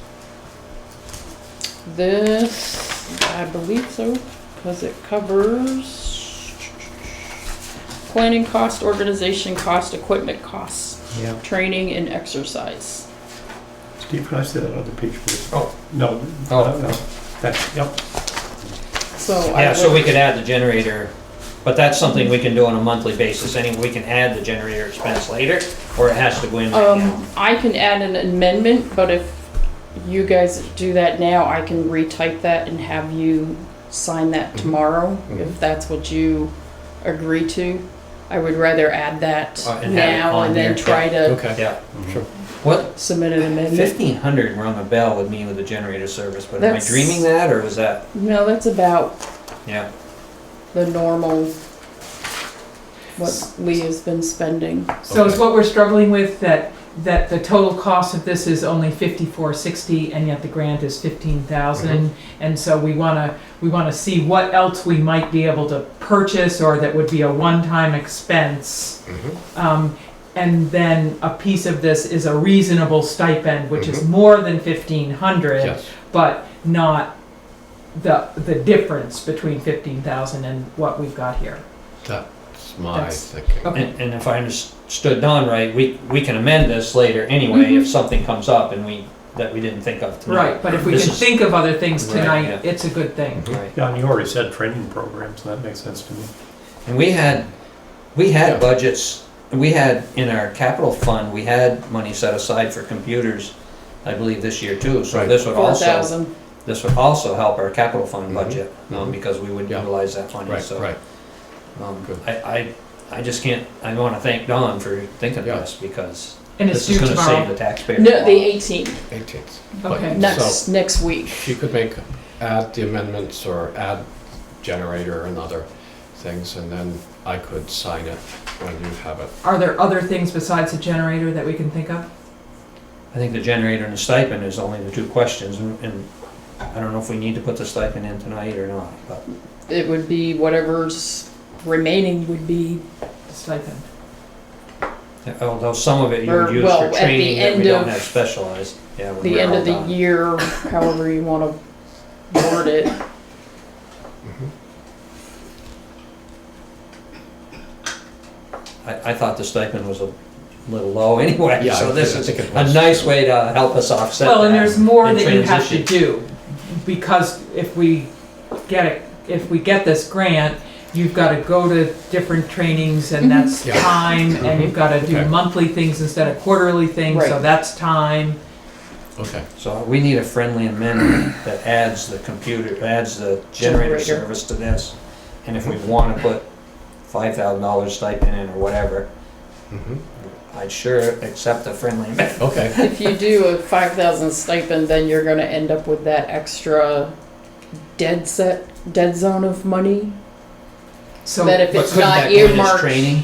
Speaker 11: This, I believe so, because it covers planning cost, organization cost, equipment costs,
Speaker 4: Yeah.
Speaker 11: training and exercise.
Speaker 7: Steve, can I see that other page, please?
Speaker 4: Oh.
Speaker 7: No.
Speaker 4: Oh.
Speaker 7: No. Thanks, yep.
Speaker 11: So
Speaker 4: Yeah, so we could add the generator, but that's something we can do on a monthly basis. Anyway, we can add the generator expense later, or it has to go in right now.
Speaker 11: I can add an amendment, but if you guys do that now, I can retype that and have you sign that tomorrow, if that's what you agree to. I would rather add that
Speaker 4: And have it
Speaker 11: now
Speaker 4: on
Speaker 11: and then
Speaker 4: there,
Speaker 11: try to
Speaker 1: Okay.
Speaker 4: Yeah.
Speaker 1: Sure.
Speaker 4: What,
Speaker 11: submit an amendment.
Speaker 4: 1,500 rung a bell with me with the generator service, but am I
Speaker 11: That's-
Speaker 4: dreaming that, or was that,
Speaker 11: No, that's about
Speaker 4: yeah?
Speaker 11: the normal. what Leah's been spending.
Speaker 3: So is
Speaker 1: Okay.
Speaker 3: what we're struggling with, that the total cost of this is only 5460, and yet the grant is 15,000, and so we wanna see what else we might be able to purchase, or that would be a one-time expense. And then a piece of this is a reasonable stipend, which is more than 1,500,
Speaker 1: Yes,
Speaker 3: but not the difference between 15,000 and what we've got here.
Speaker 1: that's my
Speaker 3: That's-
Speaker 1: thinking.
Speaker 3: Okay.
Speaker 4: And if I understood Don right, we can amend this later anyway if something comes up and that we didn't think of tonight.
Speaker 3: Right, but if we
Speaker 4: This
Speaker 3: can
Speaker 4: is-
Speaker 3: think of other things
Speaker 4: Right,
Speaker 3: tonight,
Speaker 4: yeah.
Speaker 3: it's a good thing.
Speaker 4: Right.
Speaker 7: Yeah, and you already said training programs, and that makes sense to me.
Speaker 4: And we had
Speaker 1: Yeah.
Speaker 4: budgets, we had in our capital fund, we had money set aside for computers, I believe this year too, so
Speaker 1: Right.
Speaker 4: this would also,
Speaker 11: 4,000.
Speaker 4: this would also help our capital fund
Speaker 1: Mhm.
Speaker 4: budget,
Speaker 1: Mhm.
Speaker 4: because we would
Speaker 1: Yeah.
Speaker 4: utilize that money,
Speaker 1: Right,
Speaker 4: so.
Speaker 1: right. Good.
Speaker 4: I just can't, I wanna thank Don for thinking of
Speaker 1: Yeah.
Speaker 4: this, because
Speaker 3: And it's
Speaker 4: this is
Speaker 3: due
Speaker 4: gonna save
Speaker 3: tomorrow.
Speaker 4: the taxpayer.
Speaker 11: No,
Speaker 4: a lot.
Speaker 11: the 18th,
Speaker 1: 18th.
Speaker 3: Okay.
Speaker 11: next week.
Speaker 1: She could add the amendments or add generator and other things, and then I could sign it when you have it.
Speaker 3: Are there other things besides the generator that we can think of?
Speaker 4: I think the generator and the stipend is only the two questions, and I don't know if we need to put the stipend in tonight or not, but.
Speaker 11: It would be whatever's remaining would be,
Speaker 3: The stipend.
Speaker 4: Although some of it you
Speaker 11: Or,
Speaker 4: would use
Speaker 11: well,
Speaker 4: for
Speaker 11: at the
Speaker 4: training that we
Speaker 11: end
Speaker 4: don't
Speaker 11: of-
Speaker 4: have specialized, yeah. when
Speaker 11: the
Speaker 4: we're
Speaker 11: end
Speaker 4: all
Speaker 11: of the
Speaker 4: done.
Speaker 11: year, however you wanna word it.
Speaker 4: I thought the stipend was a little low anyway,
Speaker 1: Yeah,
Speaker 4: so this
Speaker 1: I
Speaker 4: is
Speaker 1: think it
Speaker 4: a
Speaker 1: was,
Speaker 4: nice
Speaker 1: too.
Speaker 4: way to help us offset
Speaker 3: Well, and
Speaker 4: that
Speaker 3: there's more
Speaker 4: and
Speaker 3: that you have to
Speaker 4: transition.
Speaker 3: do, because if we get this grant, you've gotta go to different trainings, and that's
Speaker 1: Yeah.
Speaker 3: time, and you've gotta do
Speaker 1: Okay.
Speaker 3: monthly things instead of quarterly things, so
Speaker 11: Right.
Speaker 3: that's time.
Speaker 1: Okay,
Speaker 4: So we need a friendly amendment that adds the generator
Speaker 11: Generator.
Speaker 4: service to this. And if we wanna put $5,000 stipend in or whatever,
Speaker 1: mhm,
Speaker 4: I'd sure accept a friendly amendment.
Speaker 1: okay,
Speaker 11: If you do a 5,000 stipend, then you're gonna end up with that extra dead zone of money.
Speaker 3: So
Speaker 11: That if
Speaker 4: But
Speaker 11: it's
Speaker 4: couldn't
Speaker 11: not
Speaker 4: that go in as
Speaker 11: earmarked,
Speaker 4: training?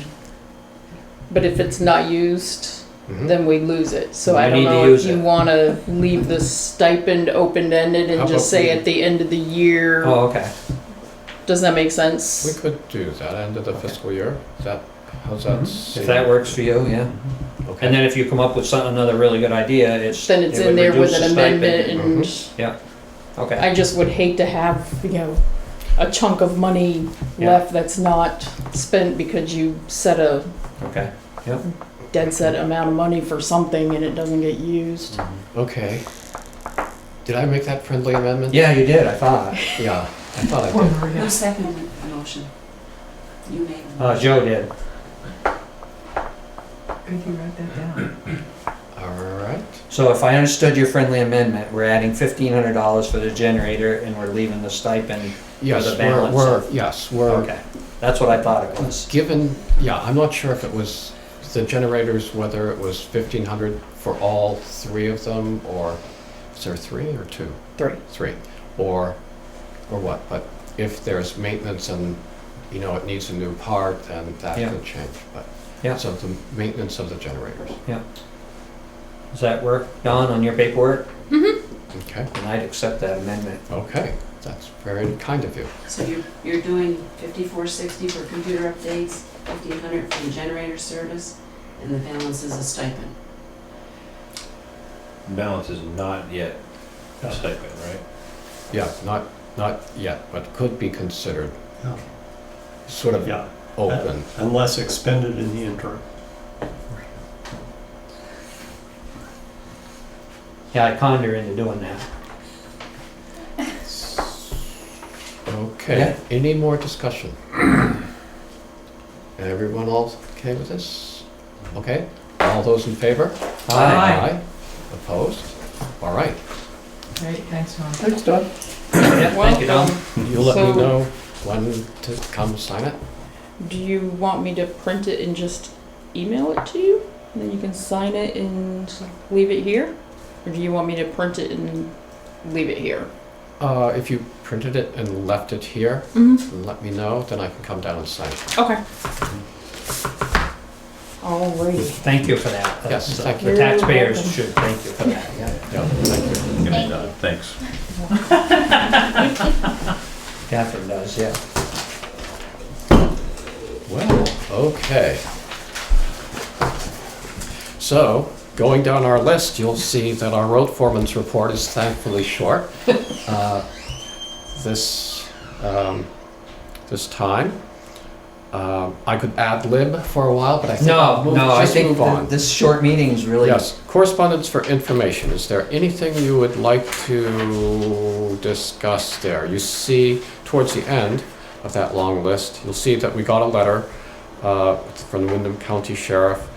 Speaker 11: but if it's not used,
Speaker 1: mhm.
Speaker 11: then we lose it. So
Speaker 4: We
Speaker 11: I don't
Speaker 4: need to
Speaker 11: know
Speaker 4: use
Speaker 11: if you
Speaker 4: it.
Speaker 11: wanna leave the stipend open-ended
Speaker 1: How
Speaker 11: and just
Speaker 1: about
Speaker 11: say
Speaker 1: we-
Speaker 11: at the end of the year,
Speaker 4: Oh, okay.
Speaker 11: does that make
Speaker 1: We
Speaker 11: sense?
Speaker 1: could do that, end of the fiscal year. Is that, how's that? seem?
Speaker 4: If that works for you, yeah.
Speaker 1: Okay.
Speaker 4: And then if you come up with another really good idea,
Speaker 11: Then it's
Speaker 4: it
Speaker 11: in
Speaker 4: would
Speaker 11: there with
Speaker 4: reduce
Speaker 11: an
Speaker 4: the stipend.
Speaker 11: amendment and
Speaker 4: Okay,
Speaker 11: I just would hate to have, a chunk of money
Speaker 4: Yeah.
Speaker 11: left that's not spent because you set a
Speaker 4: okay.
Speaker 11: dead set amount of money for something and it doesn't get used.
Speaker 1: Okay. Did I make that friendly amendment?
Speaker 4: Yeah, you did, I thought.
Speaker 1: Yeah, I thought I
Speaker 3: Poor
Speaker 1: did.
Speaker 3: Maria.
Speaker 8: Who seconded the motion? You made it.
Speaker 4: Joe did.
Speaker 3: Could you write that down?
Speaker 1: All right.
Speaker 4: So if I understood your friendly amendment, we're adding $1,500 for the generator and we're leaving the stipend.
Speaker 1: Yes,
Speaker 4: the balance
Speaker 1: we're
Speaker 4: Okay, that's what I thought it was.
Speaker 1: given, yeah, I'm not sure if it was the generators, whether it was 1,500 for all three of them, or is there three or two?
Speaker 11: Three.
Speaker 1: Three, or what, but if there's maintenance and, it needs a new part, then that
Speaker 4: Yeah.
Speaker 1: could change, but.
Speaker 4: Yeah.
Speaker 1: So the maintenance of the generators,
Speaker 4: Does that work, Don, on your paperwork?
Speaker 1: okay,
Speaker 4: And I'd accept that amendment.
Speaker 1: okay, that's very kind of you.
Speaker 12: So you're doing 5460 for computer updates, 1500 for the generator service, and the balance is a stipend.
Speaker 2: Balance is not yet a stipend, right?
Speaker 1: Yeah, not yet, but could be considered,
Speaker 7: Yeah.
Speaker 1: sort of
Speaker 7: Yeah,
Speaker 1: open.
Speaker 7: unless expended in the interim.
Speaker 4: Yeah, I conned her into doing that.
Speaker 1: Okay,
Speaker 4: Yeah.
Speaker 1: any more discussion? Everyone all okay with this? Okay, all those in favor?
Speaker 3: Aye.
Speaker 1: Opposed? All right,
Speaker 3: Great, thanks, Tom.
Speaker 6: Thanks, Don.
Speaker 4: Yeah, thank you, Don.
Speaker 1: you'll let me
Speaker 11: So-
Speaker 1: know when to come sign it?
Speaker 11: Do you want me to print it and just email it to you? And then you can sign it and leave it here? Or do you want me to print it and leave it here?
Speaker 1: If you printed it and left it here,
Speaker 11: Mm-hmm.
Speaker 1: let me know, then I can come down and sign it.
Speaker 11: Okay. Alrighty.
Speaker 4: Thank you for that.
Speaker 1: Yes,
Speaker 4: The-
Speaker 1: thank
Speaker 4: The
Speaker 11: you.
Speaker 4: taxpayers
Speaker 11: You're welcome.
Speaker 4: should thank you for that, yeah.
Speaker 1: Yeah, thank you.
Speaker 2: Get it done. Thanks.
Speaker 4: Catherine does, yeah.
Speaker 1: Well, okay. So, going down our list, you'll see that our road foreman's report is thankfully short. This, this time. I could ad lib for a while, but I think I'll
Speaker 4: I
Speaker 1: just
Speaker 4: think
Speaker 1: move on.
Speaker 4: this short meeting is really.
Speaker 1: Yes, correspondence for information. Is there anything you would like to discuss there? You see, towards the end of that long list, you'll see that we got a letter from the Windham County Sheriff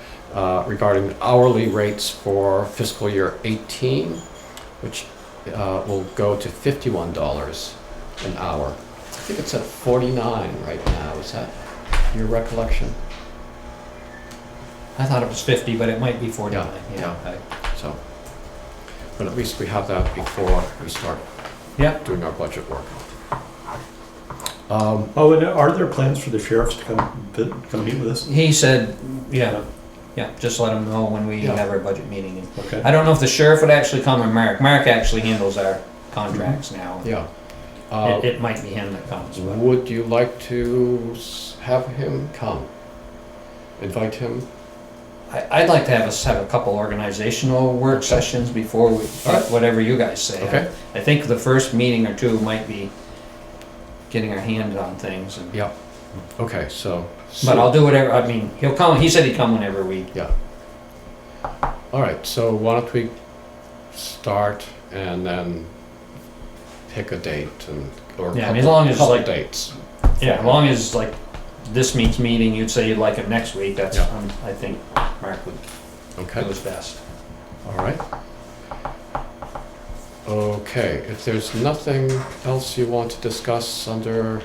Speaker 1: regarding hourly rates for fiscal year 18, which will go to $51 an hour. I think it's at 49 right now. Is that your recollection?
Speaker 4: I thought it was 50, but it might be 49.
Speaker 1: Yeah. So, but at least we have that before we start
Speaker 4: Yep.
Speaker 1: doing our budget work.
Speaker 7: Oh, and are there plans for the sheriffs to come meet with us?
Speaker 4: He said, yeah, just let him know when we
Speaker 1: Yeah.
Speaker 4: have our budget meeting.
Speaker 7: Okay.
Speaker 4: I don't know if the sheriff would actually come or Mark. Mark actually handles our contracts now.
Speaker 1: Yeah.
Speaker 4: It might be him that comes, but.
Speaker 1: Would you like to have him come? Invite him?
Speaker 4: I'd like to have us have a couple organizational work sessions before we,
Speaker 1: Alright.
Speaker 4: whatever you guys say.
Speaker 1: Okay.
Speaker 4: I think the first meeting or two might be getting our hands on things. And-
Speaker 1: Yeah. Okay, so.
Speaker 4: But I'll do whatever, I mean, he'll come, he said he'd come whenever we.
Speaker 1: Yeah. All right, so why don't we start and then pick a date and, or
Speaker 4: Yeah, I mean, as long as
Speaker 1: couple
Speaker 4: like-
Speaker 1: dates.
Speaker 4: Yeah, as long as like this meets meeting, you'd say you'd like it next week, that's,
Speaker 1: Yeah.
Speaker 4: I think Mark would
Speaker 1: Okay.
Speaker 4: do his best.
Speaker 1: All right. Okay, if there's nothing else you want to discuss under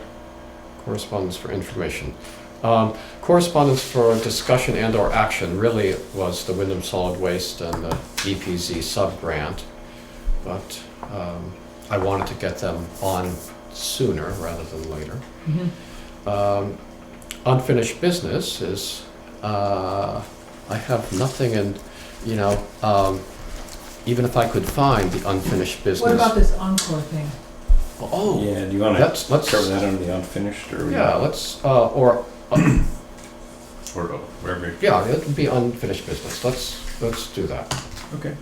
Speaker 1: correspondence for information. Correspondence for discussion and or action really was the Wyndham Solid Waste and the EPZ sub-grant, but I wanted to get them on sooner rather than later. Unfinished business is, I have nothing in, even if I could find the unfinished business.
Speaker 3: What about this Encore thing?
Speaker 1: Oh,
Speaker 2: Yeah, do you want
Speaker 1: let's,
Speaker 2: to cover that under the unfinished or?
Speaker 1: yeah, let's,
Speaker 2: Or wherever.
Speaker 1: yeah, it would be unfinished business. Let's do that.
Speaker 2: Okay.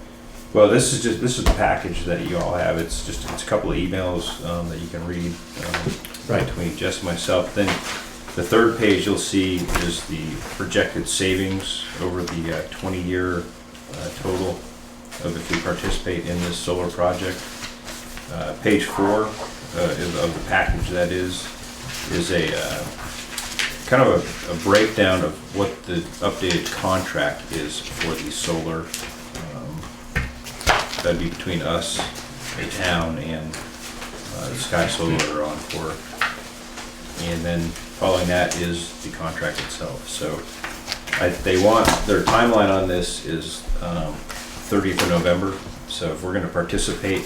Speaker 2: Well, this is the package that you all have. It's a couple of emails that you can read
Speaker 1: Right.
Speaker 2: between Jess and myself. Then the third page you'll see is the projected savings over the 20-year total of if we participate in this solar project. Page 4 of the package that is a kind of a breakdown of what the updated contract is for the solar. That'd be between us, the town, and the Sky Solar are on for. And then following that is the contract itself. So they want, their timeline on this is 30th of November. So if we're going to participate,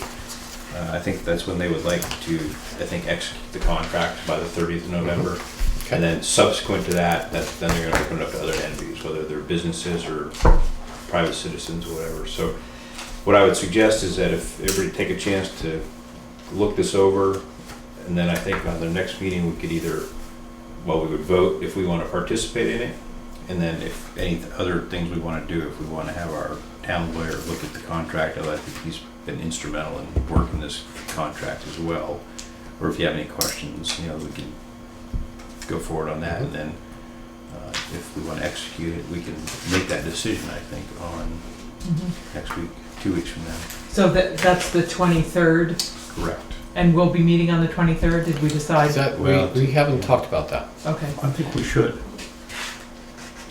Speaker 2: I think that's when they would like to, execute the contract by the 30th of November.
Speaker 1: Okay.
Speaker 2: And then subsequent to that, then they're gonna open it up to other entities, whether they're businesses or private citizens or whatever. So what I would suggest is that if everybody take a chance to look this over, and then I think on the next meeting, we could either, we would vote if we wanna participate in it, and then if any other things we wanna do, if we wanna have our town lawyer look at the contract, I think he's been instrumental in working this contract as well. Or if you have any questions, we can go forward on that, and then if we want to execute it, we can make that decision, I think, on next week, 2 weeks from now.
Speaker 3: So that's the 23rd,
Speaker 2: Correct.
Speaker 3: and we'll be meeting on the 23rd, did we decide?
Speaker 1: Is that,
Speaker 7: Well,
Speaker 1: we haven't talked about that.
Speaker 3: Okay,
Speaker 7: I think we should.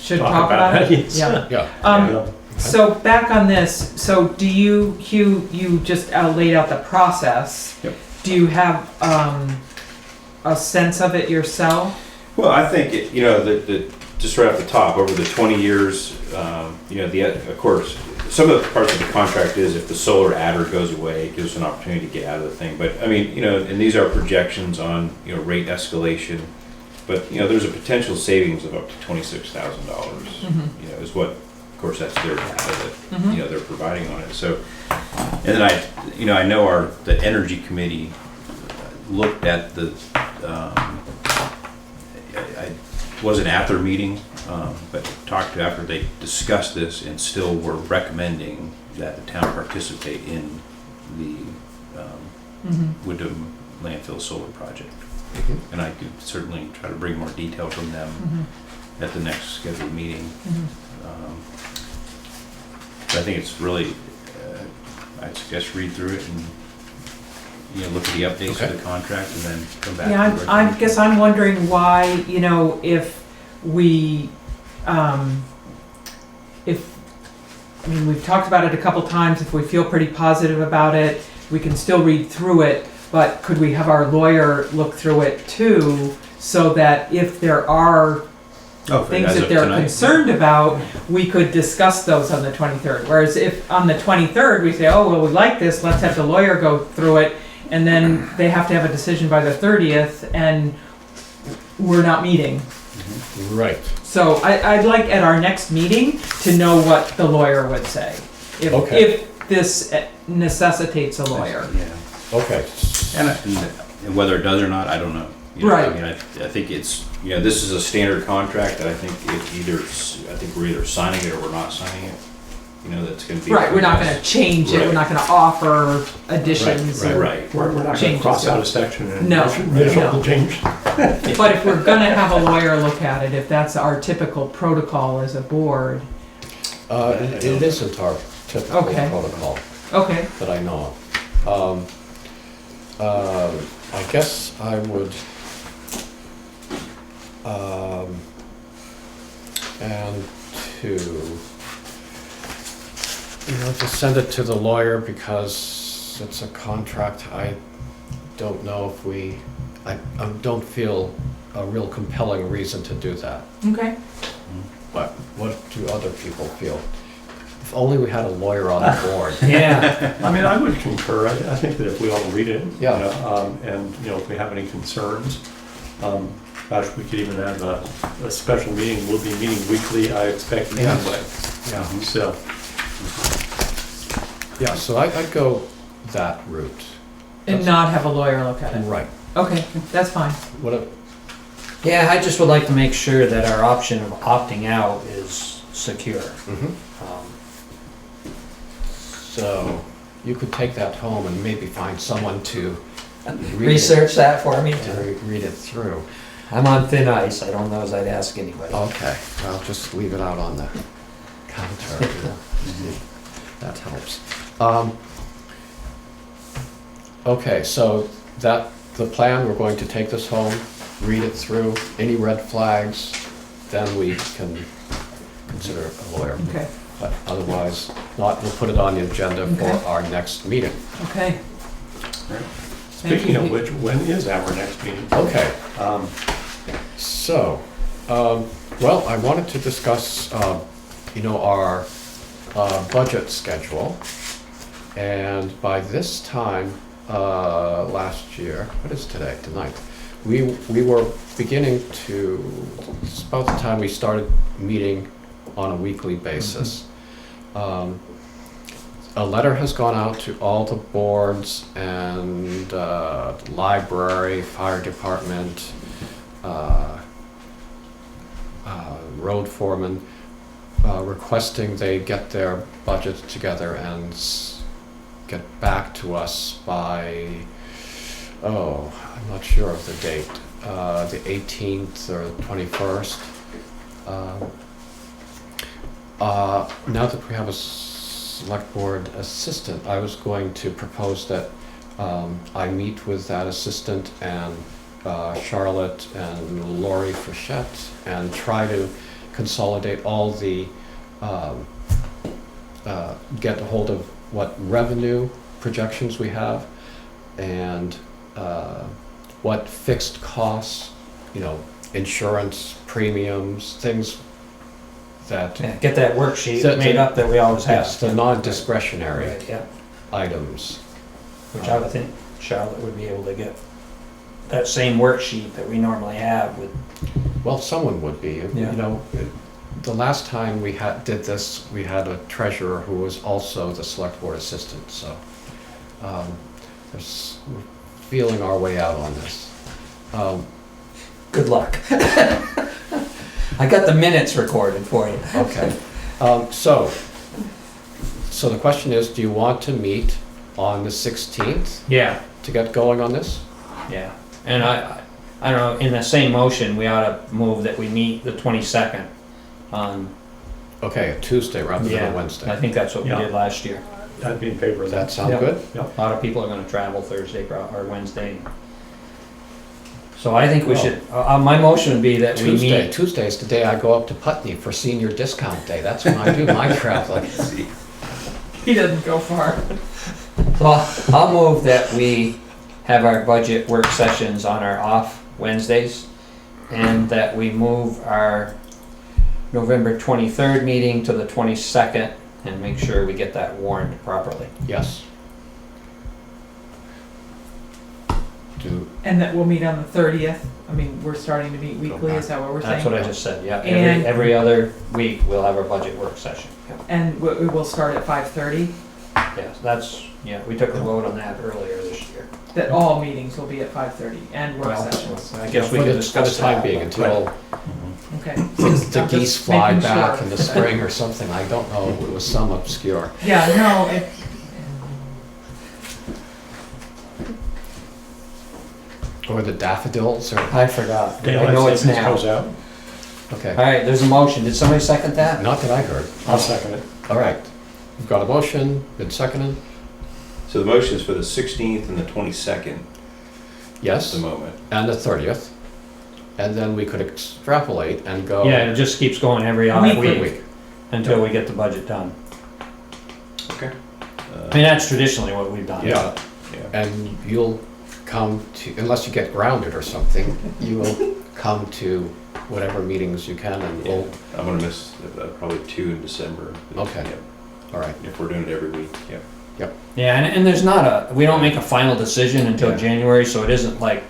Speaker 3: should talk about it?
Speaker 7: yes.
Speaker 3: Yeah.
Speaker 1: Yeah.
Speaker 7: Yeah.
Speaker 3: So back on this, so do you, Hugh, you just laid out the process.
Speaker 2: Yep.
Speaker 3: Do you have a sense of it yourself?
Speaker 2: Well, I think, just right off the top, over the 20 years, of course, some of the parts of the contract is if the solar adder goes away, it gives us an opportunity to get out of the thing. But, and these are projections on, rate escalation But, you know, there's a potential savings of up to $26,000,
Speaker 3: Mhm.
Speaker 2: you know, is what, of course, that's their data that,
Speaker 3: Mhm.
Speaker 2: you know, they're providing on it, so. And then I know the Energy Committee looked at the, I wasn't at their meeting, but talked to after they discussed this and still were recommending that the town participate in the
Speaker 3: Mhm.
Speaker 2: Woodham landfill solar project.
Speaker 1: Mhm.
Speaker 2: And I could certainly try to bring more detail from them
Speaker 3: Mhm.
Speaker 2: at the next scheduled meeting.
Speaker 3: Mhm.
Speaker 2: But I think it's really, I'd suggest read through it and, you know, look at the updates
Speaker 1: Okay.
Speaker 2: of the contract and then come back.
Speaker 3: Yeah,
Speaker 2: with a
Speaker 3: I
Speaker 2: recommendation.
Speaker 3: guess I'm wondering why, you know, if we, I mean, we've talked about it a couple times, if we feel pretty positive about it, we can still read through it, but could we have our lawyer look through it too, so that if there are
Speaker 2: Oh, for-
Speaker 3: things
Speaker 2: as
Speaker 3: that
Speaker 2: of
Speaker 3: they're
Speaker 2: tonight.
Speaker 3: concerned about, we could discuss those on the 23rd. Whereas if on the 23rd we say, oh, well, we like this, let's have the lawyer go through it, and then they have to have a decision by the 30th, and we're not meeting.
Speaker 1: Right.
Speaker 3: So I'd like at our next meeting to know what the lawyer would say.
Speaker 1: Okay.
Speaker 3: If this necessitates a lawyer.
Speaker 2: Yeah.
Speaker 1: Okay.
Speaker 2: And whether it does or not, I don't know. You know,
Speaker 3: Right.
Speaker 2: I mean, I think it's, you know, this is a standard contract that I think I think we're either signing it or we're not signing it. You know, that's gonna be.
Speaker 3: Right, we're not gonna change it, we're
Speaker 2: Right.
Speaker 3: not gonna offer additions.
Speaker 1: Right,
Speaker 3: or-
Speaker 2: Right.
Speaker 7: We're not gonna
Speaker 3: Changes
Speaker 7: cross
Speaker 3: to
Speaker 7: out
Speaker 3: it.
Speaker 7: a section and
Speaker 3: No,
Speaker 7: initial
Speaker 3: no.
Speaker 7: the change.
Speaker 3: But if we're gonna have a lawyer look at it, if that's our typical protocol as a board,
Speaker 1: It isn't our typical
Speaker 3: Okay.
Speaker 1: protocol
Speaker 3: okay.
Speaker 1: that I know of. I guess I would, and to, to send it to the lawyer because it's a contract. I don't know if I don't feel a real compelling reason to do that.
Speaker 3: Okay.
Speaker 1: But what do other people feel? If only we had a lawyer on the board.
Speaker 4: Yeah.
Speaker 7: I mean, I would concur. I think that if we all read it,
Speaker 1: Yeah.
Speaker 7: you know, and, you know, if we have any concerns, gosh, we could even have a special meeting. We'll be meeting weekly, I expect,
Speaker 1: Yeah.
Speaker 7: anyway.
Speaker 1: Yeah.
Speaker 7: So,
Speaker 1: Yeah, so I'd go that route.
Speaker 3: And not have a lawyer look at it.
Speaker 1: Right.
Speaker 3: Okay, that's fine.
Speaker 1: What a,
Speaker 4: Yeah, I just would like to make sure that our option of opting out is secure.
Speaker 1: mhm. So you could take that home and maybe find someone to read
Speaker 4: Research that for me.
Speaker 1: it, to read it through.
Speaker 4: I'm on thin ice, I don't know as I'd ask anybody.
Speaker 1: Okay, I'll just leave it out on the counter. That helps. Okay, so the plan, we're going to take this home, read it through, any red flags, then we can consider a lawyer.
Speaker 3: Okay,
Speaker 1: But otherwise, not, we'll put it on the agenda for
Speaker 3: Okay.
Speaker 1: our next meeting.
Speaker 3: okay.
Speaker 7: speaking of which, when is our next meeting?
Speaker 1: Okay,
Speaker 7: Um,
Speaker 1: so, well, I wanted to discuss, our budget schedule. And by this time, last year, what is today, tonight? We were beginning to, it's about the time we started meeting on a weekly basis. A letter has gone out to all the boards and library, fire department, road foreman, requesting they get their budgets together and get back to us by, I'm not sure of the date, the 18th or 21st. Now that we have a select board assistant, I was going to propose that I meet with that assistant and Charlotte and Lori Frechette and try to consolidate all the, get a hold of what revenue projections we have and what fixed costs, insurance, premiums, things that,
Speaker 4: Yeah, get that worksheet
Speaker 1: That-
Speaker 4: made up that we always have.
Speaker 1: yes, the non-discretionary
Speaker 4: Right, yeah,
Speaker 1: items.
Speaker 4: which I would think Charlotte would be able to get. that same worksheet that we normally have with,
Speaker 1: Well, someone would be,
Speaker 4: Yeah.
Speaker 1: you know, the last time we did this, we had a treasurer who was also the select board assistant, so, we're feeling our way out on this.
Speaker 4: good luck. I got the minutes recorded for you.
Speaker 1: Okay, so the question is, do you want to meet on the 16th
Speaker 4: Yeah,
Speaker 1: to get going on this?
Speaker 4: yeah. And I don't know, in the same motion, we ought to move that we meet the 22nd on,
Speaker 1: Okay, a Tuesday rather than
Speaker 4: yeah,
Speaker 1: a
Speaker 4: I
Speaker 1: Wednesday.
Speaker 4: think that's what we
Speaker 7: Yeah.
Speaker 4: did last year.
Speaker 7: I'd be in favor of
Speaker 1: Does that
Speaker 7: that.
Speaker 1: sound
Speaker 4: Yeah.
Speaker 1: good?
Speaker 4: A lot of people are gonna travel Thursday or Wednesday. So I think we
Speaker 1: Well,
Speaker 4: should, my motion would be that we meet.
Speaker 1: Tuesday is the day I go up to Putney for senior discount day. That's when I do my traveling.
Speaker 3: He doesn't go far.
Speaker 4: So I'll move that we have our budget work sessions on our off Wednesdays, and that we move our November 23rd meeting to the 22nd, and make sure we get that warned properly.
Speaker 1: Yes.
Speaker 3: And that we'll meet on the 30th. I mean, we're starting to meet weekly, is that what we're saying?
Speaker 4: That's what I just said, yeah.
Speaker 3: And-
Speaker 4: Every other week, we'll have our budget work session. Yeah.
Speaker 3: And we will start at 5:30,
Speaker 4: Yes, that's, yeah, we took a vote on that earlier this year.
Speaker 3: that all meetings will be at 5:30 and work
Speaker 4: Well,
Speaker 3: sessions.
Speaker 4: I guess we
Speaker 1: For
Speaker 4: can
Speaker 1: the
Speaker 4: discuss
Speaker 1: time
Speaker 4: that.
Speaker 1: being, until
Speaker 3: Okay.
Speaker 1: the
Speaker 3: I'm
Speaker 1: geese
Speaker 3: just
Speaker 1: fly
Speaker 3: making
Speaker 1: back
Speaker 3: sure.
Speaker 1: in the spring or something. I don't know. It was some obscure.
Speaker 3: Yeah, no, it,
Speaker 1: Or the daffodils or,
Speaker 4: I forgot. I
Speaker 7: Daylight
Speaker 4: know it's
Speaker 7: savings
Speaker 4: now.
Speaker 7: goes out.
Speaker 1: okay.
Speaker 4: All right, there's a motion. Did somebody second that?
Speaker 1: Not that I heard.
Speaker 7: I'll second it.
Speaker 1: All right. We've got a motion, been seconded.
Speaker 2: So the motion is for the 16th and the 22nd at
Speaker 1: Yes,
Speaker 2: the moment.
Speaker 1: and the 30th. And then we could extrapolate and go.
Speaker 4: Yeah, it just keeps going every odd
Speaker 3: Weekly.
Speaker 4: week until we get the budget done.
Speaker 2: Okay.
Speaker 4: I mean, that's traditionally what we've done.
Speaker 1: Yeah.
Speaker 2: Yeah.
Speaker 1: And you'll come to, unless you get grounded or something, you will come to whatever meetings you can and
Speaker 2: Yeah.
Speaker 1: we'll,
Speaker 2: I'm gonna miss probably 2 in December.
Speaker 1: Okay.
Speaker 2: Yeah.
Speaker 1: all right.
Speaker 2: If we're doing it every week, yeah.
Speaker 4: Yeah, and there's not a, we don't make a final decision until
Speaker 2: Yeah.
Speaker 4: January, so it isn't like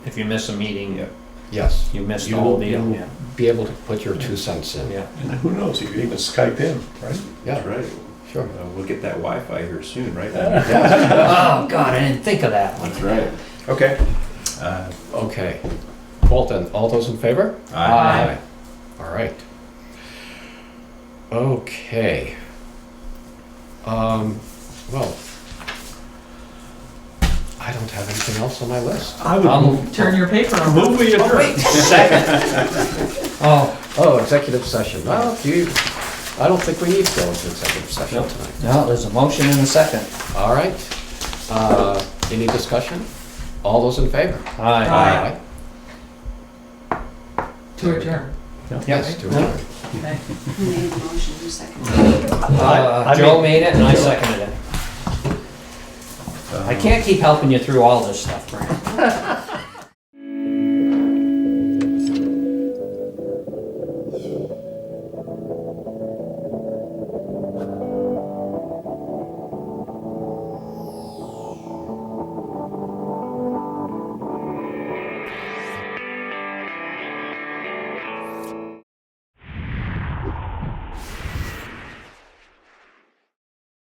Speaker 4: if you miss a meeting,
Speaker 2: Yeah.
Speaker 1: Yes.
Speaker 4: you missed the
Speaker 1: You
Speaker 4: whole
Speaker 1: will
Speaker 4: deal.
Speaker 1: you'll
Speaker 4: Yeah.
Speaker 1: be able to put your 2 cents in.
Speaker 4: Yeah.
Speaker 7: And who knows, you could even Skype in, right?
Speaker 1: Yeah,
Speaker 2: That's right.
Speaker 1: sure.
Speaker 2: We'll get that Wi-Fi here soon, right?
Speaker 4: Oh, God, I didn't think of that one.
Speaker 2: That's right. Okay.
Speaker 1: Okay. Well then, all those in favor?
Speaker 4: Aye.
Speaker 1: All right. Okay. Well, I don't have anything else on my list.
Speaker 7: I would
Speaker 4: I'll
Speaker 7: move,
Speaker 3: turn your paper over.
Speaker 7: move we
Speaker 4: Oh,
Speaker 7: adjourn.
Speaker 4: wait, second. Oh,
Speaker 1: Oh, executive session. Well, I don't think we need to go into executive session tonight.
Speaker 4: no, there's a motion and a second.
Speaker 1: All right. Any discussion? All those in favor?
Speaker 4: Aye.
Speaker 3: To adjourn.
Speaker 1: Yes, to adjourn.
Speaker 3: Okay.
Speaker 12: Who made the motion, who seconded?
Speaker 7: I
Speaker 4: Joe made it and I seconded it. I can't keep helping you through all this stuff, Brian.